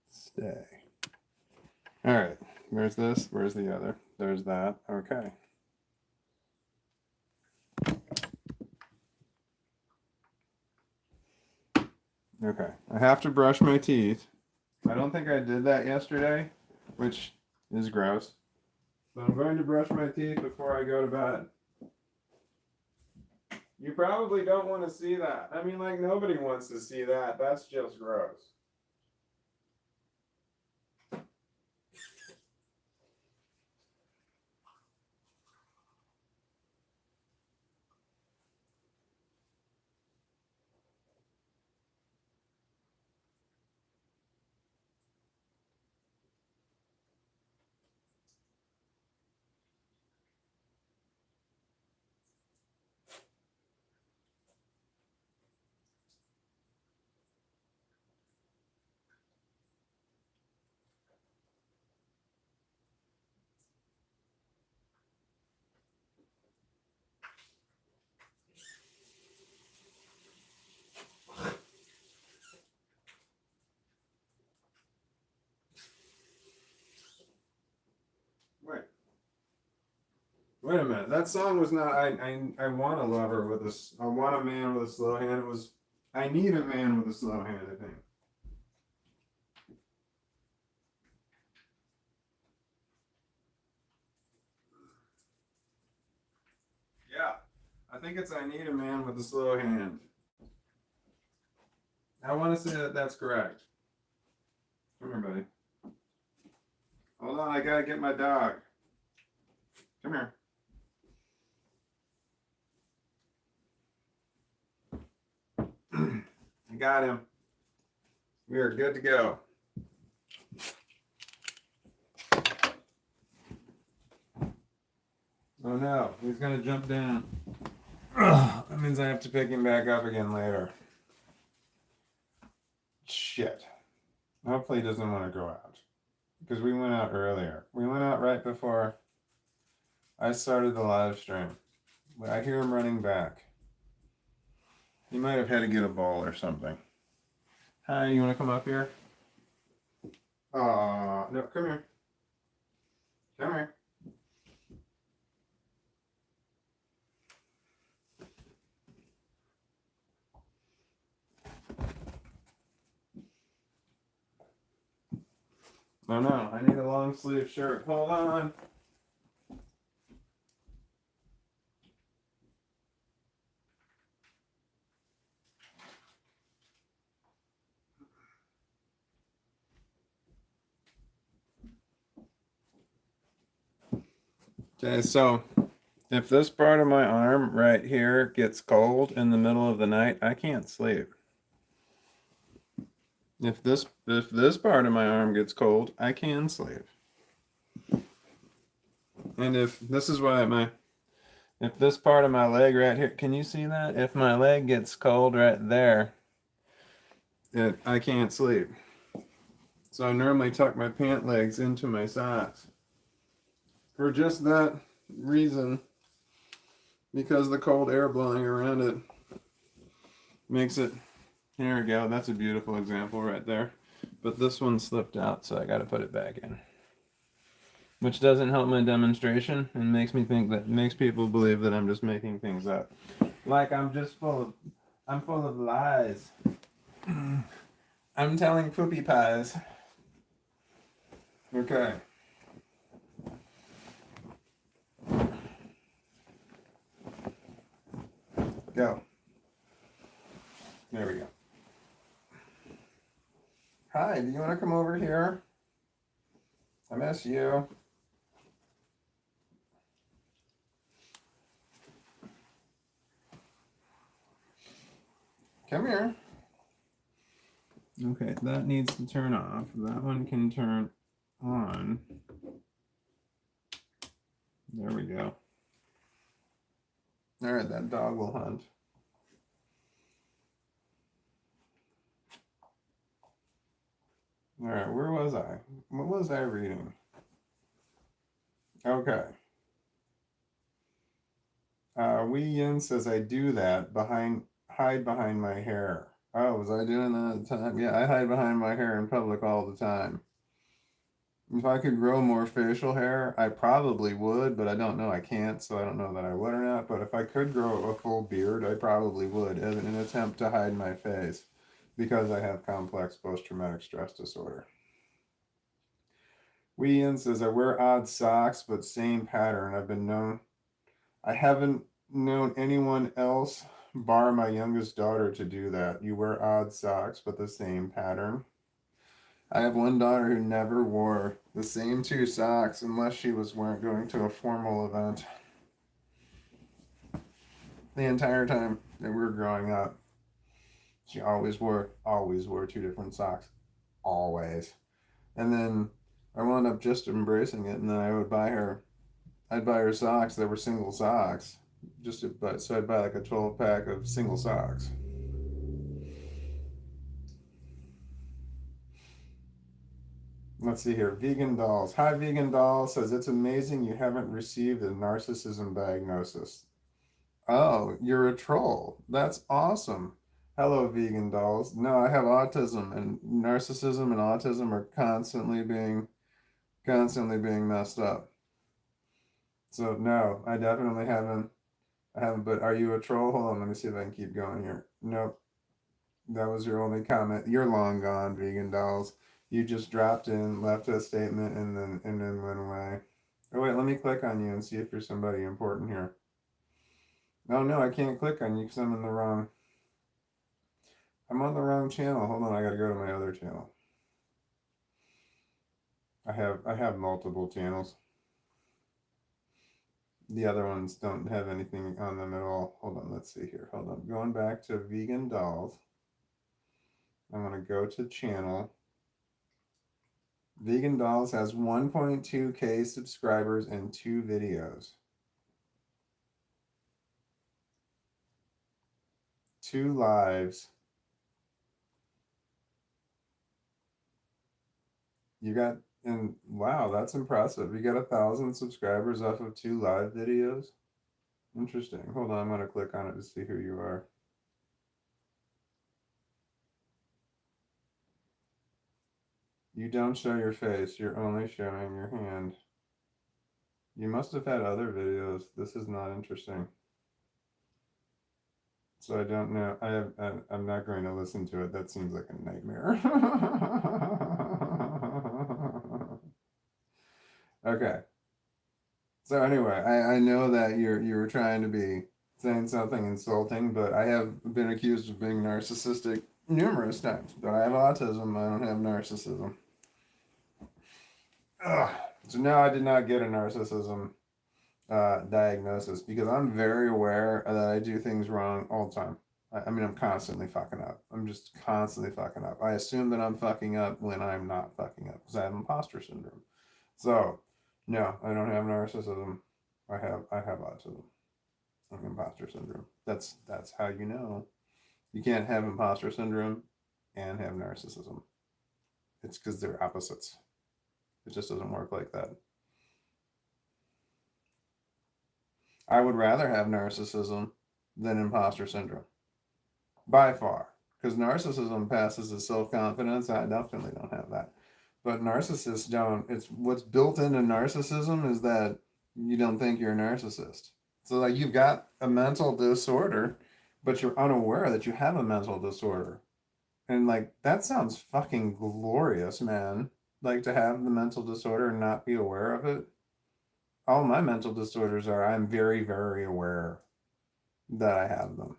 S1: Stay. All right. Where's this? Where's the other? There's that. Okay. Okay. I have to brush my teeth. I don't think I did that yesterday, which is gross. But I'm going to brush my teeth before I go to bed. You probably don't want to see that. I mean, like, nobody wants to see that. That's just gross. Wait a minute. That song was not. I want a lover with a. I want a man with a slow hand. It was. I need a man with a slow hand. I think. Yeah, I think it's. I need a man with a slow hand. I want to say that that's correct. Come here, buddy. Hold on. I gotta get my dog. Come here. I got him. We are good to go. Oh no, he's gonna jump down. Ugh, that means I have to pick him back up again later. Shit. Hopefully he doesn't want to go out. Because we went out earlier. We went out right before I started the live stream. I hear him running back. He might have had to get a ball or something. Hi, you want to come up here? No, come here. Come here. Oh no, I need a long sleeve shirt. Hold on. Okay, so if this part of my arm right here gets cold in the middle of the night, I can't sleep. If this part of my arm gets cold, I can sleep. And if this is why if this part of my leg right here, can you see that? If my leg gets cold right there, I can't sleep. So I normally tuck my pant legs into my socks. For just that reason, because the cold air blowing around it makes it. Here we go. That's a beautiful example right there. But this one slipped out, so I got to put it back in. Which doesn't help my demonstration and makes people believe that I'm just making things up. Like I'm full of lies. I'm telling poopy pies. Okay. Go. There we go. Hi, Hi, do you want to come over here? I miss you. Come here. Okay, that needs to turn off. That one can turn on. There we go. All right, that dog will hunt. All right, where was I? What was I reading? Okay. Wee Yin says I do that hide behind my hair. Oh, was I doing that at the time? Yeah, I hide behind my hair in public all the time. If I could grow more facial hair, I probably would, but I don't know. I can't, so I don't know that I would or not. But if I could grow a full beard, I probably would as an attempt to hide my face because I have complex post-traumatic stress disorder. Wee Yin says I wear odd socks, but same pattern. I haven't known anyone else, bar my youngest daughter, to do that. You wear odd socks, but the same pattern. I have one daughter who never wore the same two socks unless she was going to a formal event. The entire time that we were growing up, she always wore two different socks. Always. And then I wound up just embracing it, and then I'd buy her socks that were single socks. So I'd buy like a 12 pack of single socks. Let's see here. Vegan Dolls. Hi, Vegan Doll says it's amazing you haven't received a narcissism diagnosis. Oh, you're a troll. That's awesome. Hello, Vegan Dolls. No, I have autism, and narcissism and autism are constantly being messed up. So no, I definitely haven't. I haven't. But are you a troll? Hold on, let me see if I can keep going here. Nope. That was your only comment. You're long gone, Vegan Dolls. You just dropped in, left a statement, and then went away. Oh wait, let me click on you and see if you're somebody important here. Oh no, I can't click on you because I'm in the wrong. I'm on the wrong channel. Hold on, I gotta go to my other channel. I have multiple channels. The other ones don't have anything on them at all. Hold on, let's see here. Hold on. Going back to Vegan Dolls. I'm gonna go to channel. Vegan Dolls has 1.2K subscribers and 2 videos. 2 lives. You got, and wow, that's impressive. You got 1,000 subscribers off of 2 live videos. Interesting. Hold on, I'm gonna click on it to see who you are. You don't show your face, you're only showing your hand. You must have had other videos. This is not interesting. So I don't know. I'm not going to listen to it. That seems like a nightmare. Okay. So anyway, I know that you were trying to be saying something insulting, but I have been accused of being narcissistic numerous times. But I have autism. I don't have narcissism. Ugh. So no, I did not get a narcissism diagnosis because I'm very aware that I do things wrong all the time. I mean, I'm constantly fucking up. I'm just constantly fucking up. I assume that I'm fucking up when I'm not fucking up because I have imposter syndrome. So, no, I don't have narcissism. I have autism. I have imposter syndrome. That's how you know. You can't have imposter syndrome and have narcissism. It's because they're opposites. It just doesn't work like that. I would rather have narcissism than imposter syndrome. By far. Because narcissism passes as self-confidence. I definitely don't have that. But narcissists don't. It's what's built into narcissism is that you don't think you're a narcissist. So like you've got a mental disorder, but you're unaware that you have a mental disorder. And like that sounds fucking glorious, man. Like to have the mental disorder and not be aware of it. All my mental disorders are I'm very, very aware that I have them.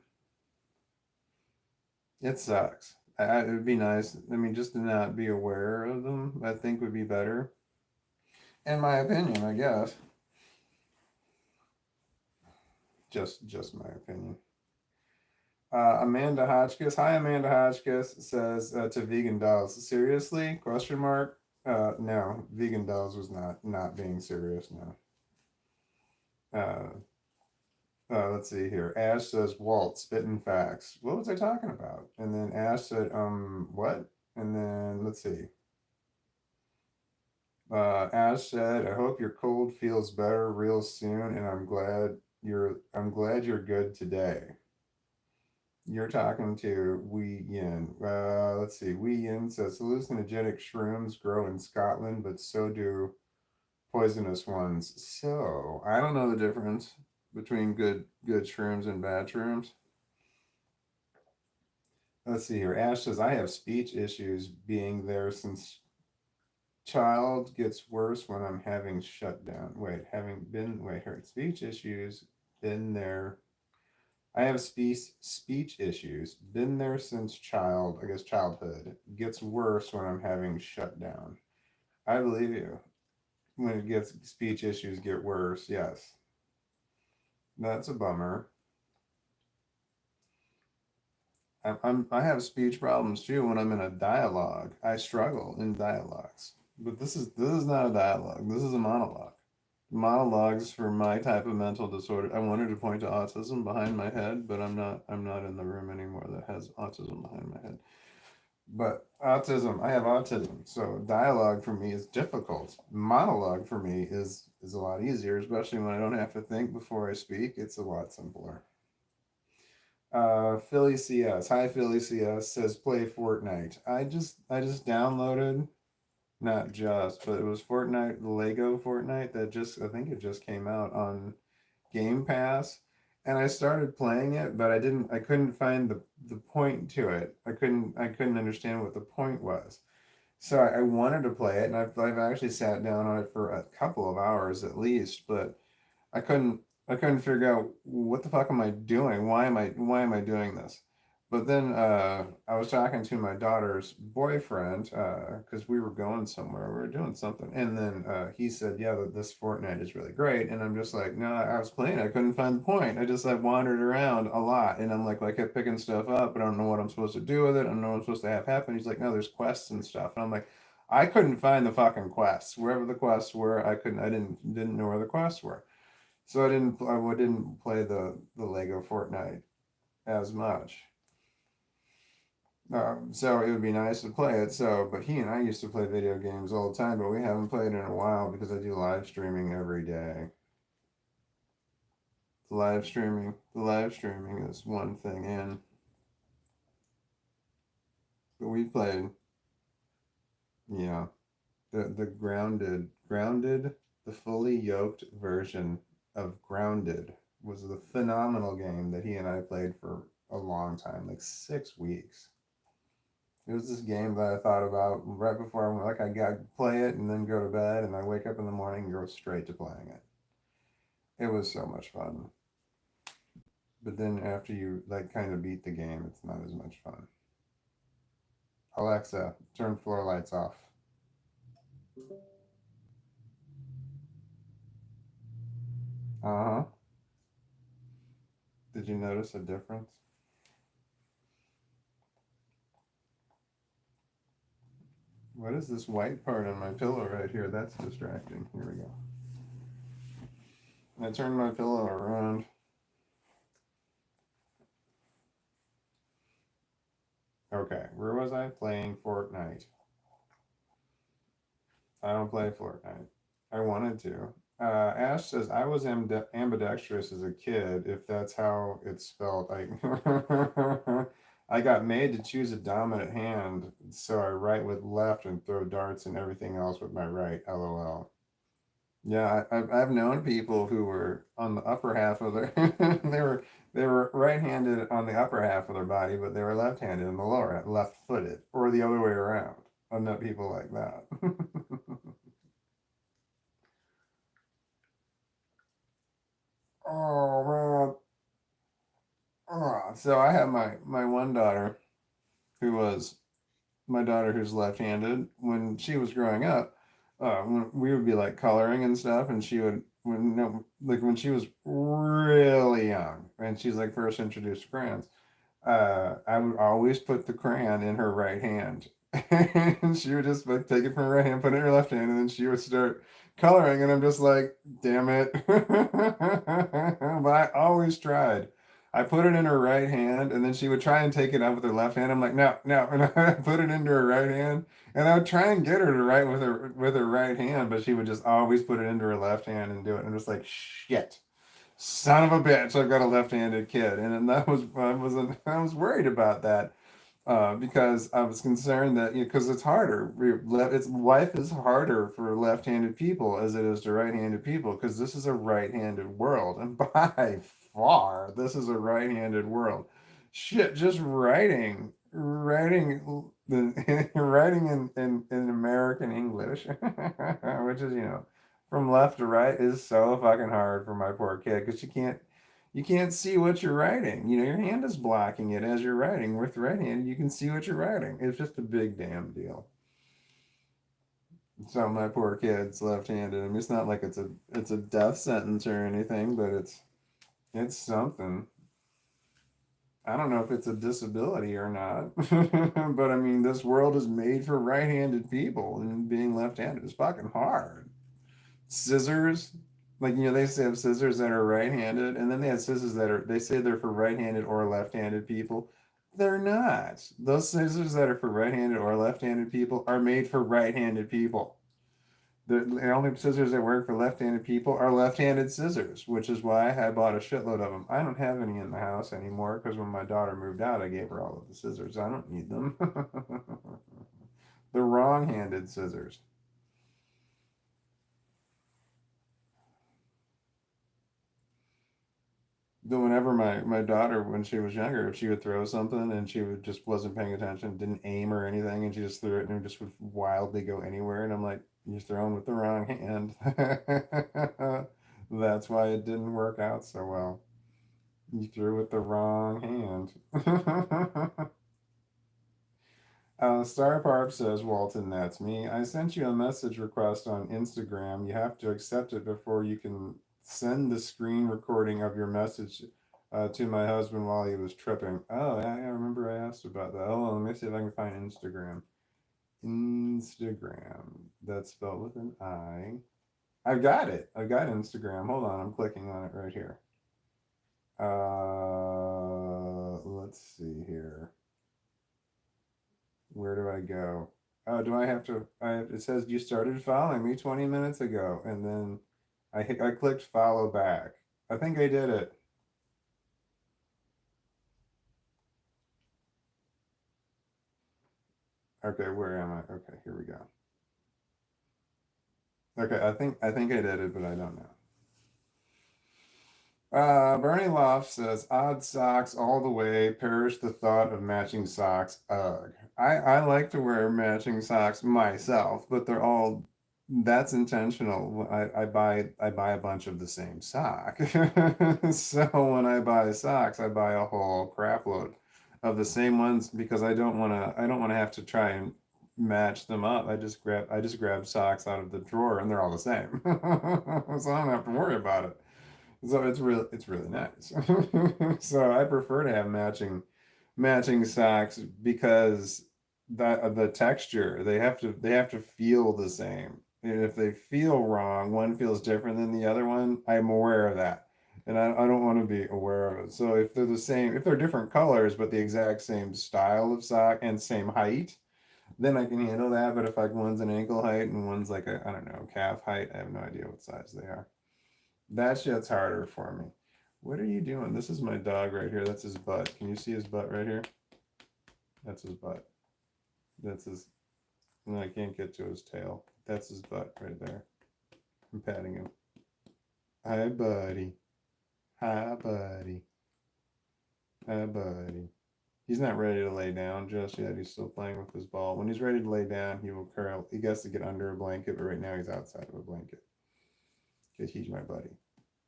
S1: It sucks. It would be nice. I mean, just to not be aware of them, I think would be better. In my opinion, I guess. Just my opinion. Amanda Hotchkiss. Hi, Amanda Hotchkiss says to vegan dolls. Seriously? Question mark. No, vegan dolls was not being serious. No. Uh, let's see here. Ash says Walt spitting facts. What was I talking about? And then Ash said what? And then let's see. Ash said, I hope your cold feels better real soon, and I'm glad you're good today. You're talking to Wee Yin. Let's see. Wee Yin says hallucinogenic shrooms grow in Scotland, but so do poisonous ones. So I don't know the difference between good shrooms and bad shrooms. Let's see here. Ash says I have speech issues being there since child gets worse when I'm having shutdown. Wait, having been wait, her speech issues been there. I have speech issues. Been there since I guess childhood. Gets worse when I'm having shutdown. I believe you. When it gets speech issues get worse, yes. That's a bummer. I have speech problems too when I'm in a dialogue. I struggle in dialogues. But this is not a dialogue. This is a monologue. Monologues for my type of mental disorder. I wanted to point to autism behind my head, but I'm not in the room anymore that has autism behind my head. But autism, I have autism. So dialogue for me is difficult. Monologue for me is a lot easier, especially when I don't have to think before I speak. It's a lot simpler. Philly CS. Hi Philly CS says play Fortnite. I just downloaded, not just, but it was Fortnite, the Lego Fortnite that just I think it just came out on Game Pass, and I started playing it, but I couldn't find the point to it. I couldn't understand what the point was. So I wanted to play it, and I've actually sat down on it for a couple of hours at least, but I couldn't I couldn't figure out what the fuck am I doing? Why am I doing this? But then I was talking to my daughter's boyfriend because we were going somewhere, we were doing something, and then he said, "Yeah, that this Fortnite is really great," and I'm just like, "No, I was playing, I couldn't find the point. I wandered around a lot, and I'm like, I kept picking stuff up, but I don't know what I'm supposed to do with it. I don't know what I'm supposed to have happen." He's like, "No, there's quests and stuff," and I'm like, I couldn't find the fucking quests. Wherever the quests were, I didn't know where the quests were. So I didn't play the Lego Fortnite as much. So it would be nice to play it. So, but he and I used to play video games all the time, but we haven't played in a while because I do live streaming every day. The live streaming is one thing, and but we played, yeah, the grounded, the fully yoked version of Grounded was the phenomenal game that he and I played for a long time, like 6 weeks. It was this game that I thought about right before I went, like I got play it and then go to bed, and I wake up in the morning and go straight to playing it. It was so much fun. But then after you like kind of beat the game, it's not as much fun. Alexa, turn floor lights off. Uh huh. Did you notice a difference? What is this white part on my pillow right here? That's distracting. Here we go. I turned my pillow around. Okay, where was I? Playing Fortnite. I don't play Fortnite. I wanted to. Ash says I was ambidextrous as a kid. If that's how it's spelled, I got made to choose a dominant hand, so I write with left and throw darts and everything else with my right. LOL. Yeah, I've known people who were on the upper half of their they were right-handed on the upper half of their body, but they were left-handed in the lower, left-footed, or the other way around. I've met people like that. Oh man. So I have my one daughter who was my daughter who's left-handed, when she was growing up, when we would be like coloring and stuff, and she would when no like when she was really young and she's like first introduced to crayons, I would always put the crayon in her right hand. And she would just like take it from her right hand, put it in her left hand, and then she would start coloring. And I'm just like, damn it. But I always tried. I put it in her right hand, and then she would try and take it out with her left hand. I'm like, no, no, and I put it into her right hand, and I would try and get her to write with her right hand, but she would just always put it into her left hand and do it. And I'm just like, shit, son of a bitch, I've got a left-handed kid. And that was I was worried about that, because I was concerned that, because it's harder. It's life is harder for left-handed people as it is to right-handed people, because this is a right-handed world, and by far this is a right-handed world. Shit, just writing writing in American English, which is, from left to right, is so fucking hard for my poor kid, because you can't see what you're writing. Your hand is blocking it as you're writing. With right hand, you can see what you're writing. It's just a big damn deal. So my poor kid's left-handed. I mean, it's not like it's a death sentence or anything, but it's something. I don't know if it's a disability or not, but I mean, this world is made for right-handed people, and being left-handed is fucking hard. Scissors, like, they say have scissors that are right-handed, and then they have scissors they say they're for right-handed or left-handed people. They're not. Those scissors that are for right-handed or left-handed people are made for right-handed people. The only scissors that work for left-handed people are left-handed scissors, which is why I bought a shitload of them. I don't have any in the house anymore, because when my daughter moved out, I gave her all of the scissors. I don't need them. The wrong-handed scissors. Whenever my daughter, when she was younger, if she would throw something and she would just wasn't paying attention, didn't aim or anything, and she just threw it and it just would wildly go anywhere, and I'm like, you're throwing with the wrong hand. That's why it didn't work out so well. You threw with the wrong hand. Star Parp says, Walton, that's me. I sent you a message request on Instagram. You have to accept it before you can send the screen recording of your message to my husband while he was tripping. Oh, yeah, I remember I asked about that. Hold on, let me see if I can find Instagram. Instagram. That's spelled with an I. I've got it. I've got Instagram. Hold on, I'm clicking on it right here. Let's see here. Where do I go? Oh, do I have to? It says you started following me 20 minutes ago, and then I clicked follow back. I think I did it. Okay, where am I? Okay, here we go. Okay, I think I did it, but I don't know. Bernie Loft says, odd socks all the way. Perish the thought of matching socks. Ugh. I like to wear matching socks myself, but that's intentional. I buy a bunch of the same sock. So when I buy socks, I buy a whole crap load of the same ones, because I don't wanna have to try and match them up. I just grab socks out of the drawer, and they're all the same. So I don't have to worry about it. So it's really nice. So I prefer to have matching socks, because the texture, they have to feel the same. And if they feel wrong, one feels different than the other one, I'm aware of that. And I don't want to be aware of it. So if they're different colors but the exact same style of sock and same height, then I can handle that. But if like one's an ankle height and one's like a, I don't know, calf height, I have no idea what size they are. That shit's harder for me. What are you doing? This is my dog right here. That's his butt. Can you see his butt right here? That's his butt. That's his. No, I can't get to his tail. That's his butt right there. I'm patting him. Hi, buddy. Hi, buddy. Hi, buddy. He's not ready to lay down just yet. He's still playing with his ball. When he's ready to lay down, he will curl. He gets to get under a blanket, but right now he's outside of a blanket. Because he's my buddy.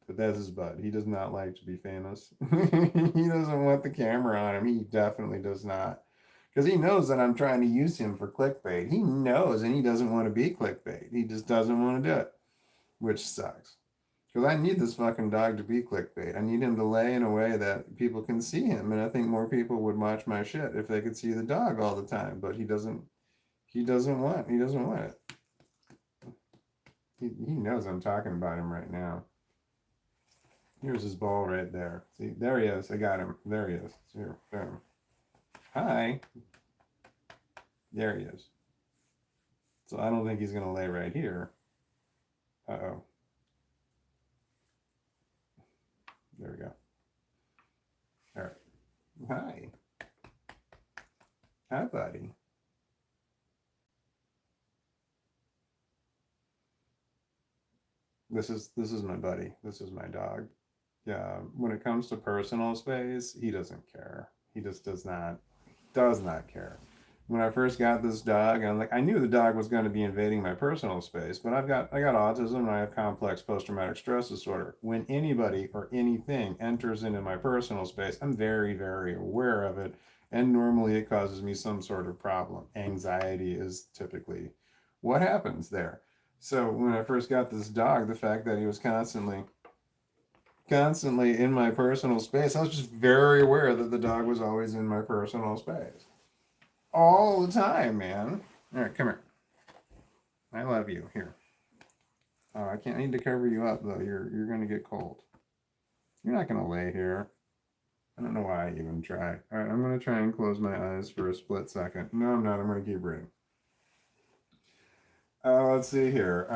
S1: But that's his butt. He does not like to be famous. He doesn't want the camera on him. He definitely does not. Because he knows that I'm trying to use him for clickbait. He knows, and he doesn't want to be clickbait. He just doesn't want to do it, which sucks. Because I need this fucking dog to be clickbait. I need him to lay in a way that people can see him, and I think more people would watch my shit if they could see the dog all the time. But he doesn't. He doesn't want. He doesn't want it. He knows I'm talking about him right now. Here's his ball right there. See, there he is. I got him. There he is. Here, boom. Hi. There he is. So I don't think he's gonna lay right here. Uh-oh. There we go. All right. Hi. Hi, buddy. This is my buddy. This is my dog. Yeah. When it comes to personal space, he doesn't care. He just does not care. When I first got this dog, I'm like, I knew the dog was going to be invading my personal space, but I got autism and I have complex post-traumatic stress disorder. When anybody or anything enters into my personal space, I'm very, very aware of it, and normally it causes me some sort of problem. Anxiety is typically what happens there. So when I first got this dog, the fact that he was constantly in my personal space, I was just very aware that the dog was always in my personal space all the time, man. All right, come here. I love you. Here. Oh, I can't. I need to cover you up though. You're gonna get cold. You're not gonna lay here. I don't know why I even try. All right, I'm gonna try and close my eyes for a split second. No, I'm not. I'm gonna keep reading. Let's see here.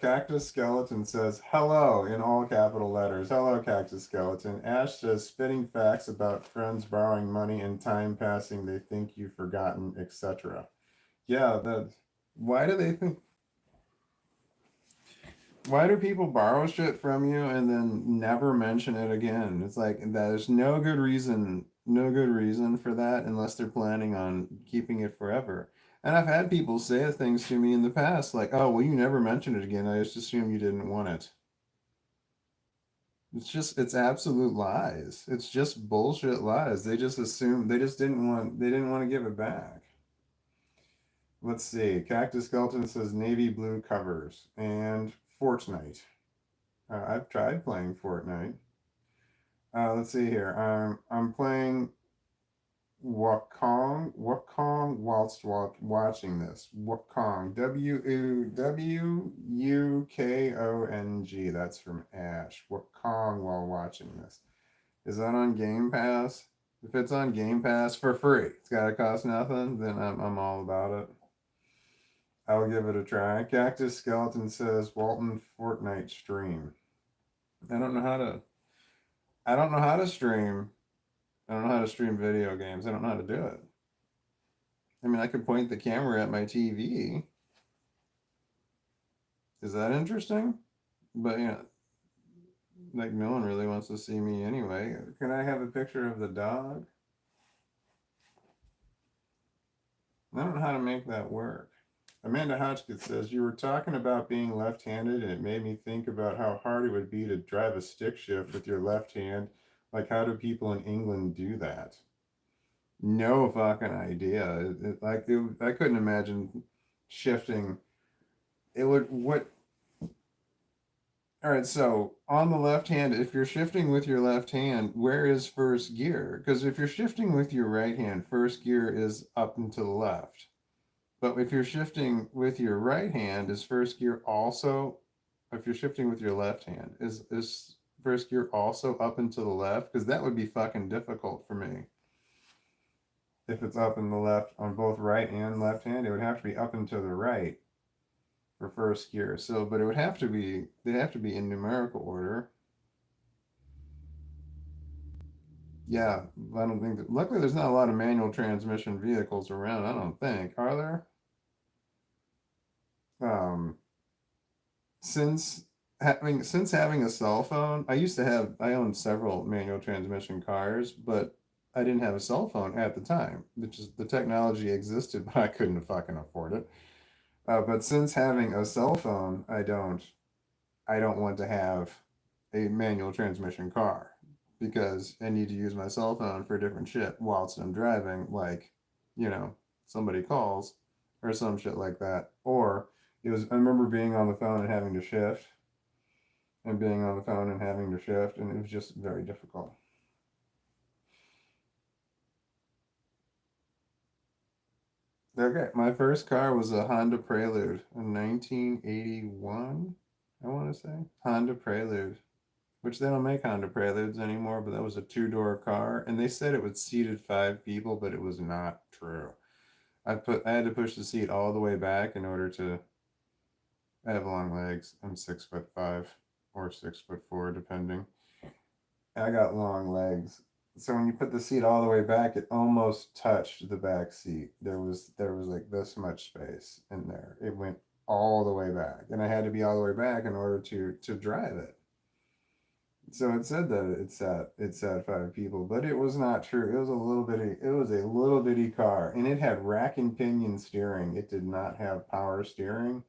S1: Cactus Skeleton says, hello, in all capital letters. Hello, Cactus Skeleton. Ash says, spitting facts about friends borrowing money and time passing, they think you've forgotten, etc. Yeah, why do they think, why do people borrow shit from you and then never mention it again? It's like, there's no good reason for that unless they're planning on keeping it forever. And I've had people say things to me in the past like, "Oh, well, you never mentioned it again. I just assumed you didn't want it." It's absolute lies. It's just bullshit lies. They just assumed they didn't want to give it back. Let's see. Cactus Skeleton says navy blue covers and Fortnite. I've tried playing Fortnite. Let's see here. I'm playing Wukong whilst watching this. Wukong. Wukong. That's from Ash. Wukong while watching this. Is that on Game Pass? If it's on Game Pass for free, it's gotta cost nothing, then I'm all about it. I'll give it a try. Cactus Skeleton says Walton Fortnite stream. I don't know how to I don't know how to stream. I don't know how to stream video games. I don't know how to do it. I mean, I could point the camera at my TV. Is that interesting? But like no one really wants to see me anyway. Can I have a picture of the dog? I don't know how to make that work. Amanda Hotchkiss says, you were talking about being left-handed and it made me think about how hard it would be to drive a stick shift with your left hand. Like, how do people in England do that? No fucking idea. I couldn't imagine shifting. It would, what, all right, so on the left hand, if you're shifting with your left hand, where is first gear? Because if you're shifting with your right hand, first gear is up and to the left. But if you're shifting with your right hand, is first gear also, if you're shifting with your left hand, is first gear also up and to the left? Because that would be fucking difficult for me. If it's up and the left on both right and left hand, it would have to be up and to the right for first gear. So, but it would have to be, they'd have to be in numerical order. Yeah, I don't think that, luckily there's not a lot of manual transmission vehicles around, I don't think. Are there? Um, since having a cell phone, I owned several manual transmission cars, but I didn't have a cell phone at the time. Which is the technology existed, but I couldn't fucking afford it. But since having a cell phone, I don't want to have a manual transmission car because I need to use my cell phone for different shit whilst I'm driving, like, you know, somebody calls or some shit like that. Or I remember being on the phone and having to shift and being on the phone and having to shift, and it was just very difficult. Okay, my first car was a Honda Prelude in 1981, I want to say. Honda Prelude, which they don't make Honda Preludes anymore, but that was a two-door car, and they said it would seated 5 people, but it was not true. I had to push the seat all the way back in order to. I have long legs. I'm 6'5" or 6'4", depending. I got long legs. So when you put the seat all the way back, it almost touched the back seat. There was like this much space in there. It went all the way back, and I had to be all the way back in order to drive it. So it said that it sat 5 people, but it was not true. It was a little bitty car, and it had rack and pinion steering. It did not have power steering.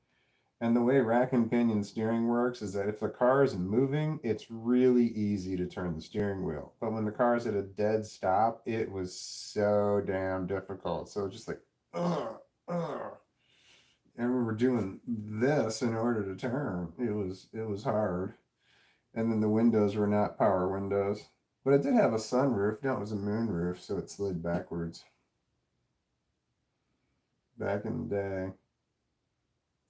S1: And the way rack and pinion steering works is that if the car is moving, it's really easy to turn the steering wheel. But when the car is at a dead stop, it was so damn difficult. So just like, ugh, ugh. I remember doing this in order to turn. It was hard. And then the windows were not power windows. But it did have a sunroof. No, it was a moonroof, so it slid backwards. Back in the day.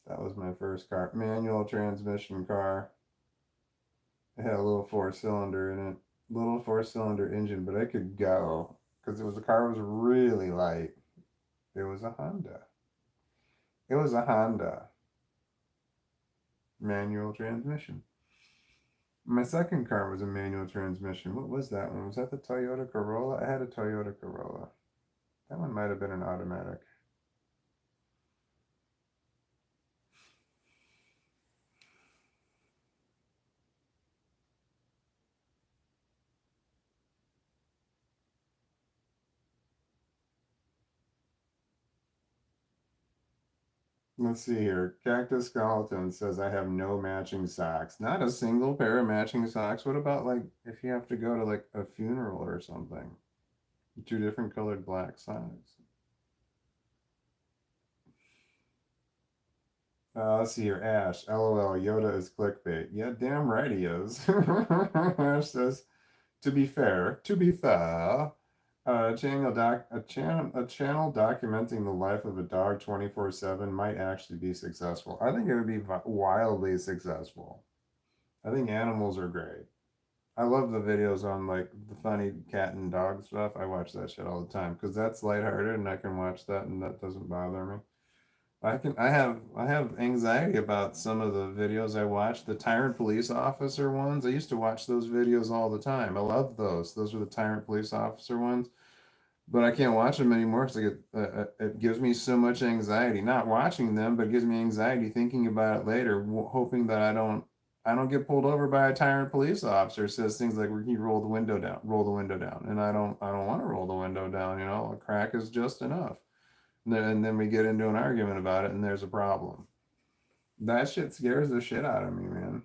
S1: That was my first car. Manual transmission car. It had a little four-cylinder in it. Little four-cylinder engine, but I could go because the car was really light. It was a Honda. It was a Honda manual transmission. My second car was a manual transmission. What was that one? Was that the Toyota Corolla? I had a Toyota Corolla. That one might have been an automatic. Let's see here. Cactus Skeleton says I have no matching socks. Not a single pair of matching socks. What about like if you have to go to like a funeral or something? Two different colored black socks. Let's see here. Ash, LOL, Yoda is clickbait. Yeah, damn right he is. Ash says, to be fair, a channel documenting the life of a dog 24/7 might actually be successful. I think it would be wildly successful. I think animals are great. I love the videos on like the funny cat and dog stuff. I watch that shit all the time because that's lighthearted and I can watch that and that doesn't bother me. I have anxiety about some of the videos I watch, the tyrant police officer ones. I used to watch those videos all the time. I love those. Those were the tyrant police officer ones, but I can't watch them anymore because it gives me so much anxiety. Not watching them, but it gives me anxiety thinking about it later, hoping that I don't get pulled over by a tyrant police officer. Says things like, "Can you roll the window down," and I don't want to roll the window down. A crack is just enough. And then we get into an argument about it, and there's a problem. That shit scares the shit out of me, man.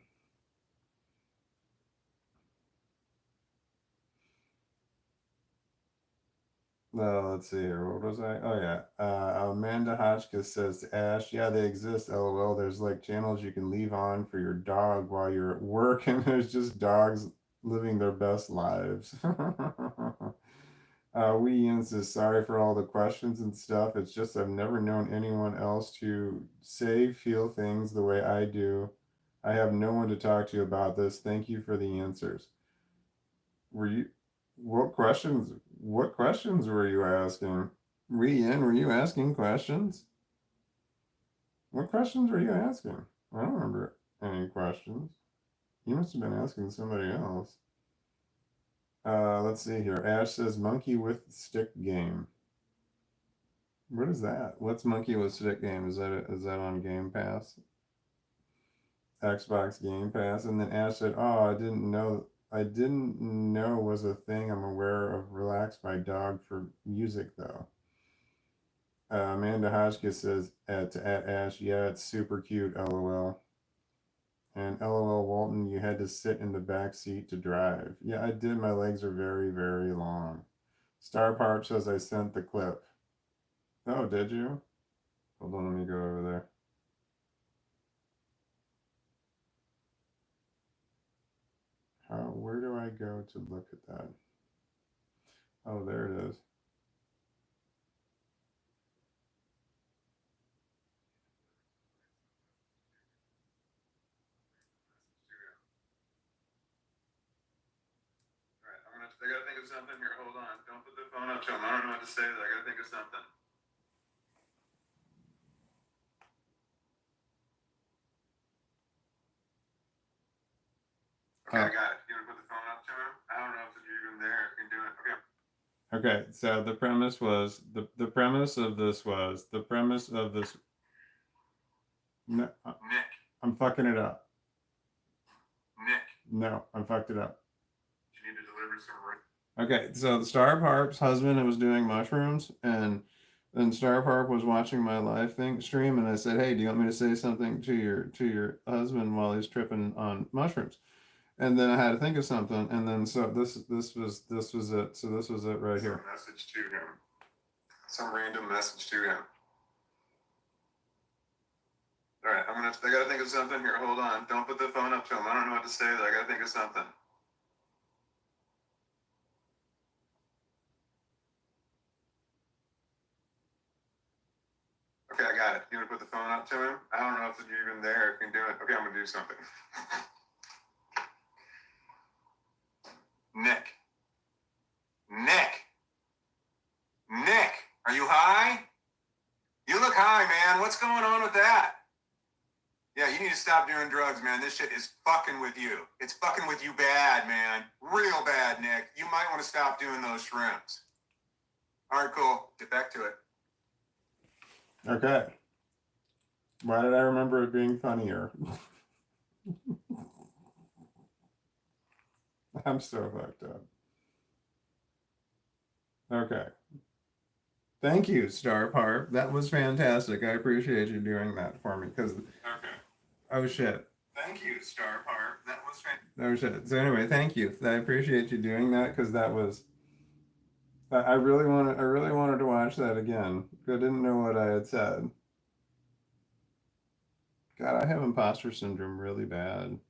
S1: Let's see here. What was I? Oh yeah. Amanda Hotchkiss says to Ash, "Yeah, they exist. LOL. There's like channels you can leave on for your dog while you're at work, and there's just dogs living their best lives." Wee Ian says, "Sorry for all the questions and stuff. It's just I've never known anyone else to feel things the way I do. I have no one to talk to about this. Thank you for the answers." Were you, what questions were you asking? Wee Ian, were you asking questions? What questions were you asking? I don't remember any questions. You must have been asking somebody else. Let's see here. Ash says monkey with stick game. What is that? What's Monkey with Stick game? Is that on Game Pass? Xbox Game Pass? And then Ash said, "Oh, I didn't know was a thing. I'm aware of Relax My Dog for music though." Amanda Hotchkiss says at Ash, "Yeah, it's super cute, LOL." And LOL Walton, you had to sit in the back seat to drive. Yeah, I did. My legs are very, very long. Star Park says I sent the clip. Oh, did you? Hold on, let me go over there. Where do I go to look at that? Oh, there it is. I gotta think of something here. Hold on. Don't put the phone up to him. I don't know what to say. I gotta think of something. Okay, I got it. You wanna put the phone up to him? I don't know if you're even there. If you can do it. Okay. Okay, so the premise was the premise of this was the premise of this. No, Nick. I'm fucking it up. Nick. No, I fucked it up. You need to deliver some. Okay, so the Star Harp's husband was doing mushrooms, and Star Harp was watching my live stream, and I said, "Hey, do you want me to say something to your husband while he's tripping on mushrooms?" And then I had to think of something, and then so this was it. So this was it right here. Some message to him. Some random message to him. All right, I gotta think of something here. Hold on. Don't put the phone up to him. I don't know what to say. I gotta think of something. Okay, I got it. You want to put the phone up to him? I don't know if you're even there. If you can do it. Okay, I'm gonna do something. Nick. Nick, are you high? You look high, man. What's going on with that? Yeah, you need to stop doing drugs, man. This shit is fucking with you. It's fucking with you bad, man. Real bad, Nick. You might want to stop doing those shrooms. All right, cool. Get back to it. Okay. Why did I remember it being funnier? I'm so fucked up. Okay. Thank you, Star Park. That was fantastic. I appreciate you doing that for me because. Okay. Oh shit. Thank you, Star Park. That was fantastic. Oh shit. So anyway, thank you. I appreciate you doing that because that was. I really wanted to watch that again. I didn't know what I had said. God, I have imposter syndrome really bad.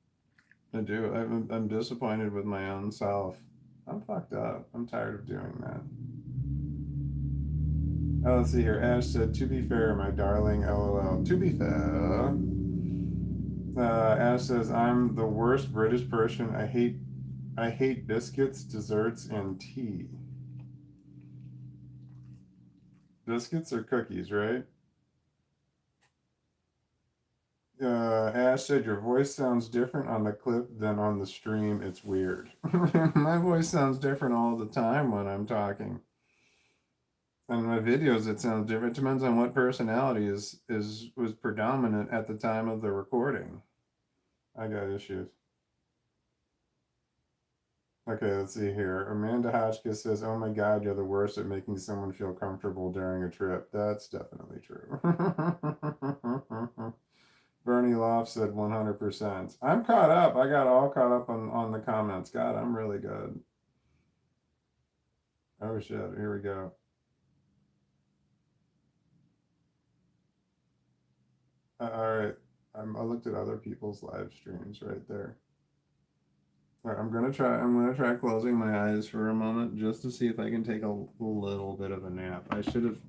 S1: I do. I'm disappointed with my own self. I'm fucked up. I'm tired of doing that. Oh, let's see here. Ash said, "To be fair, my darling, LOL." To be fair, Ash says, "I'm the worst British person. I hate biscuits, desserts, and tea." Biscuits or cookies, right? Ash said, "Your voice sounds different on the clip than on the stream. It's weird." My voice sounds different all the time when I'm talking. On my videos, it sounds different. It depends on what personality was predominant at the time of the recording. I got issues. Okay, let's see here. Amanda Hotchkiss says, "Oh my God, you're the worst at making someone feel comfortable during a trip." That's definitely true. Bernie Loft said 100%. I'm caught up. I got all caught up on the comments. God, I'm really good. Oh shit, here we go. All right, I looked at other people's live streams right there. All right, I'm gonna try closing my eyes for a moment just to see if I can take a little bit of a nap. I should have.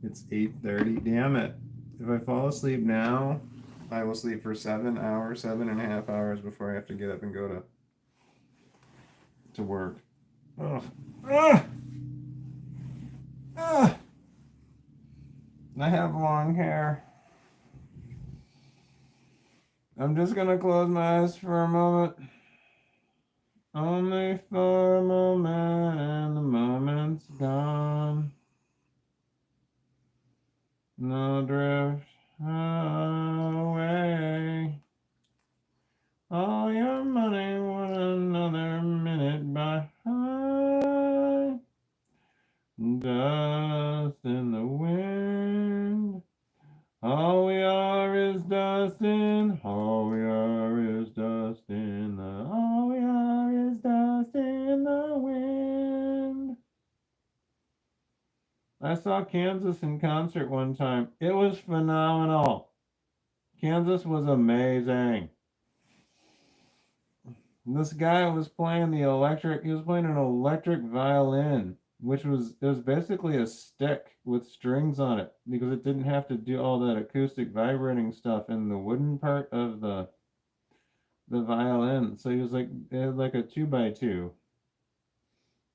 S1: It's 8:30. Damn it! If I fall asleep now, I will sleep for 7 hours, 7.5 hours before I have to get up and go to work. Ugh. Ugh. Ugh. I have long hair. I'm just gonna close my eyes for a moment. Only for a moment, and the moment's gone. No drift away. All your money, one another minute behind. Dust in the wind. All we are is dust in. All we are is dust in the. All we are is dust in the wind. I saw Kansas in concert one time. It was phenomenal. Kansas was amazing. This guy was playing he was playing an electric violin, it was basically a stick with strings on it because it didn't have to do all that acoustic vibrating stuff in the wooden part of the violin. So he was like, it had like a 2x2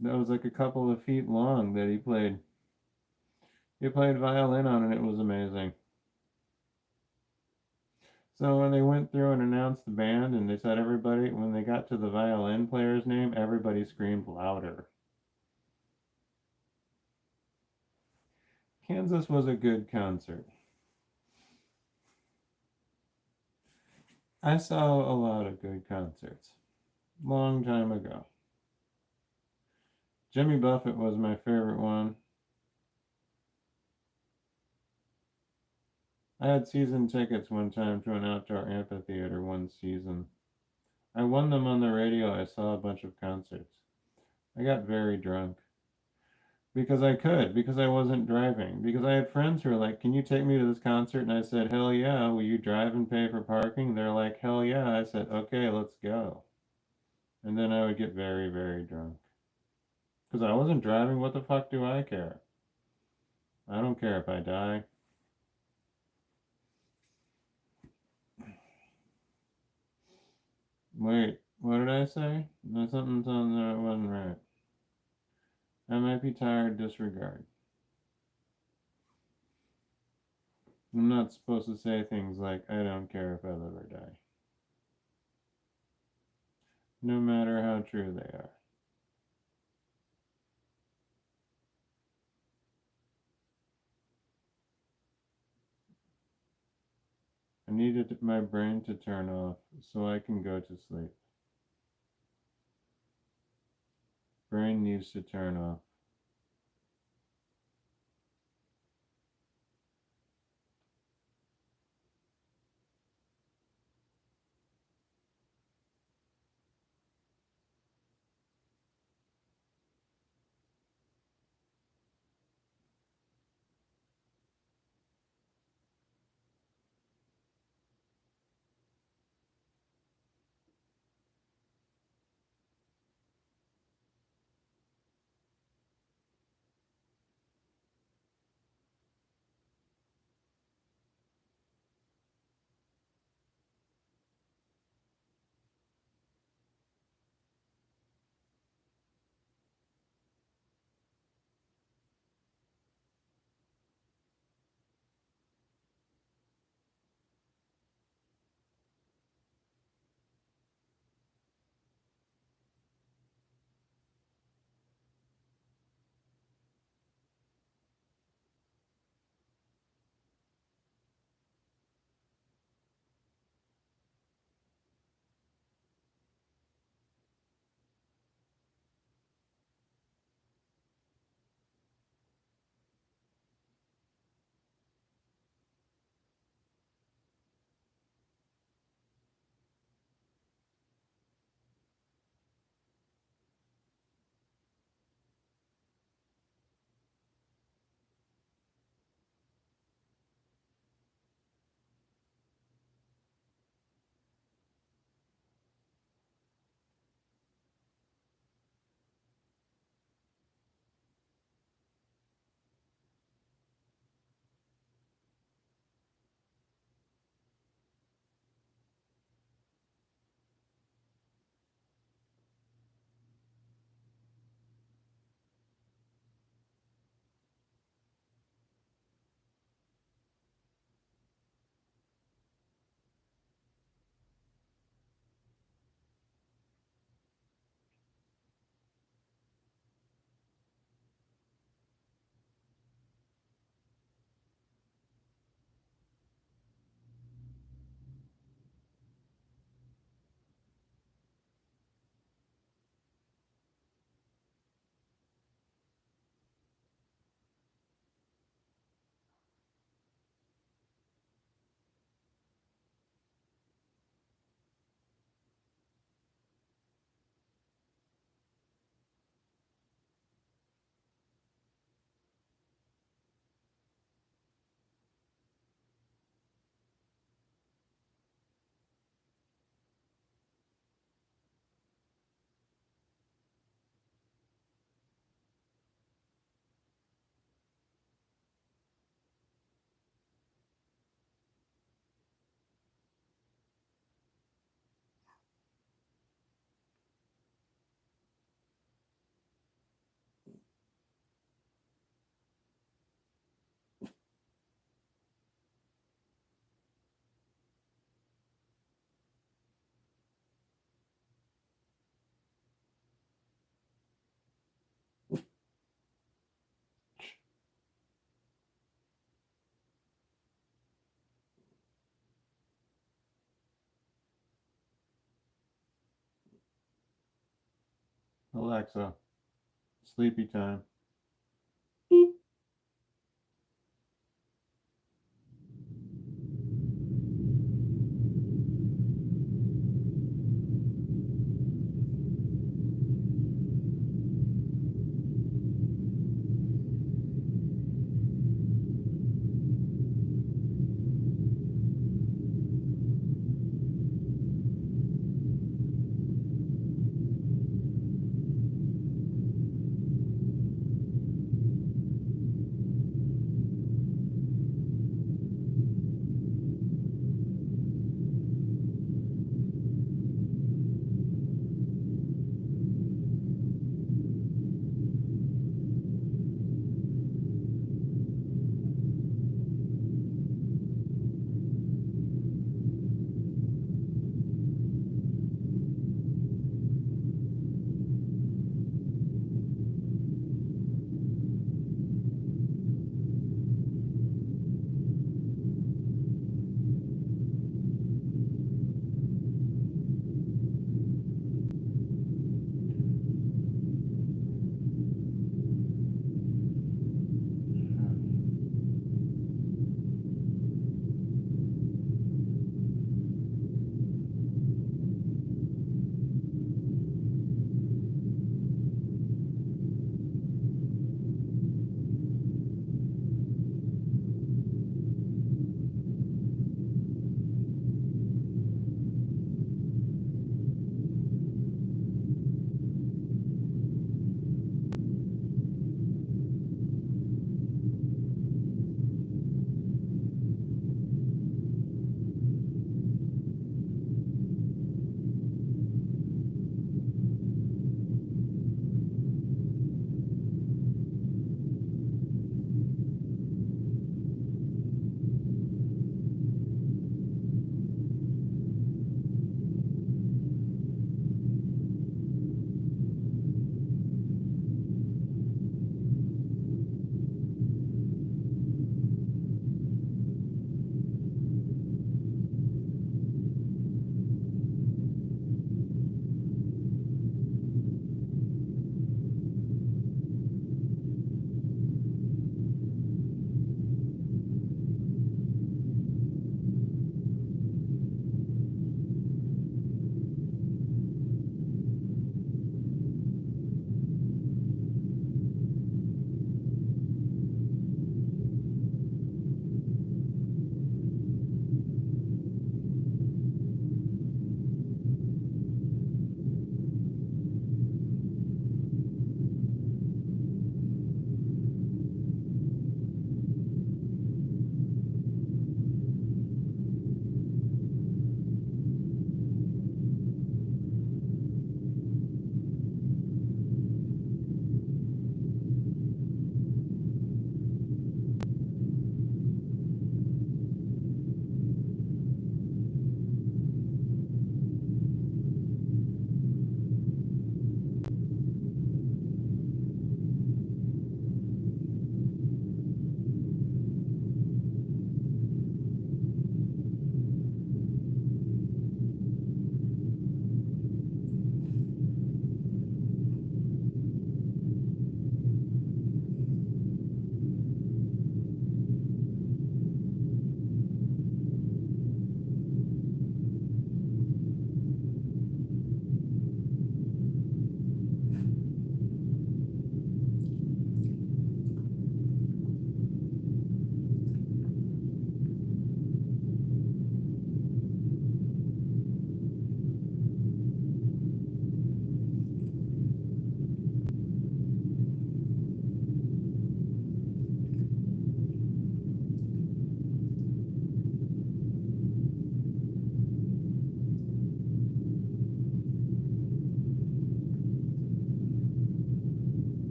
S1: that was like a couple of feet long that he played. He played violin on, and it was amazing. So when they went through and announced the band, and they said everybody, when they got to the violin player's name, everybody screamed louder. Kansas was a good concert. I saw a lot of good concerts. Long time ago. Jimmy Buffett was my favorite one. I had season tickets one time to an outdoor amphitheater one season. I won them on the radio. I saw a bunch of concerts. I got very drunk. Because I could, because I wasn't driving. Because I had friends who were like, "Can you take me to this concert?" And I said, "Hell yeah, will you drive and pay for parking?" They're like, "Hell yeah." I said, "Okay, let's go." And then I would get very, very drunk. Because I wasn't driving, what the fuck do I care? I don't care if I die. Wait, what did I say? No, something's on there that wasn't right. I might be tired, disregard. I'm not supposed to say things like, I don't care if I live or die. No matter how true they are. I needed my brain to turn off so I can go to sleep. Brain needs to turn off.
S2: Alexa, sleepy time.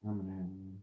S2: I'm an alien.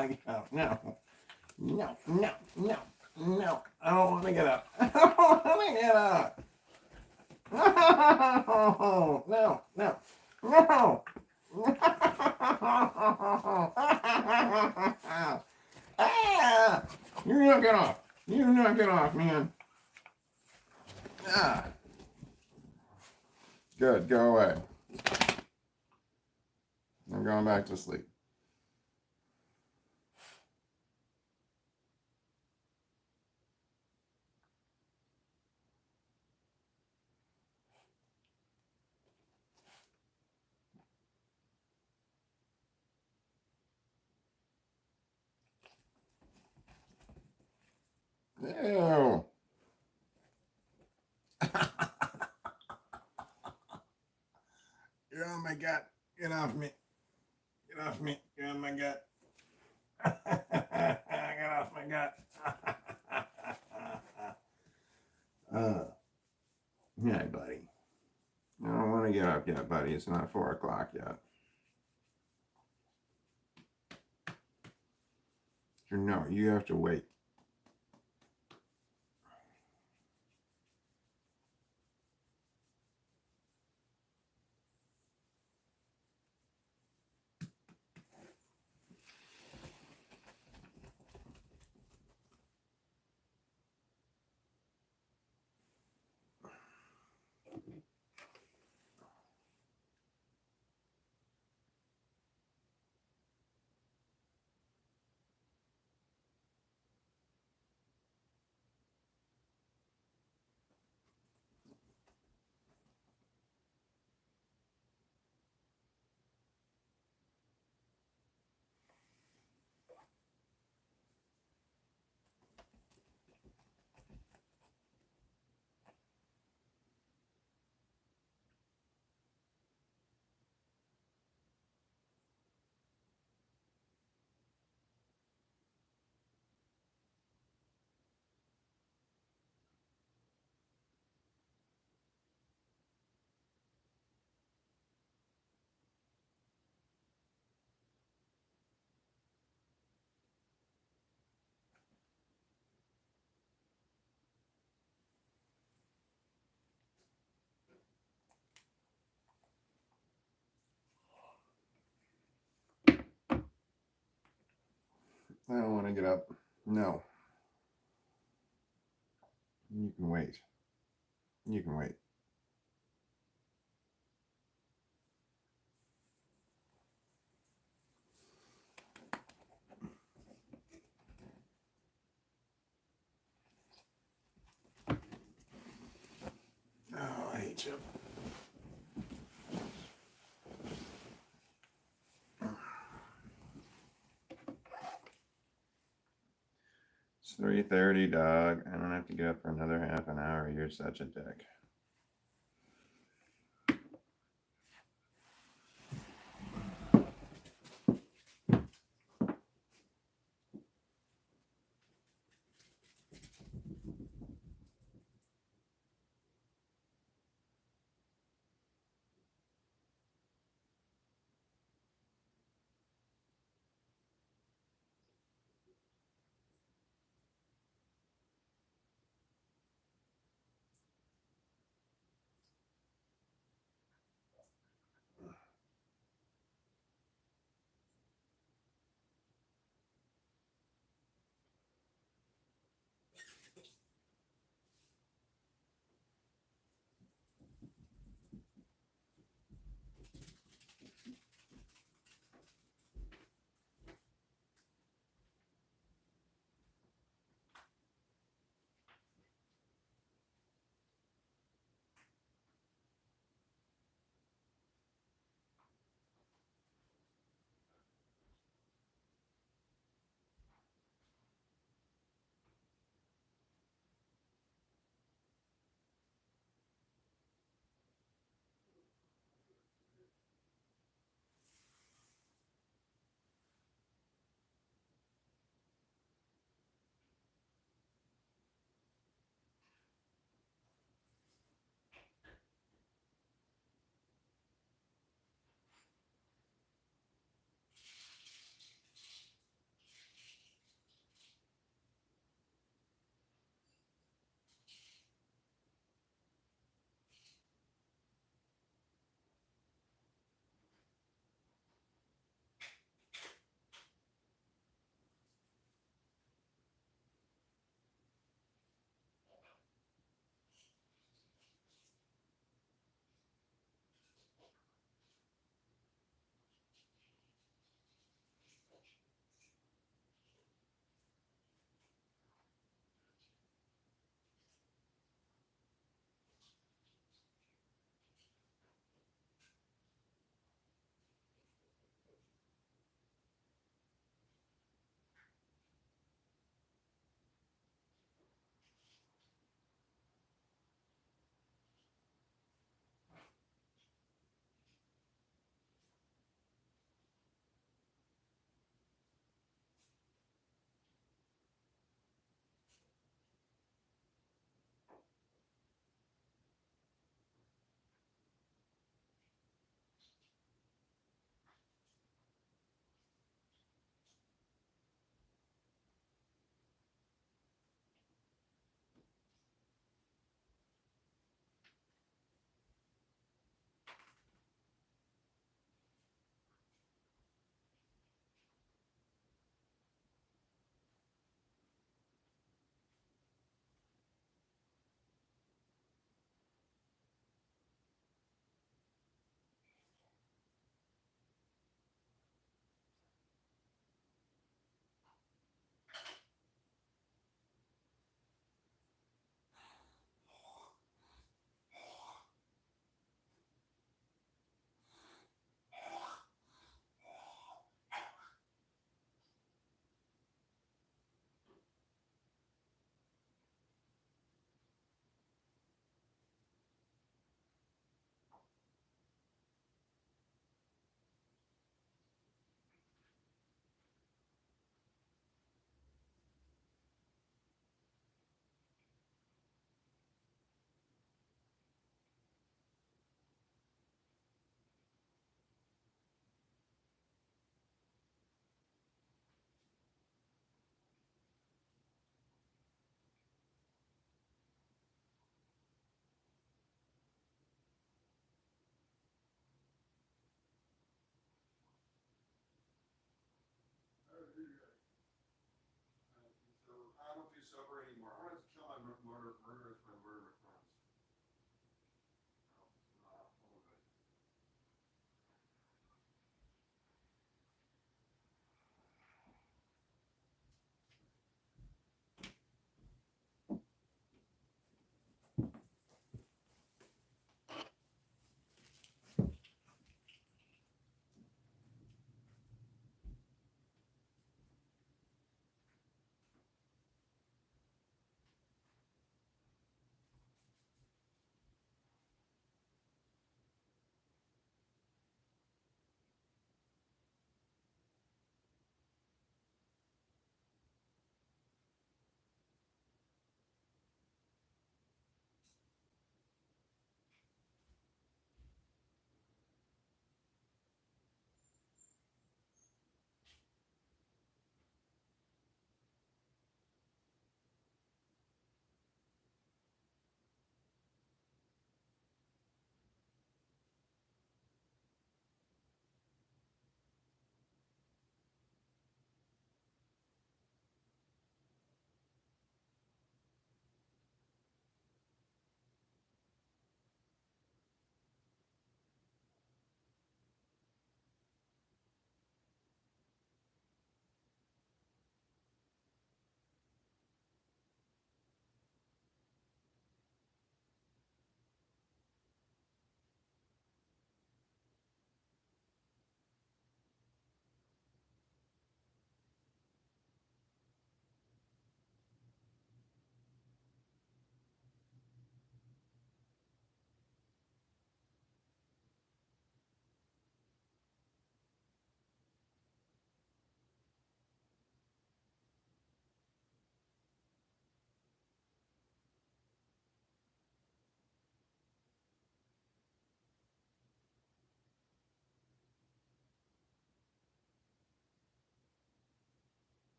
S2: want to get up. No. No, no, no, no. I don't want to get up. I don't want to get up. No, no, no, no. Ah, you knock it off. You knock it off, man. Ah. Good, go away. I'm going back to sleep. Ew. You're on my gut. Get off me. Get off me. You're on my gut. Get off my gut. Yeah, buddy. I don't want to get up yet, buddy. It's not 4 o'clock yet. No, you have to wait. I don't want to get up. No. You can wait. You can wait. Oh, I hate you. It's 3:30, dog. I don't have to get up for another half an hour. You're such a dick.